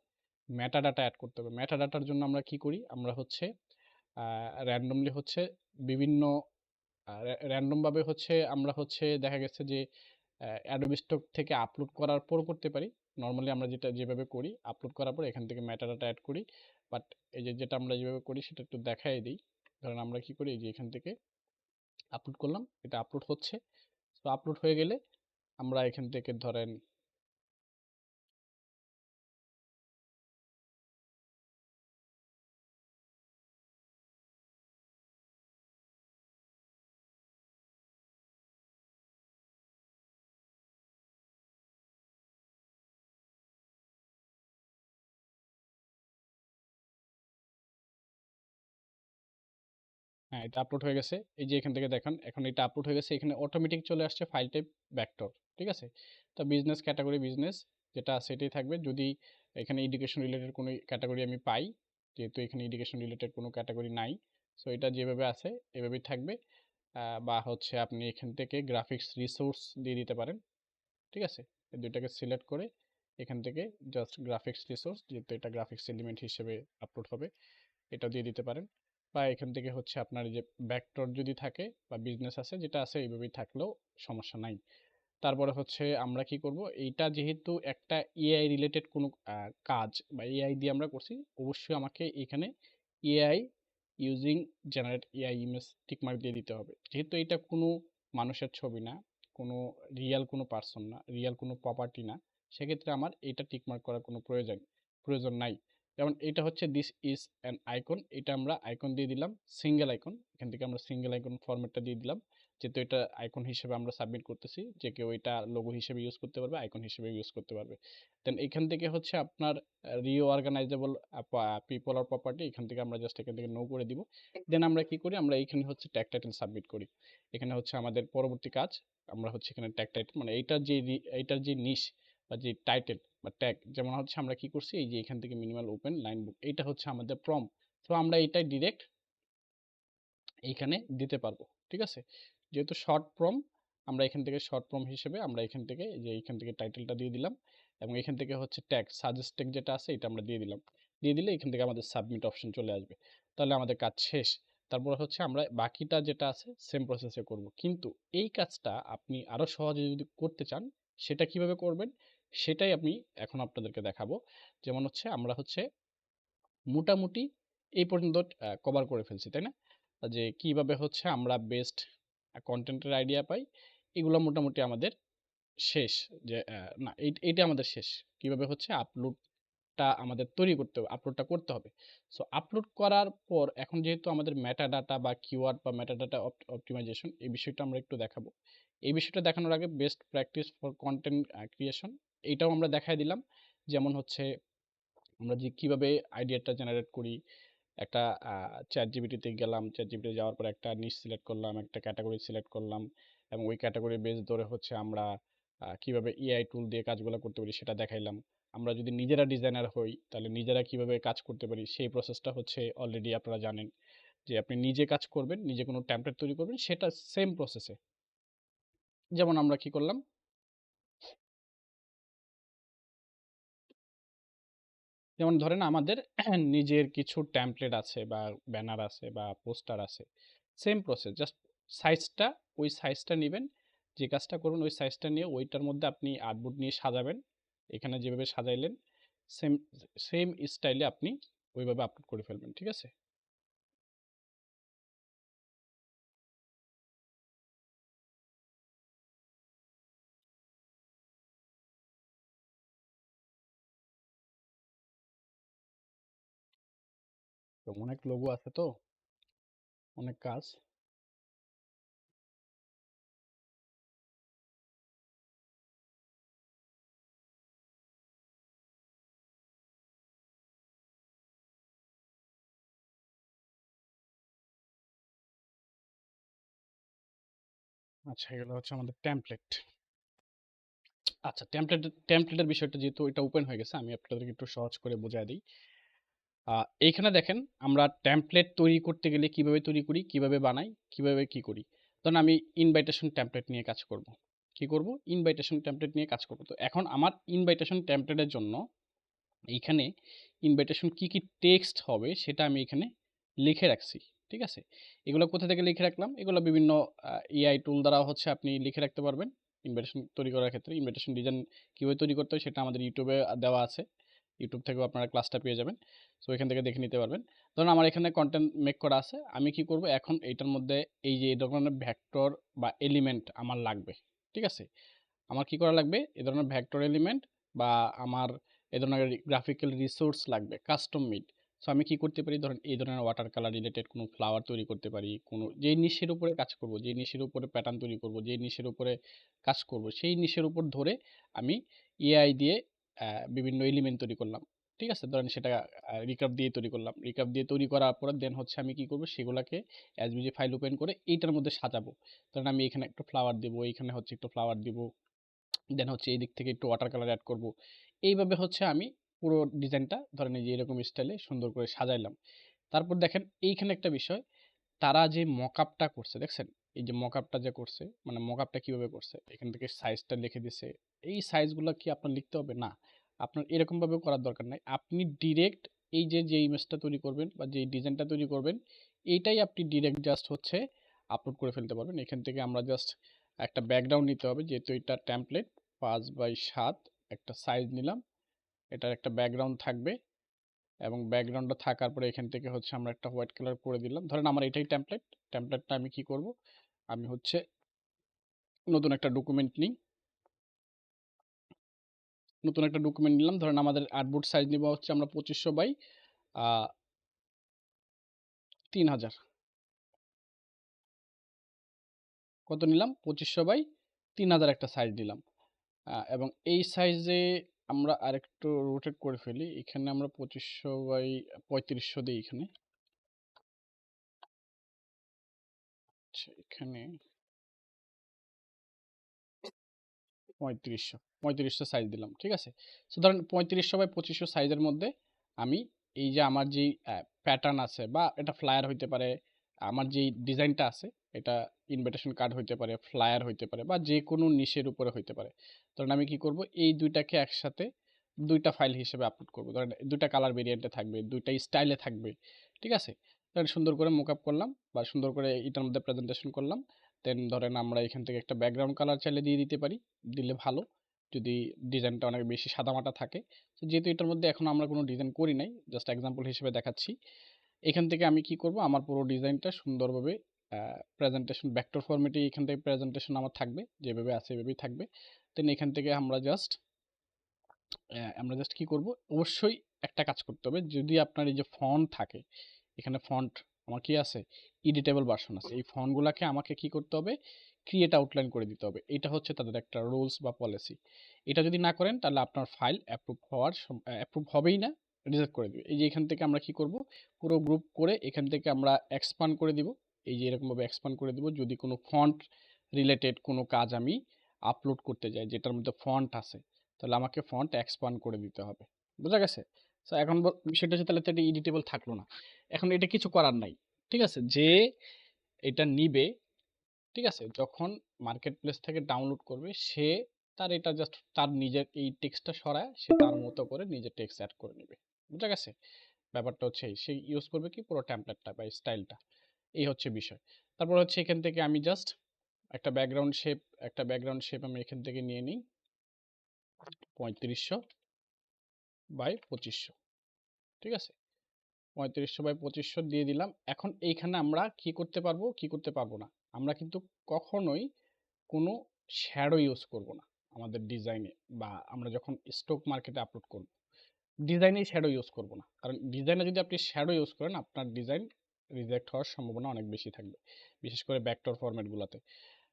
A: মেটা ডাটা অ্যাড করতে হবে। মেটা ডাটার জন্য আমরা কি করি, আমরা হচ্ছে র্যান্ডমলি হচ্ছে বিভিন্ন র্যান্ডমভাবে হচ্ছে আমরা হচ্ছে দেখা গেছে যে অ্যাডোবি স্টক থেকে আপলোড করার পর করতে পারি। নর্মালি আমরা যেভাবে করি, আপলোড করার পর এখান থেকে মেটা ডাটা অ্যাড করি। বাট এই যে যেটা আমরা যেভাবে করি সেটা একটু দেখাই দিই। ধরেন আমরা কি করি, এই যে এখান থেকে আপলোড করলাম, এটা আপলোড হচ্ছে। তো আপলোড হয়ে গেলে আমরা এখান থেকে ধরেন হ্যাঁ, এটা আপলোড হয়ে গেছে। এই যে এখান থেকে দেখেন এখন এটা আপলোড হয়ে গেছে, এখানে অটোমেটিক চলে আসছে ফাইল টাইপ ভেক্টর। ঠিক আছে? তো বিজনেস ক্যাটাগরি বিজনেস যেটা আছে এটাই থাকবে। যদি এখানে এডুকেশন রিলেটেড কোনো ক্যাটাগরি আমি পাই, যেহেতু এখানে এডুকেশন রিলেটেড কোনো ক্যাটাগরি নাই, সো এটা যেভাবে আছে এভাবেই থাকবে। বা হচ্ছে আপনি এখান থেকে গ্রাফিক্স রিসোর্স দিয়ে দিতে পারেন। ঠিক আছে? এই দুইটাকে সিলেক্ট করে এখান থেকে জাস্ট গ্রাফিক্স রিসোর্স, যেহেতু এটা গ্রাফিক্স এলিমেন্ট হিসেবে আপলোড হবে, এটা দিয়ে দিতে পারেন। বা এখান থেকে হচ্ছে আপনার এই যে ভেক্টর যদি থাকে বা বিজনেস আছে, যেটা আছে এইভাবেই থাকলেও সমস্যা নাই। তারপরে হচ্ছে আমরা কি করব, এইটা যেহেতু একটা এআই রিলেটেড কোনো কাজ বা এআই দিয়ে আমরা করছি, অবশ্যই আমাকে এখানে AI using generate AI image tick mark দিয়ে দিতে হবে। যেহেতু এটা কোনো মানুষের ছবি না, কোনো রিয়েল কোনো পার্সন না, রিয়েল কোনো প্রপার্টি না, সেক্ষেত্রে আমার এটা টিকমার্ক করার কোনো প্রয়োজন নাই। যেমন এটা হচ্ছে দিস ইজ অ্যান আইকন, এটা আমরা আইকন দিয়ে দিলাম, সিঙ্গেল আইকন। এখান থেকে আমরা সিঙ্গেল আইকন ফরম্যাটটা দিয়ে দিলাম, যেহেতু এটা আইকন হিসেবে আমরা সাবমিট করতেছি, যে কেউ এটা লোগো হিসেবে ইউজ করতে পারবে, আইকন হিসেবে ইউজ করতে পারবে। দেন এখান থেকে হচ্ছে আপনার রিঅর্গানাইজেবল পিপল আর প্রপার্টি, এখান থেকে আমরা জাস্ট এখান থেকে নো করে দিব। দেন আমরা কি করি, আমরা এখানে হচ্ছে ট্যাগ টাইটেল সাবমিট করি। এখানে হচ্ছে আমাদের পরবর্তী কাজ, আমরা হচ্ছে এখানে ট্যাগ টাইটেল মানে এইটার যে নিশ বা যে টাইটেল বা ট্যাগ, যেমন হচ্ছে আমরা কি করছি, এই যে এখান থেকে মিনিমাল ওপেন লাইন বুক, এইটা হচ্ছে আমাদের প্রম। তো আমরা এটাই ডিরেক্ট এইখানে দিতে পারবো। ঠিক আছে? যেহেতু শর্ট ফর্ম, আমরা এখান থেকে শর্ট ফর্ম হিসেবে আমরা এখান থেকে যে এইখান থেকে টাইটেলটা দিয়ে দিলাম। এবং এখান থেকে হচ্ছে ট্যাগ সাজেস্ট ট্যাগ যেটা আছে এটা আমরা দিয়ে দিলাম। দিয়ে দিলে এখান থেকে আমাদের সাবমিট অপশন চলে আসবে। তাহলে আমাদের কাজ শেষ। তারপর হচ্ছে আমরা বাকিটা যেটা আছে সেম প্রসেসে করব। কিন্তু এই কাজটা আপনি আরো সহজে যদি করতে চান, সেটা কিভাবে করবেন সেটাই আমি এখন আপনাদেরকে দেখাবো। যেমন হচ্ছে আমরা হচ্ছে মোটামুটি এই পর্যন্ত কভার করে ফেলছি, তাই না? যে কিভাবে হচ্ছে আমরা বেস্ট কন্টেন্টের আইডিয়া পাই, এগুলো মোটামুটি আমাদের শেষ। যে না এইটা আমাদের শেষ। কিভাবে হচ্ছে আপলোড আপলোডটা আমাদের তৈরি করতে হবে, আপলোডটা করতে হবে। সো আপলোড করার পর এখন যেহেতু আমাদের মেটা ডাটা বা কিওয়ার্ড বা মেটা ডাটা অপটিমাইজেশন এই বিষয়টা আমরা একটু দেখাবো। এই বিষয়টা দেখানোর আগে best practice for content creation এইটাও আমরা দেখাই দিলাম। যেমন হচ্ছে আমরা যে কিভাবে আইডিয়াটা জেনারেট করি, একটা চ্যাট জিপিটিতে গেলাম, চ্যাট জিপিটি যাওয়ার পর একটা নিশ সিলেক্ট করলাম, একটা ক্যাটাগরি সিলেক্ট করলাম এবং ওই ক্যাটাগরি বেস ধরে হচ্ছে আমরা কিভাবে এআই টুল দিয়ে কাজগুলো করতে পারি সেটা দেখাইলাম। আমরা যদি নিজেরা ডিজাইনার হই তাহলে নিজেরা কিভাবে কাজ করতে পারি সেই প্রসেসটা হচ্ছে অলরেডি আপনারা জানেন যে আপনি নিজে কাজ করবেন, নিজে কোনো টেমপ্লেট তৈরি করবেন সেটা সেম প্রসেসে। যেমন আমরা কি করলাম, যেমন ধরেন আমাদের নিজের কিছু টেমপ্লেট আছে বা ব্যানার আছে বা পোস্টার আছে, সেম প্রসেস, জাস্ট সাইজটা, ওই সাইজটা নেবেন, যে কাজটা করবেন ওই সাইজটা নিয়ে ওইটার মধ্যে আপনি আর্টবোর্ড নিয়ে সাজাবেন, এখানে যেভাবে সাজাইলেন সেম সেম স্টাইলে আপনি ওইভাবে আপলোড করে ফেলবেন, ঠিক আছে? তো অনেক লোগো আছে তো, অনেক কাজ। আচ্ছা, এগুলো হচ্ছে আমাদের টেমপ্লেট। আচ্ছা, টেমপ্লেটের বিষয়টা যেহেতু এটা ওপেন হয়ে গেছে আমি আপনাদেরকে একটু সহজ করে বোঝায় দিই। এইখানে দেখেন আমরা টেমপ্লেট তৈরি করতে গেলে কিভাবে তৈরি করি, কিভাবে বানাই, কিভাবে কি করি। ধরুন আমি ইনভাইটেশন টেমপ্লেট নিয়ে কাজ করব। কি করব? ইনভাইটেশন টেমপ্লেট নিয়ে কাজ করব। তো এখন আমার ইনভাইটেশন টেমপ্লেটের জন্য এইখানে ইনভাইটেশন কি, কি টেক্সট হবে সেটা আমি এখানে লিখে রাখছি। ঠিক আছে? এগুলো কোথা থেকে লিখে রাখলাম? এগুলো বিভিন্ন এআই টুল দ্বারা হচ্ছে আপনি লিখে রাখতে পারবেন। ইনভাইটেশন তৈরি করার ক্ষেত্রে ইনভাইটেশন ডিজাইন কিভাবে তৈরি করতে হয় সেটা আমাদের ইউটিউবে দেওয়া আছে। ইউটিউব থেকেও আপনারা ক্লাসটা পেয়ে যাবেন। সো এখান থেকে দেখে নিতে পারবেন। ধরুন আমার এখানে কনটেন্ট মেক করা আছে। আমি কি করব? এখন এইটার মধ্যে এই যে এই ধরনের ভেক্টর বা এলিমেন্ট আমার লাগবে। ঠিক আছে? আমার কি করা লাগবে? এ ধরনের ভেক্টর এলিমেন্ট বা আমার এ ধরনের গ্রাফিক্যাল রিসোর্স লাগবে, কাস্টম মেড। সো আমি কি করতে পারি? ধরেন এই ধরনের ওয়াটার কালার রিলেটেড কোনো ফ্লাওয়ার তৈরি করতে পারি। কোনো যেই নিশের উপরে কাজ করব, যেই নিশের উপরে প্যাটার্ন তৈরি করব, যেই নিশের উপরে কাজ করব, সেই নিশের উপর ধরে আমি এআই দিয়ে বিভিন্ন এলিমেন্ট তৈরি করলাম। ঠিক আছে? ধরেন সেটা রিকার্ভ দিয়ে তৈরি করলাম। রিকার্ভ দিয়ে তৈরি করার পরে দেন হচ্ছে আমি কি করব? সেগুলাকে এসভিজি ফাইল ওপেন করে এইটার মধ্যে সাজাবো। ধরেন আমি এখানে একটু ফ্লাওয়ার দিব, এইখানে হচ্ছে একটু ফ্লাওয়ার দিব। দেন হচ্ছে এই দিক থেকে একটু ওয়াটার কালার অ্যাড করব। এইভাবে হচ্ছে আমি পুরো ডিজাইনটা ধরেন এই যে এরকম স্টাইলে সুন্দর করে সাজাইলাম। তারপর দেখেন এইখানে একটা বিষয়, তারা যে মকআপটা করছে দেখছেন? এই যে মকআপটা যে করছে, মানে মকআপটা কিভাবে করছে? এখান থেকে সাইজটা লিখে দিছে। এই সাইজগুলা কি আপনার লিখতে হবে? না। আপনার এরকমভাবে করার দরকার নাই। আপনি ডিরেক্ট এই যে ইমেজটা তৈরি করবেন বা যেই ডিজাইনটা তৈরি করবেন, এইটাই আপনি ডিরেক্ট জাস্ট হচ্ছে আপলোড করে ফেলতে পারবেন। এখান থেকে আমরা জাস্ট একটা ব্যাকগ্রাউন্ড নিতে হবে, যেহেতু এটা টেমপ্লেট 5x7 একটা সাইজ নিলাম। এটার একটা ব্যাকগ্রাউন্ড থাকবে এবং ব্যাকগ্রাউন্ডটা থাকার পরে এখান থেকে হচ্ছে আমরা একটা হোয়াইট কালার করে দিলাম। ধরেন আমার এটাই টেমপ্লেট। টেমপ্লেটটা আমি কি করব? আমি হচ্ছে নতুন একটা ডকুমেন্ট নিই। নতুন একটা ডকুমেন্ট নিলাম। ধরেন আমাদের আর্টবোর্ড সাইজ নিব হচ্ছে আমরা 2500 বাই আ 3000। কত নিলাম? 2500 বাই 3000 একটা সাইজ নিলাম। এবং এই সাইজে আমরা আরেকটু রোটেট করে ফেলি। এখানে আমরা 2500 বাই 3500 দেই এখানে। আচ্ছা, এখানে 3500 সাইজ দিলাম। ঠিক আছে? সো ধরেন 3500 বাই 2500 সাইজের মধ্যে আমি এই যে আমার যেই প্যাটার্ন আছে বা এটা ফ্লায়ার হইতে পারে, আমার যেই ডিজাইনটা আছে এটা ইনভিটেশন কার্ড হইতে পারে, ফ্লায়ার হইতে পারে বা যেকোনো নিশের উপরে হইতে পারে। ধরেন আমি কি করব? এই ২ টাকে একসাথে ২ টা ফাইল হিসেবে আপলোড করব। ধরেন ২ টা কালার ভেরিয়েন্টে থাকবে, ২ টা স্টাইলে থাকবে। ঠিক আছে? ধরেন সুন্দর করে মোকআপ করলাম বা সুন্দর করে এটার মধ্যে প্রেজেন্টেশন করলাম। দেন ধরেন আমরা এখান থেকে একটা ব্যাকগ্রাউন্ড কালার চাইলে দিয়ে দিতে পারি। দিলে ভালো। যদি ডিজাইনটা অনেক বেশি সাদামাটা থাকে। তো যেহেতু এটার মধ্যে এখনো আমরা কোনো ডিজাইন করি নাই, জাস্ট এক্সাম্পল হিসেবে দেখাচ্ছি। এখান থেকে আমি কি করব? আমার পুরো ডিজাইনটা সুন্দরভাবে প্রেজেন্টেশন ভেক্টর ফরম্যাটে এখান থেকে প্রেজেন্টেশন আমার থাকবে। যেভাবে আছে এভাবেই থাকবে। দেন এখান থেকে আমরা জাস্ট কি করব? অবশ্যই একটা কাজ করতে হবে, যদি আপনার এই যে ফন্ট থাকে, এখানে ফন্ট আমার কি আছে, এডিটেবল ভার্সন আছে, এই ফন্টগুলোকে আমাকে কি করতে হবে, ক্রিয়েট আউটলাইন করে দিতে হবে। এটা হচ্ছে তাদের একটা রুলস বা পলিসি। এটা যদি না করেন তাহলে আপনার ফাইল অ্যাপ্রুভ হবেই না, রিজেক্ট করে দিবে। এই যে এখান থেকে আমরা কি করব, পুরো গ্রুপ করে এখান থেকে আমরা এক্সপান্ড করে দিব। এই যে এরকমভাবে এক্সপান্ড করে দিব। যদি কোনো ফন্ট রিলেটেড কোনো কাজ আমি আপলোড করতে যাই যেটার মধ্যে ফন্ট আছে, তাহলে আমাকে ফন্ট এক্সপান্ড করে দিতে হবে। বোঝা গেছে? সো এখন বিষয়টা হচ্ছে, তাহলে তো এটা এডিটেবল থাকলো না। এখন এটা কিছু করার নাই। ঠিক আছে? যে এটা নিবে, ঠিক আছে? যখন মার্কেট প্লেস থেকে ডাউনলোড করবে, সে তার এটা জাস্ট তার নিজের এই টেক্সটটা সরায় সে তার মতো করে নিজের টেক্সট অ্যাড করে নেবে। বুঝা গেছে? ব্যাপারটা হচ্ছে এই, সে ইউজ করবে কি পুরো টেমপ্লেটটা বা স্টাইলটা। এই হচ্ছে বিষয়। তারপর হচ্ছে এখান থেকে আমি জাস্ট একটা ব্যাকগ্রাউন্ড শেপ আমি এখান থেকে নিয়ে নিই 3500 বাই 2500। ঠিক আছে? 3500 বাই 2500 দিয়ে দিলাম। এখন এইখানে আমরা কি করতে পারবো, কি করতে পারবো না। আমরা কিন্তু কখনোই কোনো শ্যাডো ইউজ করব না আমাদের ডিজাইনে, বা আমরা যখন স্টক মার্কেটে আপলোড করব, ডিজাইনে শ্যাডো ইউজ করব না। কারণ ডিজাইনে যদি আপনি শ্যাডো ইউজ করেন, আপনার ডিজাইন রিজেক্ট হওয়ার সম্ভাবনা অনেক বেশি থাকবে, বিশেষ করে ভেক্টর ফরম্যাটগুলোতে।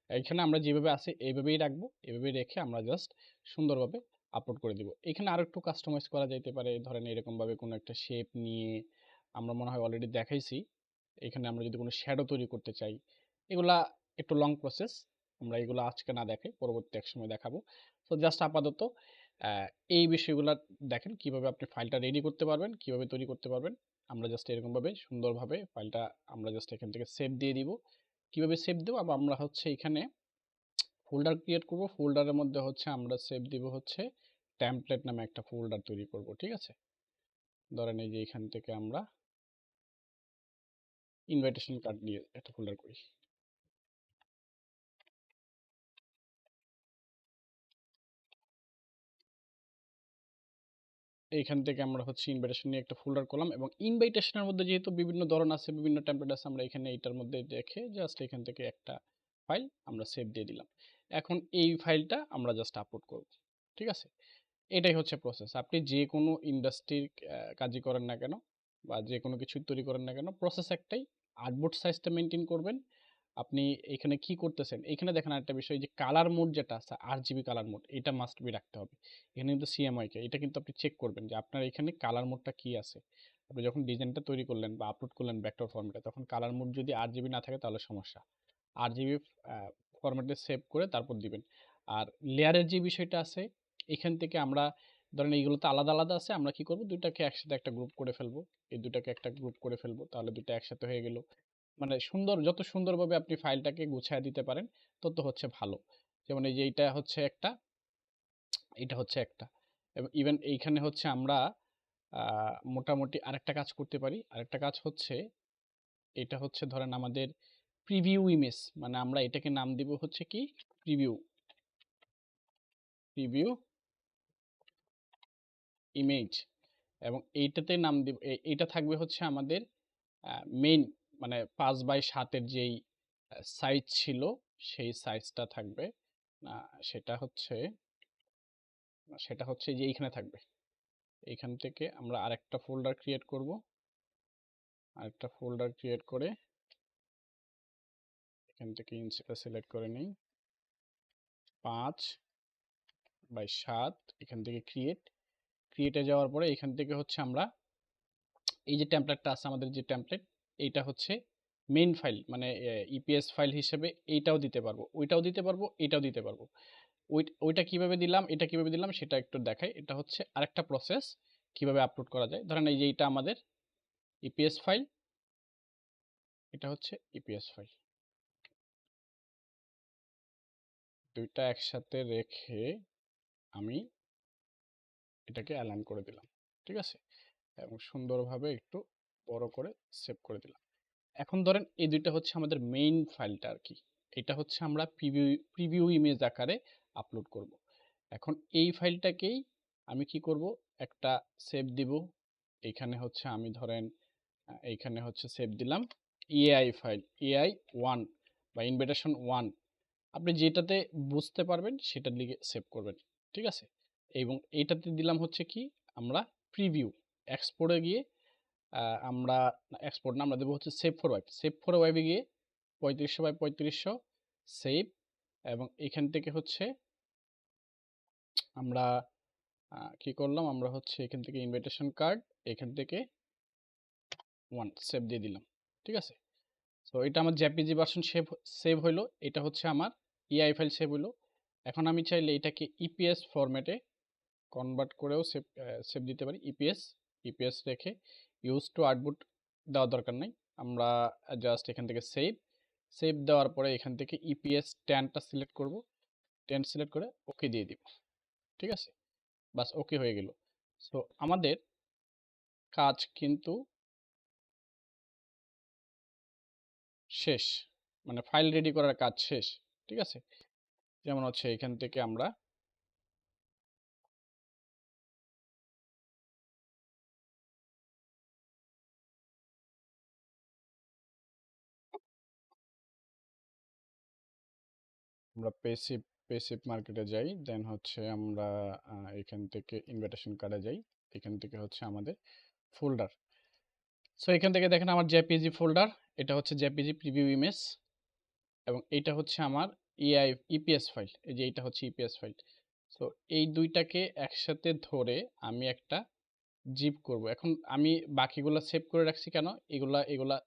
A: এইখানে আমরা যেভাবে আছে এইভাবেই রাখবো, এভাবেই রেখে আমরা জাস্ট সুন্দরভাবে আপলোড করে দিব। এখানে আরো একটু কাস্টমাইজ করা যাইতে পারে, ধরেন এরকমভাবে কোনো একটা শেপ নিয়ে, আমরা মনে হয় অলরেডি দেখাইছি। এখানে আমরা যদি কোনো শ্যাডো তৈরি করতে চাই, এগুলা একটু লং প্রসেস, আমরা এগুলো আজকে না দেখাই, পরবর্তী এক সময় দেখাবো। তো জাস্ট আপাতত আহ, এই বিষয়গুলো দেখেন কিভাবে আপনি ফাইলটা রেডি করতে পারবেন, কিভাবে তৈরি করতে পারবেন। আমরা জাস্ট এরকমভাবে সুন্দরভাবে ফাইলটা আমরা জাস্ট এখান থেকে সেভ দিয়ে দিব। কিভাবে সেভ দেবো, আবার আমরা হচ্ছে এখানে ফোল্ডার ক্রিয়েট করব। ফোল্ডারের মধ্যে হচ্ছে আমরা সেভ দিব হচ্ছে টেমপ্লেট নামে একটা ফোল্ডার তৈরি করব। ঠিক আছে? ধরেন এই যে এখান থেকে আমরা ইনভাইটেশন কার্ড দিয়ে একটা ফোল্ডার করি। এইখান থেকে আমরা হচ্ছে ইনভাইটেশন নিয়ে একটা ফোল্ডার করলাম, এবং ইনভাইটেশনের মধ্যে যেহেতু বিভিন্ন ধরন আছে, বিভিন্ন টেমপ্লেট আছে, আমরা এখানে এইটার মধ্যে দেখে জাস্ট এখান থেকে একটা ফাইল আমরা সেভ দিয়ে দিলাম। এখন এই ফাইলটা আমরা জাস্ট আপলোড করব। ঠিক আছে? এটাই হচ্ছে প্রসেস। আপনি যে কোনো ইন্ডাস্ট্রির কাজই করেন না কেন, বা যে কোনো কিছু তৈরি করেন না কেন, প্রসেস একটাই। আর্টবোর্ড সাইজটা মেনটেন করবেন। আপনি এখানে কি করতেছেন, এখানে দেখেন একটা বিষয়, যে কালার মোড যেটা আছে, RGB কালার মোড, এটা মাস্ট বি রাখতে হবে। এখানে কিন্তু CMYK, এটা কিন্তু আপনি চেক করবেন যে আপনার এখানে কালার মোডটা কি আছে। আপনি যখন ডিজাইনটা তৈরি করলেন বা আপলোড করলেন ভেক্টর ফরম্যাটে, তখন কালার মোড যদি RGB না থাকে তাহলে সমস্যা। RGB ফরম্যাটে সেভ করে তারপর দিবেন। আর লেয়ারের যে বিষয়টা আছে, এখান থেকে আমরা ধরেন এইগুলো তো আলাদা আলাদা আছে, আমরা কি করব, দুইটাকে একসাথে একটা গ্রুপ করে ফেলবো। এই দুটাকে একটা গ্রুপ করে ফেলবো, তাহলে দুইটা একসাথে হয়ে গেল। মানে সুন্দর, যত সুন্দরভাবে আপনি ফাইলটাকে গুছায় দিতে পারেন তত হচ্ছে ভালো। যেমন এই যে এইটা হচ্ছে একটা, এটা হচ্ছে একটা, এবং ইভেন এইখানে হচ্ছে আমরা মোটামুটি আরেকটা কাজ করতে পারি। আরেকটা কাজ হচ্ছে, এটা হচ্ছে ধরেন আমাদের প্রিভিউ ইমেজ, মানে আমরা এটাকে নাম দিব হচ্ছে কি, প্রিভিউ, প্রিভিউ ইমেজ। এবং এইটাতে নাম দিব, এইটা থাকবে হচ্ছে আমাদের মেইন, মানে 5x7 যেই সাইজ ছিল, সেই সাইজটা থাকবে। সেটা হচ্ছে, যে এইখানে থাকবে। এইখান থেকে আমরা আরেকটা ফোল্ডার ক্রিয়েট করব। আরেকটা ফোল্ডার ক্রিয়েট করে এখান থেকে ইঞ্চিটা সিলেক্ট করে নিই, 5x7। এখান থেকে ক্রিয়েটে যাওয়ার পরে এখান থেকে হচ্ছে আমরা এই যে টেমপ্লেটটা আছে, আমাদের যে টেমপ্লেট, এইটা হচ্ছে মেইন ফাইল, মানে ইপিএস ফাইল হিসেবে এইটাও দিতে পারবো, ওইটাও দিতে পারবো, এটাও দিতে পারবো। ওইটা কিভাবে দিলাম, এটা কিভাবে দিলাম সেটা একটু দেখাই। এটা হচ্ছে আরেকটা প্রসেস কিভাবে আপলোড করা যায়। ধরেন এই যে এইটা আমাদের ইপিএস ফাইল, এটা হচ্ছে ইপিএস ফাইল, দুইটা একসাথে রেখে আমি এটাকে অ্যালাইন করে দিলাম। ঠিক আছে? এবং সুন্দরভাবে একটু বড় করে সেভ করে দিলাম। এখন ধরেন এই দুইটা হচ্ছে আমাদের মেইন ফাইলটা আর কি। এটা হচ্ছে আমরা প্রিভিউ ইমেজ আকারে আপলোড করব। এখন এই ফাইলটাকেই আমি কি করব, একটা সেভ দিব। এইখানে হচ্ছে আমি ধরেন এইখানে হচ্ছে সেভ দিলাম এআই ফাইল, AI1 বা ইনভিটেশন 1। আপনি যেটাতে বুঝতে পারবেন সেটার দিকে সেভ করবেন। ঠিক আছে? এবং এইটাতে দিলাম হচ্ছে কি, আমরা প্রিভিউ। এক্সপোর্টে গিয়ে আমরা এক্সপোর্ট না, আমরা দেবো হচ্ছে save for web. Save for ওয়েবে গিয়ে 3500 বাই 3500 সেভ, এবং এখান থেকে হচ্ছে আমরা কি করলাম, আমরা হচ্ছে এখান থেকে ইনভাইটেশন কার্ড, এখান থেকে 1 সেভ দিয়ে দিলাম। ঠিক আছে? সো এটা আমার জেপিজি ভার্সন সেভ হইলো। এটা হচ্ছে আমার ইআই ফাইল সেভ হইলো। এখন আমি চাইলে এটাকে ইপিএস ফরম্যাটে কনভার্ট করেও সেভ দিতে পারি। ইপিএস রেখে ইউজ টু আউটপুট দেওয়ার দরকার নাই। আমরা জাস্ট এখান থেকে সেভ দেওয়ার পরে এখান থেকে ইপিএস 10টা সিলেক্ট করব। 10 সিলেক্ট করে ওকে দিয়ে দিব। ঠিক আছে? বাস ওকে হয়ে গেল। সো আমাদের কাজ কিন্তু শেষ, মানে ফাইল রেডি করার কাজ শেষ। ঠিক আছে? যেমন হচ্ছে এখান থেকে আমরা পেসিভ মার্কেটে যাই, দেন হচ্ছে আমরা এখান থেকে ইনভিটেশন কার্ডে যাই, এখান থেকে হচ্ছে আমাদের ফোল্ডার। সো এখান থেকে দেখেন আমার জেপিজি ফোল্ডার, এটা হচ্ছে জেপিজি প্রিভিউ ইমেজ, এবং এইটা হচ্ছে আমার ইপিএস ফাইল। এই যে এইটা হচ্ছে ইপিএস ফাইল। সো এই দুইটাকে একসাথে ধরে আমি একটা জিপ করব। এখন আমি বাকিগুলা সেভ করে রাখছি কেন?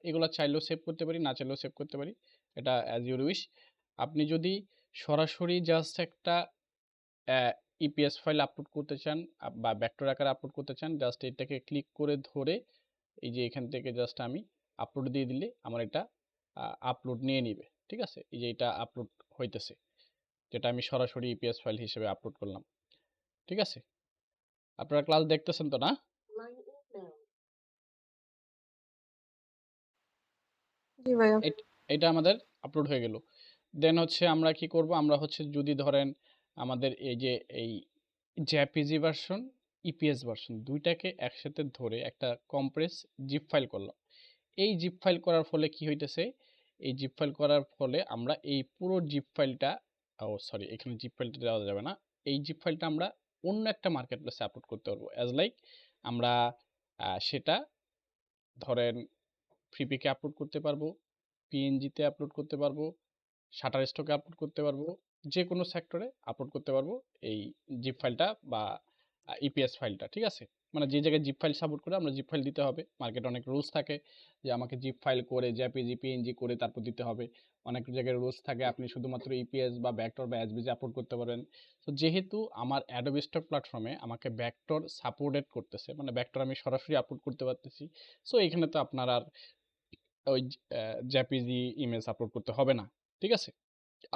A: এগুলা চাইলেও সেভ করতে পারি, না চাইলেও সেভ করতে পারি। এটা অ্যাজ ইউর উইশ। আপনি যদি সরাসরি জাস্ট একটা ইপিএস ফাইল আপলোড করতে চান বা ভেক্টর আকারে আপলোড করতে চান, জাস্ট এটাকে ক্লিক করে ধরে এই যে এখান থেকে জাস্ট আমি আপলোড দিয়ে দিলে আমার এটা আপলোড নিয়ে নিবে। ঠিক আছে? এই যে এটা আপলোড হইতেছে, যেটা আমি সরাসরি ইপিএস ফাইল হিসেবে আপলোড করলাম। ঠিক আছে? আপনারা ক্লাস দেখতেছেন তো, না?
B: জি ভাইয়া।
A: এটা আমাদের আপলোড হয়ে গেল। দেন হচ্ছে আমরা কি করব, আমরা হচ্ছে যদি ধরেন আমাদের এই যে এই জেপিজি ভার্সন, ইপিএস ভার্সন দুইটাকে একসাথে ধরে একটা কম্প্রেস জিপ ফাইল করলাম। এই জিপ ফাইল করার ফলে কি হইতেছে, এই জিপ ফাইল করার ফলে আমরা এই পুরো জিপ ফাইলটা, ও সরি, এখানে জিপ ফাইলটা দেওয়া যাবে না। এই জিপ ফাইলটা আমরা অন্য একটা মার্কেট প্লেসে আপলোড করতে পারবো। অ্যাজ লাইক আমরা সেটা ধরেন ফ্রিপিকে আপলোড করতে পারবো, পিএনজিতে আপলোড করতে পারবো, শাটার স্টকে আপলোড করতে পারবো, যে কোনো সেক্টরে আপলোড করতে পারবো এই জিপ ফাইলটা বা ইপিএস ফাইলটা। ঠিক আছে? মানে যে জায়গায় জিপ ফাইল সাপোর্ট করে আমরা জিপ ফাইল দিতে হবে। মার্কেটে অনেক রুলস থাকে যে আমাকে জিপ ফাইল করে জেপিজি পিএনজি করে তারপর দিতে হবে। অনেক জায়গায় রুলস থাকে আপনি শুধুমাত্র ইপিএস বা ভেক্টর বা এসভিজি আপলোড করতে পারেন। তো যেহেতু আমার অ্যাডোবি স্টক প্ল্যাটফর্মে আমাকে ভেক্টর সাপোর্টেড করতেছে, মানে ভেক্টর আমি সরাসরি আপলোড করতে পারতেছি, সো এখানে তো আপনার আর ওই জেপিজি ইমেজ আপলোড করতে হবে না। ঠিক আছে?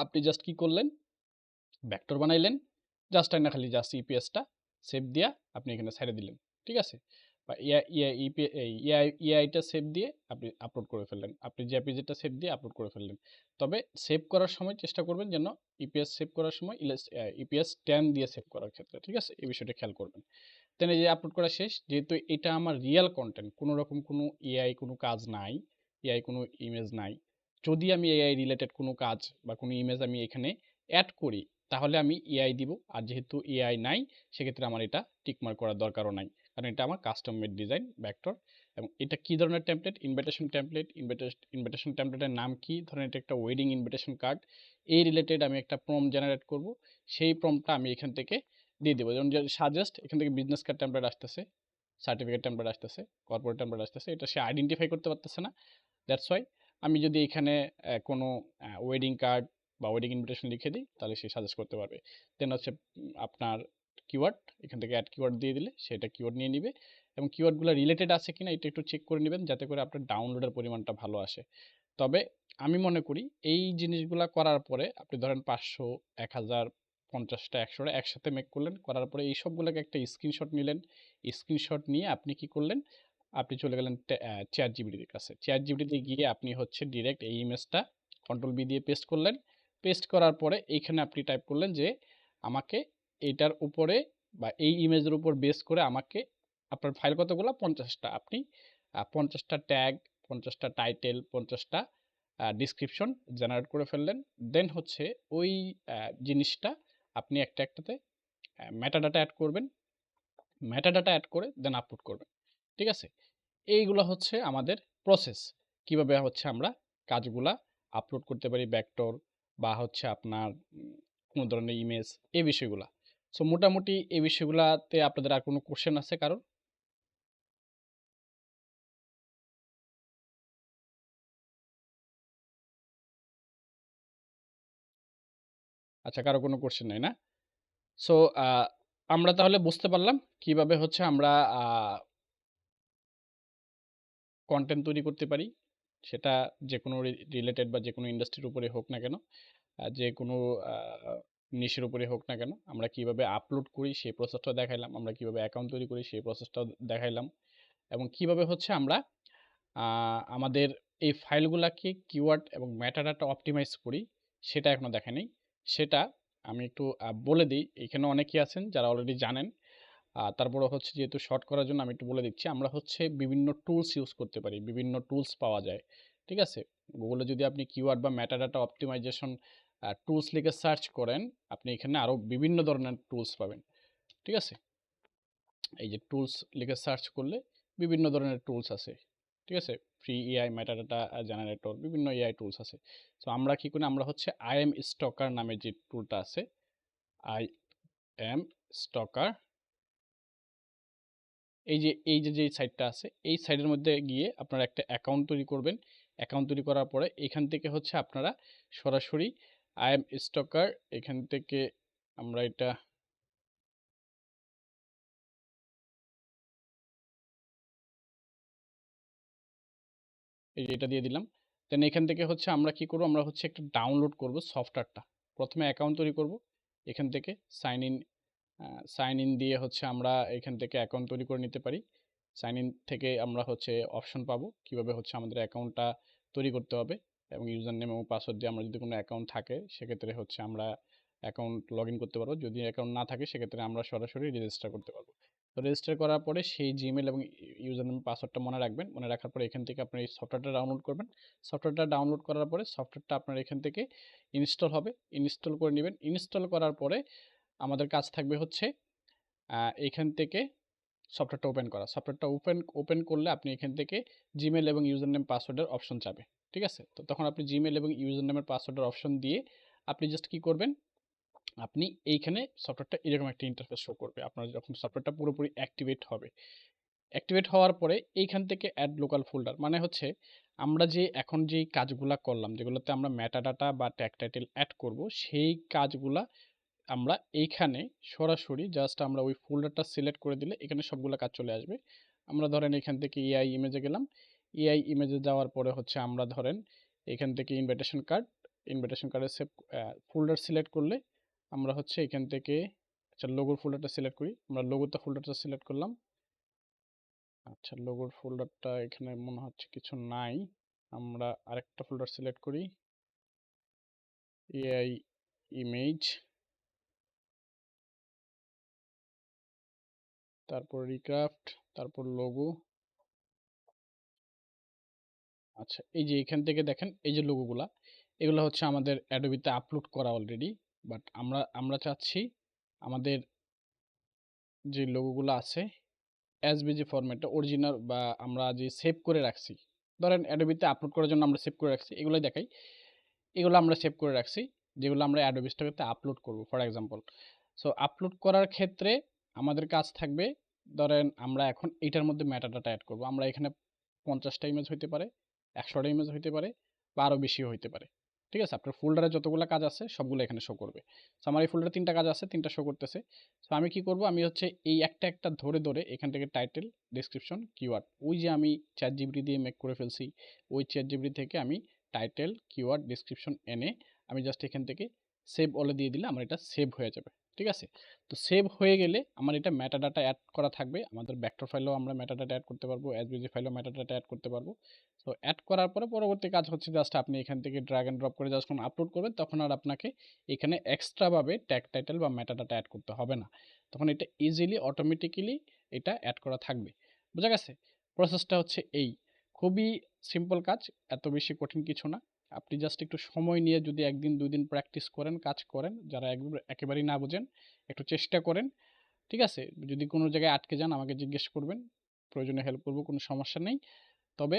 A: আপনি জাস্ট কি করলেন, ভেক্টর বানাইলেন, জাস্ট না খালি জাস্ট ইপিএসটা সেভ দিয়া আপনি এখানে ছেড়ে দিলেন। ঠিক আছে? বা ইআইটা সেভ দিয়ে আপনি আপলোড করে ফেললেন, আপনি জেপিজিটা সেভ দিয়ে আপলোড করে ফেললেন। তবে সেভ করার সময় চেষ্টা করবেন যেন ইপিএস সেভ করার সময় ইপিএস 10 দিয়ে সেভ করার ক্ষেত্রে। ঠিক আছে? এই বিষয়টা খেয়াল করবেন। দেন এই যে আপলোড করা শেষ, যেহেতু এটা আমার রিয়েল কন্টেন্ট, কোনো রকম কোনো এআই কোনো কাজ নাই, এআই কোনো ইমেজ নাই। যদি আমি এআই রিলেটেড কোনো কাজ বা কোনো ইমেজ আমি এখানে অ্যাড করি, তাহলে আমি এআই দিব। আর যেহেতু এআই নাই, সেক্ষেত্রে আমার এটা টিকমার্ক করার দরকারও নাই, কারণ এটা আমার কাস্টম মেড ডিজাইন ভেক্টর। এবং এটা কি ধরনের টেমপ্লেট? Invitation template. ইনভিটেশন টেমপ্লেটের নাম কি? ধরেন এটা একটা ওয়েডিং ইনভিটেশন কার্ড। এই রিলেটেড আমি একটা প্রম্পট জেনারেট করব। সেই প্রম্পটটা আমি এখান থেকে দিয়ে দেবো। যেমন যে সাজেস্ট, এখান থেকে বিজনেস কার্ড টেমপ্লেট আসতেছে, সার্টিফিকেট টেমপ্লেট আসতেছে, কর্পোরেট টেমপ্লেট আসতেছে। এটা সে আইডেন্টিফাই করতে পারতেছে না। দ্যাটস ওয়াই আমি যদি এখানে কোনো ওয়েডিং কার্ড বা ওয়েডিং ইনভিটেশন লিখে দিই, তাহলে সে সাজেস্ট করতে পারবে। দেন হচ্ছে আপনার কিওয়ার্ড, এখান থেকে অ্যাড কিওয়ার্ড দিয়ে দিলে সেটা কিওয়ার্ড নিয়ে নিবে, এবং কিওয়ার্ডগুলো রিলেটেড আছে কিনা এটা একটু চেক করে নেবেন, যাতে করে আপনার ডাউনলোডের পরিমাণটা ভালো আসে। তবে আমি মনে করি এই জিনিসগুলা করার পরে আপনি ধরেন 500, 1000, 50টা, 100টা একসাথে মেক করলেন, করার পরে এই সবগুলোকে একটা স্ক্রিনশট নিলেন। স্ক্রিনশট নিয়ে আপনি কি করলেন, আপনি চলে গেলেন চ্যাট জিপিটির কাছে। চ্যাট জিপিটিতে গিয়ে আপনি হচ্ছে ডিরেক্ট এই ইমেজটা কন্ট্রোল বি দিয়ে পেস্ট করলেন। পেস্ট করার পরে এইখানে আপনি টাইপ করলেন যে আমাকে এটার উপরে বা এই ইমেজের উপর বেস করে আমাকে, আপনার ফাইল কতগুলো? 50টা। আপনি 50টা ট্যাগ, 50টা টাইটেল, 50টা ডিসক্রিপশন জেনারেট করে ফেললেন। দেন হচ্ছে ওই জিনিসটা আপনি একটা একটাতে মেটা ডাটা অ্যাড করবেন। মেটা ডাটা অ্যাড করে দেন আপলোড করবেন। ঠিক আছে? এইগুলা হচ্ছে আমাদের প্রসেস। কিভাবে হচ্ছে আমরা কাজগুলা আপলোড করতে পারি ভেক্টর বা হচ্ছে আপনার কোনো ধরনের ইমেজ, এই বিষয়গুলা। সো মোটামুটি এই বিষয়গুলাতে আপনাদের আর কোনো কোশ্চেন আছে কারো? আচ্ছা, কারো কোনো কোশ্চেন নাই না? সো আ আমরা তাহলে বুঝতে পারলাম কিভাবে হচ্ছে আমরা আ কনটেন্ট তৈরি করতে পারি। সেটা যেকোনো রিলেটেড বা যেকোনো ইন্ডাস্ট্রির উপরে হোক না কেন, যেকোনো আ নিশের উপরে হোক না কেন, আমরা কিভাবে আপলোড করি সেই প্রসেসটাও দেখাইলাম। আমরা কিভাবে অ্যাকাউন্ট তৈরি করি সেই প্রসেসটাও দেখাইলাম। এবং কিভাবে হচ্ছে আমরা আ আমাদের এই ফাইলগুলাকে কিওয়ার্ড এবং মেটাডাটা অপটিমাইজ করি সেটা এখনো দেখাই নাই। সেটা আমি একটু বলে দেই। এখানে অনেকেই আছেন যারা অলরেডি জানেন। তারপরে হচ্ছে যেহেতু শর্ট করার জন্য আমি একটু বলে দিচ্ছি। আমরা হচ্ছে বিভিন্ন টুলস ইউজ করতে পারি। বিভিন্ন টুলস পাওয়া যায়। ঠিক আছে? গুগলে যদি আপনি কিওয়ার্ড বা মেটাডাটা অপটিমাইজেশন টুলস লিখে সার্চ করেন, আপনি এখানে আরো বিভিন্ন ধরনের টুলস পাবেন। ঠিক আছে? এই যে টুলস লিখে সার্চ করলে বিভিন্ন ধরনের টুলস আছে। ঠিক আছে? ফ্রি এআই মেটাডাটা জেনারেটর বিভিন্ন এআই টুলস আছে। সো আমরা কি করি? আমরা হচ্ছে আইএম স্টকার নামে যে টুলটা আছে, আই এম স্টকার, এই যে যেই সাইটটা আছে, এই সাইটের মধ্যে গিয়ে আপনারা একটা অ্যাকাউন্ট তৈরি করবেন। অ্যাকাউন্ট তৈরি করার পরে এখান থেকে হচ্ছে আপনারা সরাসরি আইএম স্টকার এখান থেকে আমরা এটা এই যে এটা দিয়ে দিলাম। দেন এখান থেকে হচ্ছে আমরা কি করব? আমরা হচ্ছে একটা ডাউনলোড করব সফটওয়্যারটা। ১ম এ অ্যাকাউন্ট তৈরি করব। এখান থেকে সাইন ইন সাইন ইন দিয়ে হচ্ছে আমরা এখান থেকে অ্যাকাউন্ট তৈরি করে নিতে পারি। সাইন ইন থেকে আমরা হচ্ছে অপশন পাবো কিভাবে হচ্ছে আমাদের অ্যাকাউন্টটা তৈরি করতে হবে এবং ইউজার নেম এবং পাসওয়ার্ড দিয়ে আমরা যদি কোনো অ্যাকাউন্ট থাকে সেক্ষেত্রে হচ্ছে আমরা অ্যাকাউন্ট লগ ইন করতে পারবো। যদি অ্যাকাউন্ট না থাকে সেক্ষেত্রে আমরা সরাসরি রেজিস্টার করতে পারবো। তো রেজিস্টার করার পরে সেই জিমেল এবং ইউজার নেম পাসওয়ার্ডটা মনে রাখবেন। মনে রাখার পরে এখান থেকে আপনি এই সফটওয়্যারটা ডাউনলোড করবেন। সফটওয়্যারটা ডাউনলোড করার পরে সফটওয়্যারটা আপনার এখান থেকে ইনস্টল হবে। ইনস্টল করে নিবেন। ইনস্টল করার পরে আমাদের কাজ থাকবে হচ্ছে এইখান থেকে সফটওয়্যারটা ওপেন করা। সফটওয়্যারটা ওপেন করলে আপনি এখান থেকে জিমেইল এবং ইউজার নেম পাসওয়ার্ডের অপশন চাবে। ঠিক আছে? তো তখন আপনি জিমেইল এবং ইউজার নেমের পাসওয়ার্ডের অপশন দিয়ে আপনি জাস্ট কি করবেন? আপনি এইখানে সফটওয়্যারটা এরকম একটা ইন্টারফেস শো করবে। আপনার যখন সফটওয়্যারটা পুরোপুরি অ্যাক্টিভেট হবে। অ্যাক্টিভেট হওয়ার পরে এইখান থেকে অ্যাড লোকাল ফোল্ডার মানে হচ্ছে আমরা যে এখন যেই কাজগুলা করলাম যেগুলোতে আমরা মেটাডাটা বা ট্যাগ টাইটেল এড করব সেই কাজগুলা আমরা এইখানে সরাসরি জাস্ট আমরা ওই ফোল্ডারটা সিলেক্ট করে দিলে এখানে সবগুলা কাজ চলে আসবে। আমরা ধরেন এখান থেকে এআই ইমেজে গেলাম। এআই ইমেজে যাওয়ার পরে হচ্ছে আমরা ধরেন এখান থেকে ইনভিটেশন কার্ডের সেভ ফোল্ডার সিলেক্ট করলে আমরা হচ্ছে এখান থেকে আচ্ছা লোগোর ফোল্ডারটা সিলেক্ট করি। আমরা লোগোতে ফোল্ডারটা সিলেক্ট করলাম। আচ্ছা লোগোর ফোল্ডারটা এখানে মনে হচ্ছে কিছু নাই। আমরা আরেকটা ফোল্ডার সিলেক্ট করি। এআই ইমেজ, তারপর রিক্রাফট, তারপর লোগো। আচ্ছা এই যে এখান থেকে দেখেন এই যে লোগোগুলা এগুলো হচ্ছে আমাদের অ্যাডোবিতে আপলোড করা অলরেডি। বাট আমরা চাচ্ছি আমাদের যে লোগোগুলো আছে এসভিজি ফরম্যাটে অরিজিনাল বা আমরা যে সেভ করে রাখছি, ধরেন অ্যাডোবিতে আপলোড করার জন্য আমরা সেভ করে রাখছি এগুলোই দেখাই। এগুলো আমরা সেভ করে রাখছি যেগুলো আমরা অ্যাডোবি স্টোরেতে আপলোড করব ফর এক্সাম্পল। সো আপলোড করার ক্ষেত্রে আমাদের কাজ থাকবে ধরেন আমরা এখন এইটার মধ্যে মেটাডাটা অ্যাড করব। আমরা এখানে 50টা ইমেজ হইতে পারে, 100টা ইমেজ হইতে পারে বা আরও বেশিও হইতে পারে। ঠিক আছে? আপনার ফোল্ডারে যতগুলো কাজ আছে সবগুলো এখানে শো করবে। সো আমার এই ফোল্ডারে 3টা কাজ আছে, 3টা শো করতেছে। সো আমি কি করব? আমি হচ্ছে এই একটা ধরে এখান থেকে টাইটেল, ডেসক্রিপশন, কিওয়ার্ড ওই যে আমি ChatGPT দিয়ে মেক করে ফেলছি, ওই ChatGPT থেকে আমি টাইটেল, কিওয়ার্ড, ডেসক্রিপশন এনে আমি জাস্ট এখান থেকে সেভ অলে দিয়ে দিলে আমার এটা সেভ হয়ে যাবে। ঠিক আছে? তো সেভ হয়ে গেলে আমার এটা মেটাডাটা অ্যাড করা থাকবে। আমাদের ভেক্টর ফাইলেও আমরা মেটাডাটা অ্যাড করতে পারবো, এসভিজি ফাইলেও মেটাডাটা অ্যাড করতে পারবো। তো অ্যাড করার পরে পরবর্তী কাজ হচ্ছে জাস্ট আপনি এখান থেকে ড্র্যাগ অ্যান্ড ড্রপ করে জাস্ট যখন আপলোড করবেন তখন আর আপনাকে এখানে এক্সট্রা ভাবে ট্যাগ টাইটেল বা মেটাডাটা অ্যাড করতে হবে না। তখন এটা ইজিলি অটোমেটিক্যালি এটা অ্যাড করা থাকবে। বোঝা গেছে? প্রসেসটা হচ্ছে এই। খুবই সিম্পল কাজ, এত বেশি কঠিন কিছু না। আপনি জাস্ট একটু সময় নিয়ে যদি ১ দিন ২ দিন প্র্যাকটিস করেন, কাজ করেন, যারা একেবারেই না বোঝেন একটু চেষ্টা করেন। ঠিক আছে? যদি কোনো জায়গায় আটকে যান আমাকে জিজ্ঞেস করবেন। প্রয়োজনে হেল্প করব, কোনো সমস্যা নেই। তবে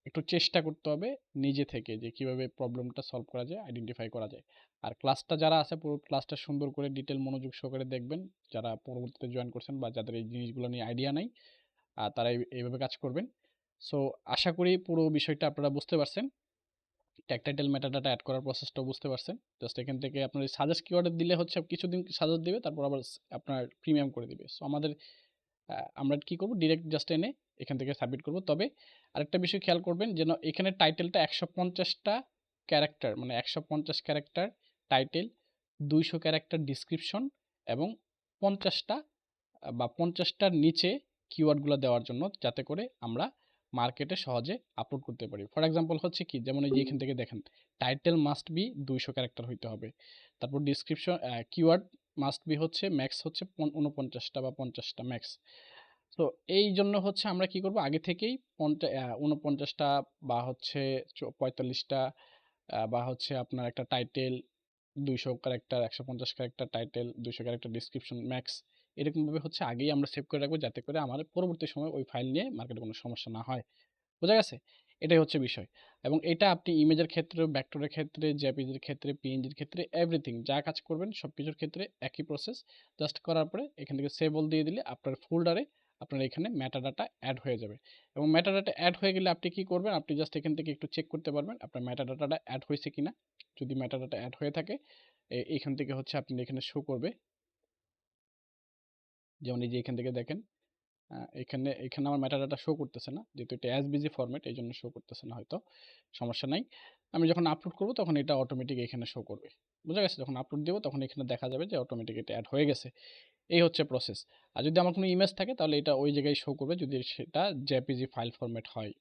A: একটু চেষ্টা করতে হবে নিজে থেকে যে কিভাবে প্রবলেমটা সলভ করা যায়, আইডেন্টিফাই করা যায়। আর ক্লাসটা যারা আছে পুরো ক্লাসটা সুন্দর করে ডিটেল মনোযোগ সহকারে দেখবেন, যারা পরবর্তীতে জয়েন করছেন বা যাদের এই জিনিসগুলো নিয়ে আইডিয়া নাই, তারা এইভাবে কাজ করবেন। সো আশা করি পুরো বিষয়টা আপনারা বুঝতে পারছেন। Tag title meta data add করার প্রসেসটাও বুঝতে পারছেন। জাস্ট এখান থেকে আপনার সাজেস্ট কিওয়ার্ড দিলে হচ্ছে কিছুদিন সাজেস্ট দিবে, তারপর আবার আপনার প্রিমিয়াম করে দিবে। সো আমাদের আমরা কি করব, ডিরেক্ট জাস্ট এনে এখান থেকে সাবমিট করব। তবে আরেকটা বিষয় খেয়াল করবেন যেন এখানে টাইটেলটা 150টা ক্যারেক্টার, মানে 150 ক্যারেক্টার টাইটেল, 200 ক্যারেক্টার ডিসক্রিপশন এবং 50টা বা 50টার নিচে কিওয়ার্ডগুলো দেওয়ার জন্য, যাতে করে আমরা মার্কেটে সহজে আপলোড করতে পারি। ফর এক্সাম্পল হচ্ছে কি, যেমন এই যে এখান থেকে দেখেন, টাইটেল মাস্ট বি 200 ক্যারেক্টার হইতে হবে। তারপর ডিসক্রিপশন কিওয়ার্ড মাস্ট বি হচ্ছে ম্যাক্স হচ্ছে 49টা বা 50টা ম্যাক্স। তো এই জন্য হচ্ছে আমরা কি করব, আগে থেকেই 49টা বা হচ্ছে 45টা বা হচ্ছে আপনার একটা title 200 character, 150 character title, 200 character description max, এরকমভাবে হচ্ছে আগেই আমরা সেভ করে রাখবো, যাতে করে আমার পরবর্তী সময় ওই ফাইল নিয়ে মার্কেটে কোনো সমস্যা না হয়। বোঝা গেছে? এটাই হচ্ছে বিষয়। এবং এটা আপনি ইমেজের ক্ষেত্রে, ভেক্টরের ক্ষেত্রে, জেপিইজির ক্ষেত্রে, পিএনজির ক্ষেত্রে, এভরিথিং যা কাজ করবেন সবকিছুর ক্ষেত্রে একই প্রসেস। জাস্ট করার পরে এখান থেকে সেভ অল দিয়ে দিলে আপনার ফোল্ডারে আপনার এখানে মেটাডাটা এড হয়ে যাবে। এবং মেটাডাটা এড হয়ে গেলে আপনি কি করবেন, আপনি জাস্ট এখান থেকে একটু চেক করতে পারবেন আপনার মেটাডাটাটা এড হয়েছে কিনা। যদি মেটাডাটা এড হয়ে থাকে, এইখান থেকে হচ্ছে আপনি এখানে শো করবে। যেমন এই যে এখান থেকে দেখেন, এখানে এখানে আমার মেটাডাটা শো করতেছে না, যেহেতু এটা এসভিজি ফরম্যাট, এই জন্য শো করতেছে না হয়তো, সমস্যা নাই। আমি যখন আপলোড করব তখন এটা অটোমেটিক এখানে শো করবে। বুঝা গেছে? যখন আপলোড দেবো তখন এখানে দেখা যাবে যে অটোমেটিক এটা অ্যাড হয়ে গেছে। এই হচ্ছে প্রসেস। আর যদি আমার কোনো ইমেজ থাকে তাহলে এটা ওই জায়গায় শো করবে, যদি সেটা জেপিজি ফাইল ফরম্যাট হয়।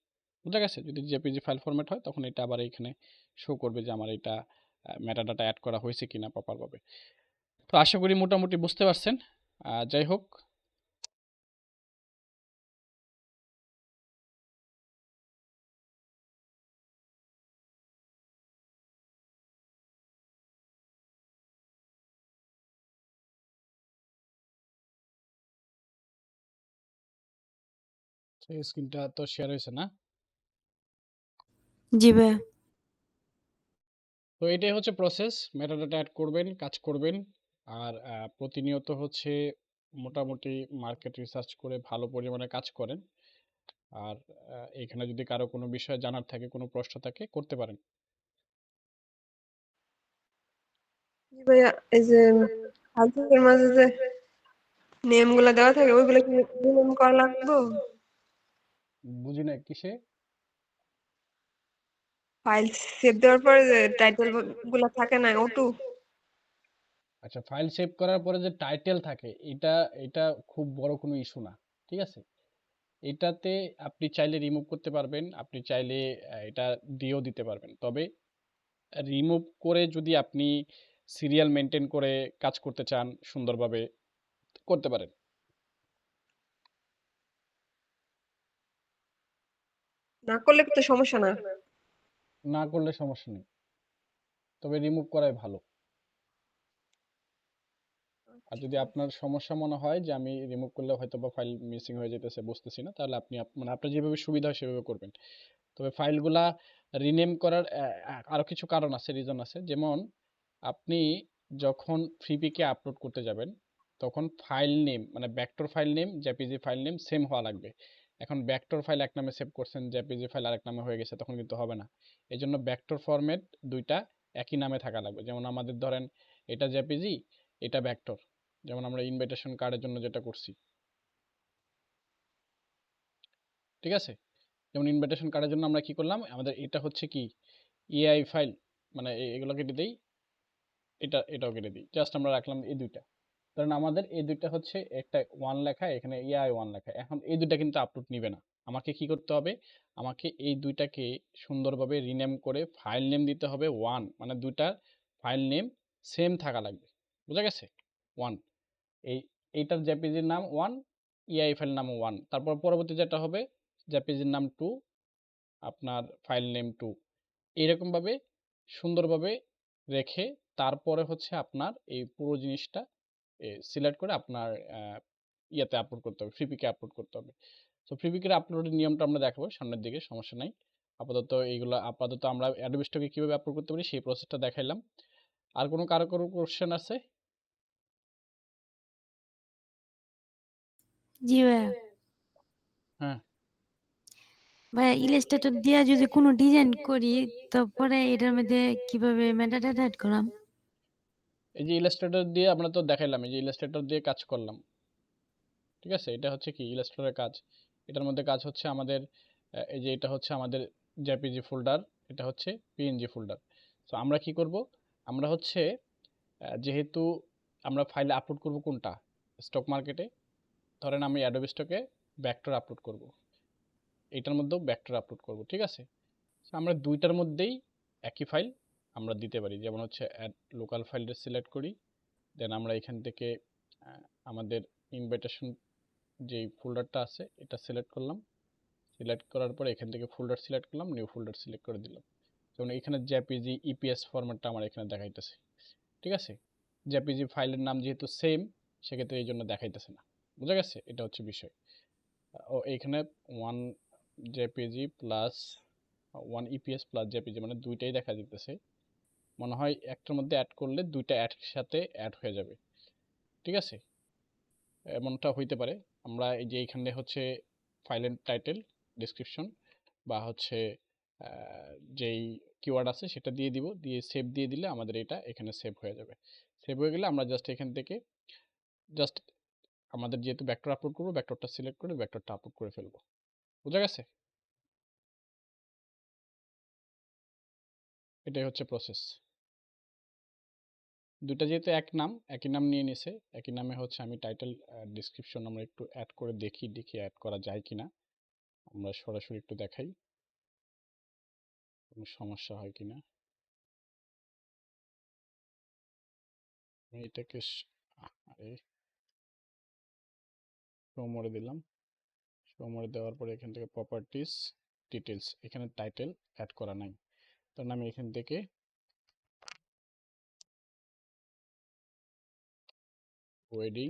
A: বুঝা গেছে? যদি জেপিজি ফাইল ফরম্যাট হয় তখন এটা আবার এখানে শো করবে যে আমার এটা মেটাডাটা অ্যাড করা হয়েছে কিনা প্রপারভাবে। তো আশা করি মোটামুটি বুঝতে পারছেন। যাই হোক, স্ক্রিনটা তো শেয়ার হয়েছে না?
B: জি ভাইয়া।
A: তো এটাই হচ্ছে প্রসেস। মেটাডাটা এড করবেন, কাজ করবেন। আর প্রতিনিয়ত হচ্ছে মোটামুটি মার্কেট রিসার্চ করে ভালো পরিমাণে কাজ করেন। আর এখানে যদি কারো কোনো বিষয় জানার থাকে, কোনো প্রশ্ন থাকে, করতে পারেন।
B: জি ভাইয়া, এই যে ফাইলের মাঝে যে নেম গুলা দেওয়া থাকে ওইগুলা কি রিনেম করা লাগবে?
A: বুঝি না কিসে?
B: ফাইল সেভ দেওয়ার পরে যে টাইটেল গুলা থাকে না ওটু?
A: আচ্ছা, ফাইল সেভ করার পরে যে টাইটেল থাকে, এটা এটা খুব বড় কোনো ইস্যু না। ঠিক আছে? এটাতে আপনি চাইলে রিমুভ করতে পারবেন, আপনি চাইলে এটা দিয়েও দিতে পারবেন। তবে রিমুভ করে যদি আপনি সিরিয়াল মেনটেন করে কাজ করতে চান সুন্দরভাবে, করতে পারেন।
B: না করলে তো সমস্যা না।
A: না করলে সমস্যা নেই, তবে রিমুভ করাই ভালো। আর যদি আপনার সমস্যা মনে হয় যে আমি রিমুভ করলে হয়তো বা ফাইল মিসিং হয়ে যেতেছে, বুঝতেছি না, তাহলে আপনি মানে আপনার যেভাবে সুবিধা হয় সেভাবে করবেন। তবে ফাইলগুলা রিনেম করার আরো কিছু কারণ আছে, রিজন আছে। যেমন আপনি যখন ফ্রিপিকে আপলোড করতে যাবেন, তখন ফাইল নেম মানে vector file name, JPG file name same হওয়া লাগবে। এখন ভেক্টর ফাইল এক নামে সেভ করছেন, জেপিজি ফাইল আরেক নামে হয়ে গেছে, তখন কিন্তু হবে না। এই জন্য ভেক্টর ফরম্যাট দুইটা একই নামে থাকা লাগবে। যেমন আমাদের ধরেন এটা জেপিজি, এটা ভেক্টর। যেমন আমরা ইনভাইটেশন কার্ডের জন্য যেটা করছি, ঠিক আছে? যেমন ইনভাইটেশন কার্ডের জন্য আমরা কি করলাম, আমাদের এটা হচ্ছে কি এআই ফাইল, মানে এগুলো কেটে দেই, এটাও কেটে দিই, জাস্ট আমরা রাখলাম এই দুইটা। কারণ আমাদের এই দুইটা হচ্ছে একটা ওয়ান লেখা, এখানে এআই ওয়ান লেখা, এখন এই দুইটা কিন্তু আপলোড নিবে না। আমাকে কি করতে হবে, আমাকে এই দুইটাকে সুন্দরভাবে রিনেম করে ফাইল নেম দিতে হবে ওয়ান, মানে দুইটা ফাইল নেম সেম থাকা লাগবে। বুঝা গেছে? ওয়ান, এই এইটার জেপিজির নাম ওয়ান, ইআই ফাইল নাম ওয়ান, তারপর পরবর্তী যেটা হবে জেপিজির নাম টু, আপনার ফাইল নেম টু, এইরকমভাবে সুন্দরভাবে রেখে তারপরে হচ্ছে আপনার এই পুরো জিনিসটা সিলেক্ট করে আপনার ইয়াতে আপলোড করতে হবে, ফ্রিপিকে আপলোড করতে হবে। তো ফ্রিপিকের আপলোডের নিয়মটা আমরা দেখাবো সামনের দিকে, সমস্যা নাই। আপাতত আমরা অ্যাডোবি স্টকে কিভাবে আপলোড করতে পারি সেই প্রসেসটা দেখাইলাম। আর কারো কোশ্চেন আছে?
C: জি ভাইয়া।
A: হ্যাঁ,
C: ভাইয়া ইলাস্ট্রেটর দিয়া যদি কোনো ডিজাইন করি, তারপরে এটার মধ্যে কিভাবে মেটাডাটা অ্যাড করাম?
A: এই যে ইলাস্ট্রেটর দিয়ে আমরা তো দেখাইলাম, এই যে ইলাস্ট্রেটর দিয়ে কাজ করলাম, ঠিক আছে? এটা হচ্ছে কি ইলাস্ট্রেটরের কাজ। এটার মধ্যে কাজ হচ্ছে আমাদের এই যে এটা হচ্ছে আমাদের জেপিজি ফোল্ডার, এটা হচ্ছে পিএনজি ফোল্ডার। তো আমরা কি করব, আমরা হচ্ছে যেহেতু আমরা ফাইলে আপলোড করব কোনটা, স্টক মার্কেটে, ধরেন আমি অ্যাডোবি স্টকে ভেক্টর আপলোড করব, এটার মধ্যেও ভেক্টর আপলোড করব, ঠিক আছে? তো আমরা দুইটার মধ্যেই একই ফাইল আমরা দিতে পারি। যেমন হচ্ছে অ্যাড লোকাল ফাইলটা সিলেক্ট করি, দেন আমরা এখান থেকে আমাদের ইনভাইটেশন যেই ফোল্ডারটা আছে এটা সিলেক্ট করলাম, সিলেক্ট করার পরে এখান থেকে ফোল্ডার সিলেক্ট করলাম, নিউ ফোল্ডার সিলেক্ট করে দিলাম। যেমন এখানে জেপিজি ইপিএস ফরম্যাটটা আমার এখানে দেখাইতেছে, ঠিক আছে? জেপিজি ফাইলের নাম যেহেতু সেম, সেক্ষেত্রে এই জন্য দেখাইতেছে না। বুঝা গেছে? এটা হচ্ছে বিষয়। ও এইখানে one JPG plus one EPS plus JPG মানে দুইটাই দেখা দিতেছে। মনে হয় একটার মধ্যে অ্যাড করলে দুইটা একসাথে অ্যাড হয়ে যাবে, ঠিক আছে? এমনটা হইতে পারে। আমরা এই যে এইখানে হচ্ছে ফাইলের টাইটেল, ডেসক্রিপশন বা হচ্ছে যেই কিওয়ার্ড আছে সেটা দিয়ে দিব, দিয়ে সেভ দিয়ে দিলে আমাদের এটা এখানে সেভ হয়ে যাবে। সেভ হয়ে গেলে আমরা জাস্ট এখান থেকে জাস্ট আমাদের যেহেতু ভেক্টর আপলোড করবো, ভেক্টরটা সিলেক্ট করে ভেক্টরটা আপলোড করে ফেলবো। বুঝা গেছে? এটাই হচ্ছে প্রসেস। দুইটা যেহেতু একই নাম নিয়ে নিছে, একই নামে হচ্ছে আমি টাইটেল ডিসক্রিপশন আমরা একটু অ্যাড করে দেখি অ্যাড করা যায় কিনা। আমরা সরাসরি একটু দেখাই কোনো সমস্যা হয় কিনা। আমি এটাকে আরে শো মোডে দিলাম, শো মোডে দেওয়ার পরে এখান থেকে প্রপার্টিস ডিটেলস, এখানে টাইটেল অ্যাড করা নাই, কারণ আমি এখান থেকে ওয়েডিং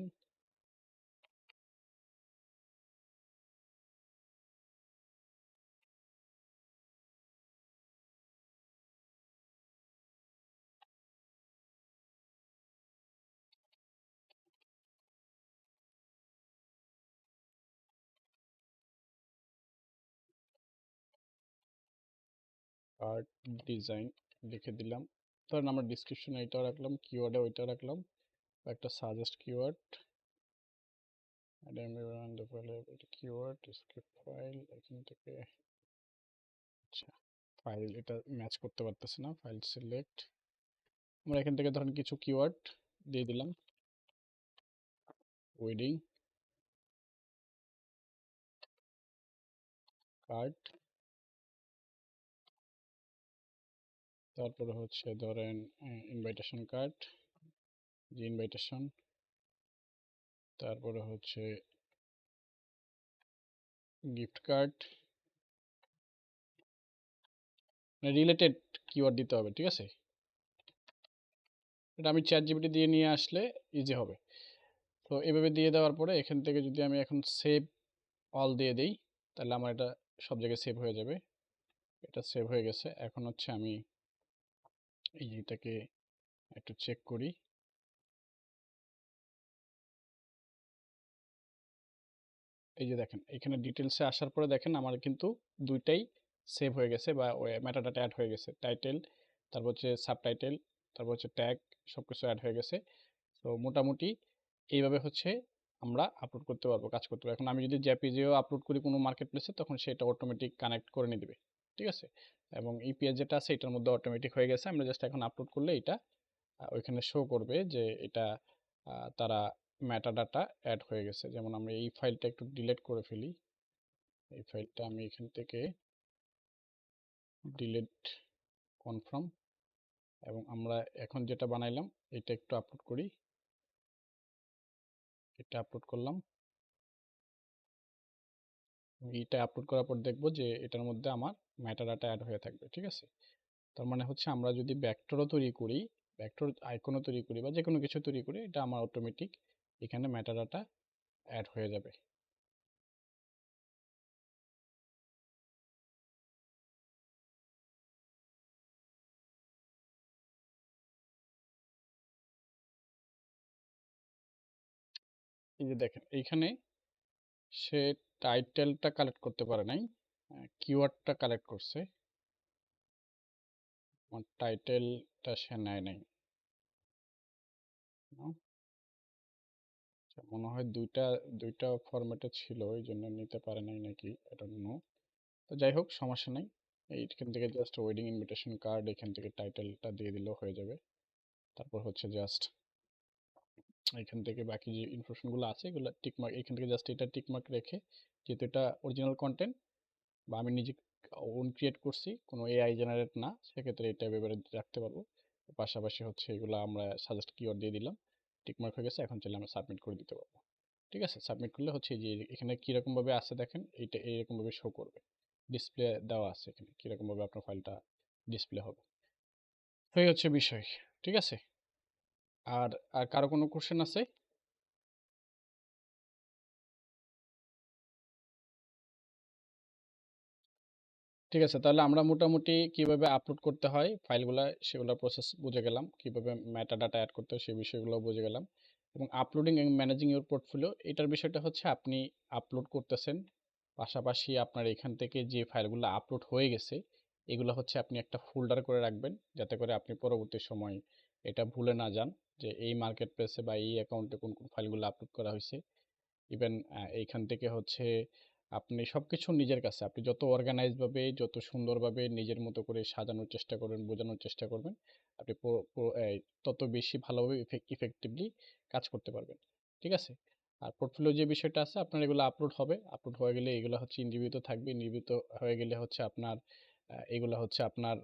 A: আর্ট ডিজাইন লিখে দিলাম। ধরেন আমরা ডিসক্রিপশনে এটাও রাখলাম, কিওয়ার্ডে ওইটাও রাখলাম, একটা suggest keyword keyword script file এখান থেকে। আচ্ছা, ফাইল এটা ম্যাচ করতে পারতেছে না, ফাইল সিলেক্ট। আমরা এখান থেকে ধরেন কিছু কিওয়ার্ড দিয়ে দিলাম, ওয়েডিং কার্ড, তারপরে হচ্ছে ধরেন ইনভাইটেশন কার্ড, যে ইনভাইটেশন, তারপরে হচ্ছে গিফট কার্ড, রিলেটেড কিওয়ার্ড দিতে হবে, ঠিক আছে? এটা আমি চ্যাট জিপিটি দিয়ে নিয়ে আসলে ইজি হবে। তো এভাবে দিয়ে দেওয়ার পরে এখান থেকে যদি আমি এখন সেভ অল দিয়ে দিই, তাহলে আমার এটা সব জায়গায় সেভ হয়ে যাবে। এটা সেভ হয়ে গেছে। এখন হচ্ছে আমি এটাকে একটু চেক করি। এই যে দেখেন এখানে ডিটেলসে আসার পরে দেখেন আমার কিন্তু দুইটাই সেভ হয়ে গেছে বা মেটাডাটা অ্যাড হয়ে গেছে, টাইটেল, তারপর হচ্ছে সাবটাইটেল, তারপর হচ্ছে ট্যাগ, সব কিছু অ্যাড হয়ে গেছে। তো মোটামুটি এইভাবে হচ্ছে আমরা আপলোড করতে পারবো, কাজ করতে পারবো। এখন আমি যদি জেপিজিও আপলোড করি কোনো মার্কেট প্লেসে, তখন সেটা অটোমেটিক কানেক্ট করে নিয়ে দেবে, ঠিক আছে? এবং ইপিএস যেটা আছে এটার মধ্যে অটোমেটিক হয়ে গেছে, আমরা জাস্ট এখন আপলোড করলে এটা ওইখানে শো করবে যে এটা তারা মেটাডাটা অ্যাড হয়ে গেছে। যেমন আমরা এই ফাইলটা একটু ডিলিট করে ফেলি, এই ফাইলটা আমি এখান থেকে ডিলিট কনফার্ম, এবং আমরা এখন যেটা বানাইলাম এটা একটু আপলোড করি, এটা আপলোড করলাম। এটা আপলোড করার পর দেখবো যে এটার মধ্যে আমার মেটাডাটা অ্যাড হয়ে থাকবে, ঠিক আছে? তার মানে হচ্ছে আমরা যদি ভেক্টরও তৈরি করি, ভেক্টর আইকনও তৈরি করি বা যে কোনো কিছু তৈরি করি, এটা আমার অটোমেটিক এখানে মেটাডাটা অ্যাড হয়ে যাবে। এই যে দেখেন এইখানে সে টাইটেলটা কালেক্ট করতে পারে নাই, কিওয়ার্ডটা কালেক্ট করছে, আমার টাইটেলটা সে নেয় নাই। হুম, আচ্ছা, মনে হয় দুইটা দুইটা ফরম্যাটে ছিল এই জন্য নিতে পারে নাই নাকি, এটা নো। তো যাই হোক সমস্যা নাই, এইখান থেকে জাস্ট ওয়েডিং ইনভিটেশন কার্ড এখান থেকে টাইটেলটা দিয়ে দিলেও হয়ে যাবে। তারপর হচ্ছে জাস্ট এখান থেকে বাকি যে ইনফরমেশনগুলো আছে এগুলো টিকমার্ক, এখান থেকে জাস্ট এটা টিকমার্ক রেখে, যেহেতু এটা অরিজিনাল কন্টেন্ট বা আমি নিজে ওন ক্রিয়েট করছি, কোনো এআই জেনারেট না, সেক্ষেত্রে এটা এভাবে রাখতে পারবো। পাশাপাশি হচ্ছে এগুলো আমরা সাজেস্ট কিওয়ার্ড দিয়ে দিলাম, টিকমার্ক হয়ে গেছে, এখন চাইলে আমরা সাবমিট করে দিতে পারবো। ঠিক আছে, সাবমিট করলে হচ্ছে যে এখানে কীরকমভাবে আছে দেখেন, এইটা এইরকমভাবে শো করবে, ডিসপ্লে দেওয়া আছে এখানে কীরকমভাবে আপনার ফাইলটা ডিসপ্লে হবে। তো এই হচ্ছে বিষয়। ঠিক আছে, আর আর কারো কোনো কোশ্চেন আছে? ঠিক আছে, তাহলে আমরা মোটামুটি কিভাবে আপলোড করতে হয় ফাইলগুলা সেগুলো প্রসেস বুঝে গেলাম, কিভাবে মেটা ডাটা অ্যাড করতে হয় সেই বিষয়গুলো বুঝে গেলাম। এবং আপলোডিং এবং ম্যানেজিং ইউর পোর্টফোলিও, এটার বিষয়টা হচ্ছে আপনি আপলোড করতেছেন, পাশাপাশি আপনার এখান থেকে যে ফাইলগুলো আপলোড হয়ে গেছে এগুলো হচ্ছে আপনি একটা ফোল্ডার করে রাখবেন, যাতে করে আপনি পরবর্তী সময় এটা ভুলে না যান যে এই মার্কেট প্লেসে বা এই অ্যাকাউন্টে কোন কোন ফাইলগুলো আপলোড করা হয়েছে। ইভেন এইখান থেকে হচ্ছে আপনি সবকিছু নিজের কাছে, আপনি যত অর্গানাইজভাবে যত সুন্দরভাবে নিজের মতো করে সাজানোর চেষ্টা করবেন, বোঝানোর চেষ্টা করবেন, আপনি তত বেশি ভালোভাবে ইফেক্টিভলি কাজ করতে পারবেন। ঠিক আছে, আর পোর্টফোলিও যে বিষয়টা আছে আপনার এগুলো আপলোড হবে, আপলোড হয়ে গেলে এগুলো হচ্ছে নির্মিত থাকবে, নির্মিত হয়ে গেলে হচ্ছে আপনার এগুলো হচ্ছে আপনার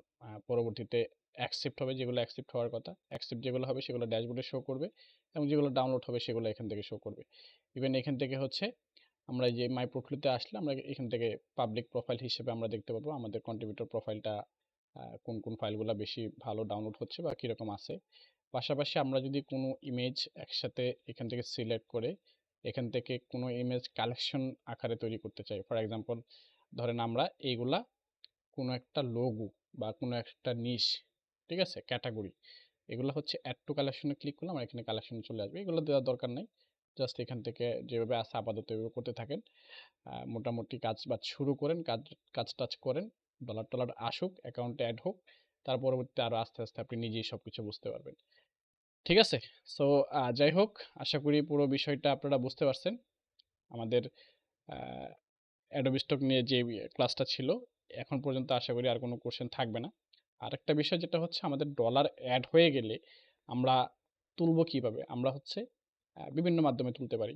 A: পরবর্তীতে অ্যাকসেপ্ট হবে, যেগুলো অ্যাকসেপ্ট হওয়ার কথা, অ্যাকসেপ্ট যেগুলো হবে সেগুলো ড্যাশবোর্ডে শো করবে, এবং যেগুলো ডাউনলোড হবে সেগুলো এখান থেকে শো করবে। ইভেন এখান থেকে হচ্ছে আমরা এই যে মাই পোর্টফোলিওতে আসলে আমরা এখান থেকে পাবলিক প্রোফাইল হিসেবে আমরা দেখতে পাবো আমাদের কন্ট্রিবিউটর প্রোফাইলটা, কোন কোন ফাইলগুলো বেশি ভালো ডাউনলোড হচ্ছে বা কীরকম আছে। পাশাপাশি আমরা যদি কোনো ইমেজ একসাথে এখান থেকে সিলেক্ট করে এখান থেকে কোনো ইমেজ কালেকশন আকারে তৈরি করতে চাই, ফর এক্সাম্পল ধরেন আমরা এইগুলা কোনো একটা লোগো বা কোনো একটা নিশ, ঠিক আছে, ক্যাটাগরি, এগুলো হচ্ছে অ্যাড টু কালেকশনে ক্লিক করলাম আর এখানে কালেকশন চলে আসবে, এগুলো দেওয়ার দরকার নেই। জাস্ট এখান থেকে যেভাবে আছে আপাতত এভাবে করতে থাকেন, মোটামুটি কাজ বাজ শুরু করেন, কাজ টাজ করেন, ডলার টলার আসুক, অ্যাকাউন্টে অ্যাড হোক, তার পরবর্তীতে আরও আস্তে আস্তে আপনি নিজেই সব কিছু বুঝতে পারবেন। ঠিক আছে, সো যাই হোক, আশা করি পুরো বিষয়টা আপনারা বুঝতে পারছেন। আমাদের অ্যাডোবি স্টক নিয়ে যে ক্লাসটা ছিল, এখন পর্যন্ত আশা করি আর কোনো কোশ্চেন থাকবে না। আরেকটা বিষয় যেটা হচ্ছে আমাদের ডলার অ্যাড হয়ে গেলে আমরা তুলব কিভাবে, আমরা হচ্ছে বিভিন্ন মাধ্যমে তুলতে পারি।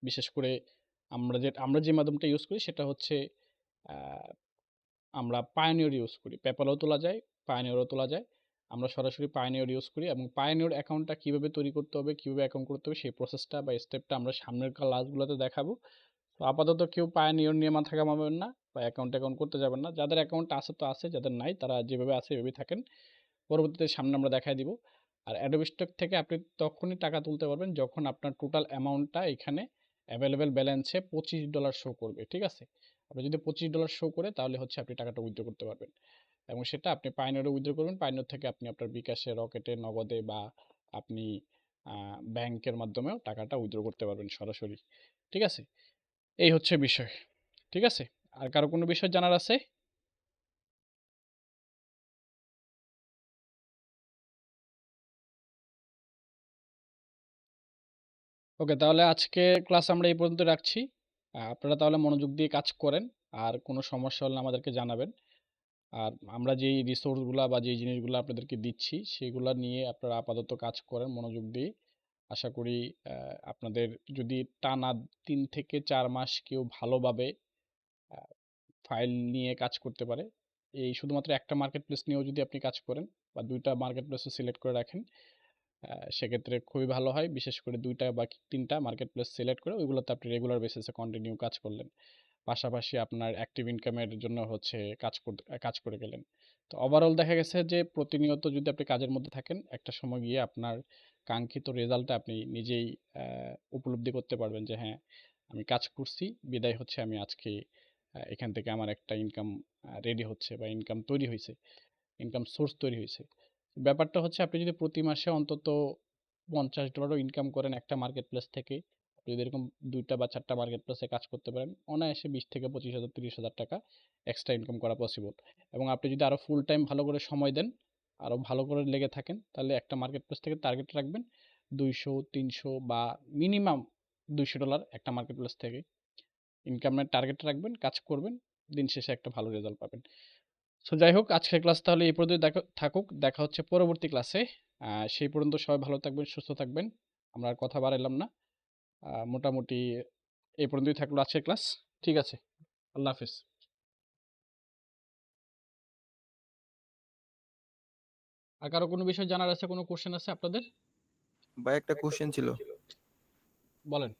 A: বিশেষ করে আমরা যে মাধ্যমটা ইউজ করি সেটা হচ্ছে আমরা পায়োনিয়র ইউজ করি, পেপ্যালও তোলা যায়, পায়োনিয়রও তোলা যায়। আমরা সরাসরি পায়োনিয়র ইউজ করি, এবং পায়োনিয়র অ্যাকাউন্টটা কীভাবে তৈরি করতে হবে, কীভাবে অ্যাকাউন্ট করতে হবে সেই প্রসেসটা বা স্টেপটা আমরা সামনের ক্লাসগুলোতে দেখাবো। তো আপাতত কেউ পায়োনিয়র নিয়ে মাথা ঘামাবেন না বা অ্যাকাউন্ট করতে যাবেন না। যাদের অ্যাকাউন্ট আছে তো আছে, যাদের নাই তারা যেভাবে আছে এভাবেই থাকেন। পরবর্তীতে সামনে আমরা দেখায় দিব। আর অ্যাডোবি স্টক থেকে আপনি তখনই টাকা তুলতে পারবেন যখন আপনার টোটাল অ্যামাউন্টটা এখানে অ্যাভেলেবেল ব্যালেন্সে $25 শো করবে। ঠিক আছে, আপনি যদি $25 শো করে তাহলে হচ্ছে আপনি টাকাটা উইথড্র করতে পারবেন, এবং সেটা আপনি পায়োনিয়রে উইথড্র করবেন। পায়োনিয়র থেকে আপনি আপনার বিকাশে, রকেটে, নগদে বা আপনি ব্যাংকের মাধ্যমেও টাকাটা উইথড্র করতে পারবেন সরাসরি। ঠিক আছে, এই হচ্ছে বিষয়। ঠিক আছে, আর কারো কোনো বিষয় জানার আছে? ওকে, তাহলে আজকে ক্লাস আমরা এই পর্যন্ত রাখছি। আপনারা তাহলে মনোযোগ দিয়ে কাজ করেন, আর কোনো সমস্যা হলে আমাদেরকে জানাবেন। আর আমরা যেই রিসোর্সগুলা বা যেই জিনিসগুলো আপনাদেরকে দিচ্ছি সেগুলা নিয়ে আপনারা আপাতত কাজ করেন মনোযোগ দিয়ে। আশা করি আপনাদের যদি টানা ৩ থেকে ৪ মাস কেউ ভালোভাবে ফাইল নিয়ে কাজ করতে পারে, এই শুধুমাত্র একটা মার্কেট প্লেস নিয়েও যদি আপনি কাজ করেন বা ২টা মার্কেট প্লেসও সিলেক্ট করে রাখেন, সেক্ষেত্রে খুবই ভালো হয়। বিশেষ করে ২টা বা ৩টা মার্কেট প্লেস সিলেক্ট করে ওইগুলোতে আপনি রেগুলার বেসিসে কন্টিনিউ কাজ করলেন। পাশাপাশি আপনার অ্যাক্টিভ ইনকামের জন্য হচ্ছে কাজ করে গেলেন। তো ওভারঅল দেখা গেছে যে প্রতিনিয়ত যদি আপনি কাজের মধ্যে থাকেন, একটা সময় গিয়ে আপনার কাঙ্ক্ষিত রেজাল্টটা আপনি নিজেই উপলব্ধি করতে পারবেন যে হ্যাঁ, আমি কাজ করছি, বিদায় হচ্ছে আমি আজকে এখান থেকে আমার একটা ইনকাম রেডি হচ্ছে বা ইনকাম তৈরি হইছে, ইনকাম সোর্স তৈরি হইছে। ব্যাপারটা হচ্ছে আপনি যদি প্রতি মাসে অন্তত $50 ইনকাম করেন একটা মার্কেট প্লেস থেকে, আপনি যদি এরকম 2টা বা 4টা মার্কেট প্লেসে কাজ করতে পারেন, অনায়াসে 20 থেকে 25,000 30,000 টাকা এক্সট্রা ইনকাম করা পসিবল। এবং আপনি যদি আরো ফুল টাইম ভালো করে সময় দেন, আরো ভালো করে লেগে থাকেন, তাহলে একটা মার্কেট প্লেস থেকে টার্গেট রাখবেন 200 300 বা মিনিমাম $200 একটা মার্কেট প্লেস থেকে ইনকামের টার্গেট রাখবেন, কাজ করবেন, দিন শেষে একটা ভালো রেজাল্ট পাবেন। সো যাই হোক, আজকের ক্লাস তাহলে এই পর্যন্ত থাকুক। দেখা হচ্ছে পরবর্তী ক্লাসে। সেই পর্যন্ত সবাই ভালো থাকবেন, সুস্থ থাকবেন। আমরা আর কথা বাড়াইলাম না। মোটামুটি এই পর্যন্তই থাকলো আজকের ক্লাস। ঠিক আছে, আল্লাহ হাফেজ। আর কারো কোনো বিষয় জানার আছে, কোনো কোশ্চেন আছে আপনাদের?
D: ভাই একটা কোশ্চেন ছিল।
A: বলেন।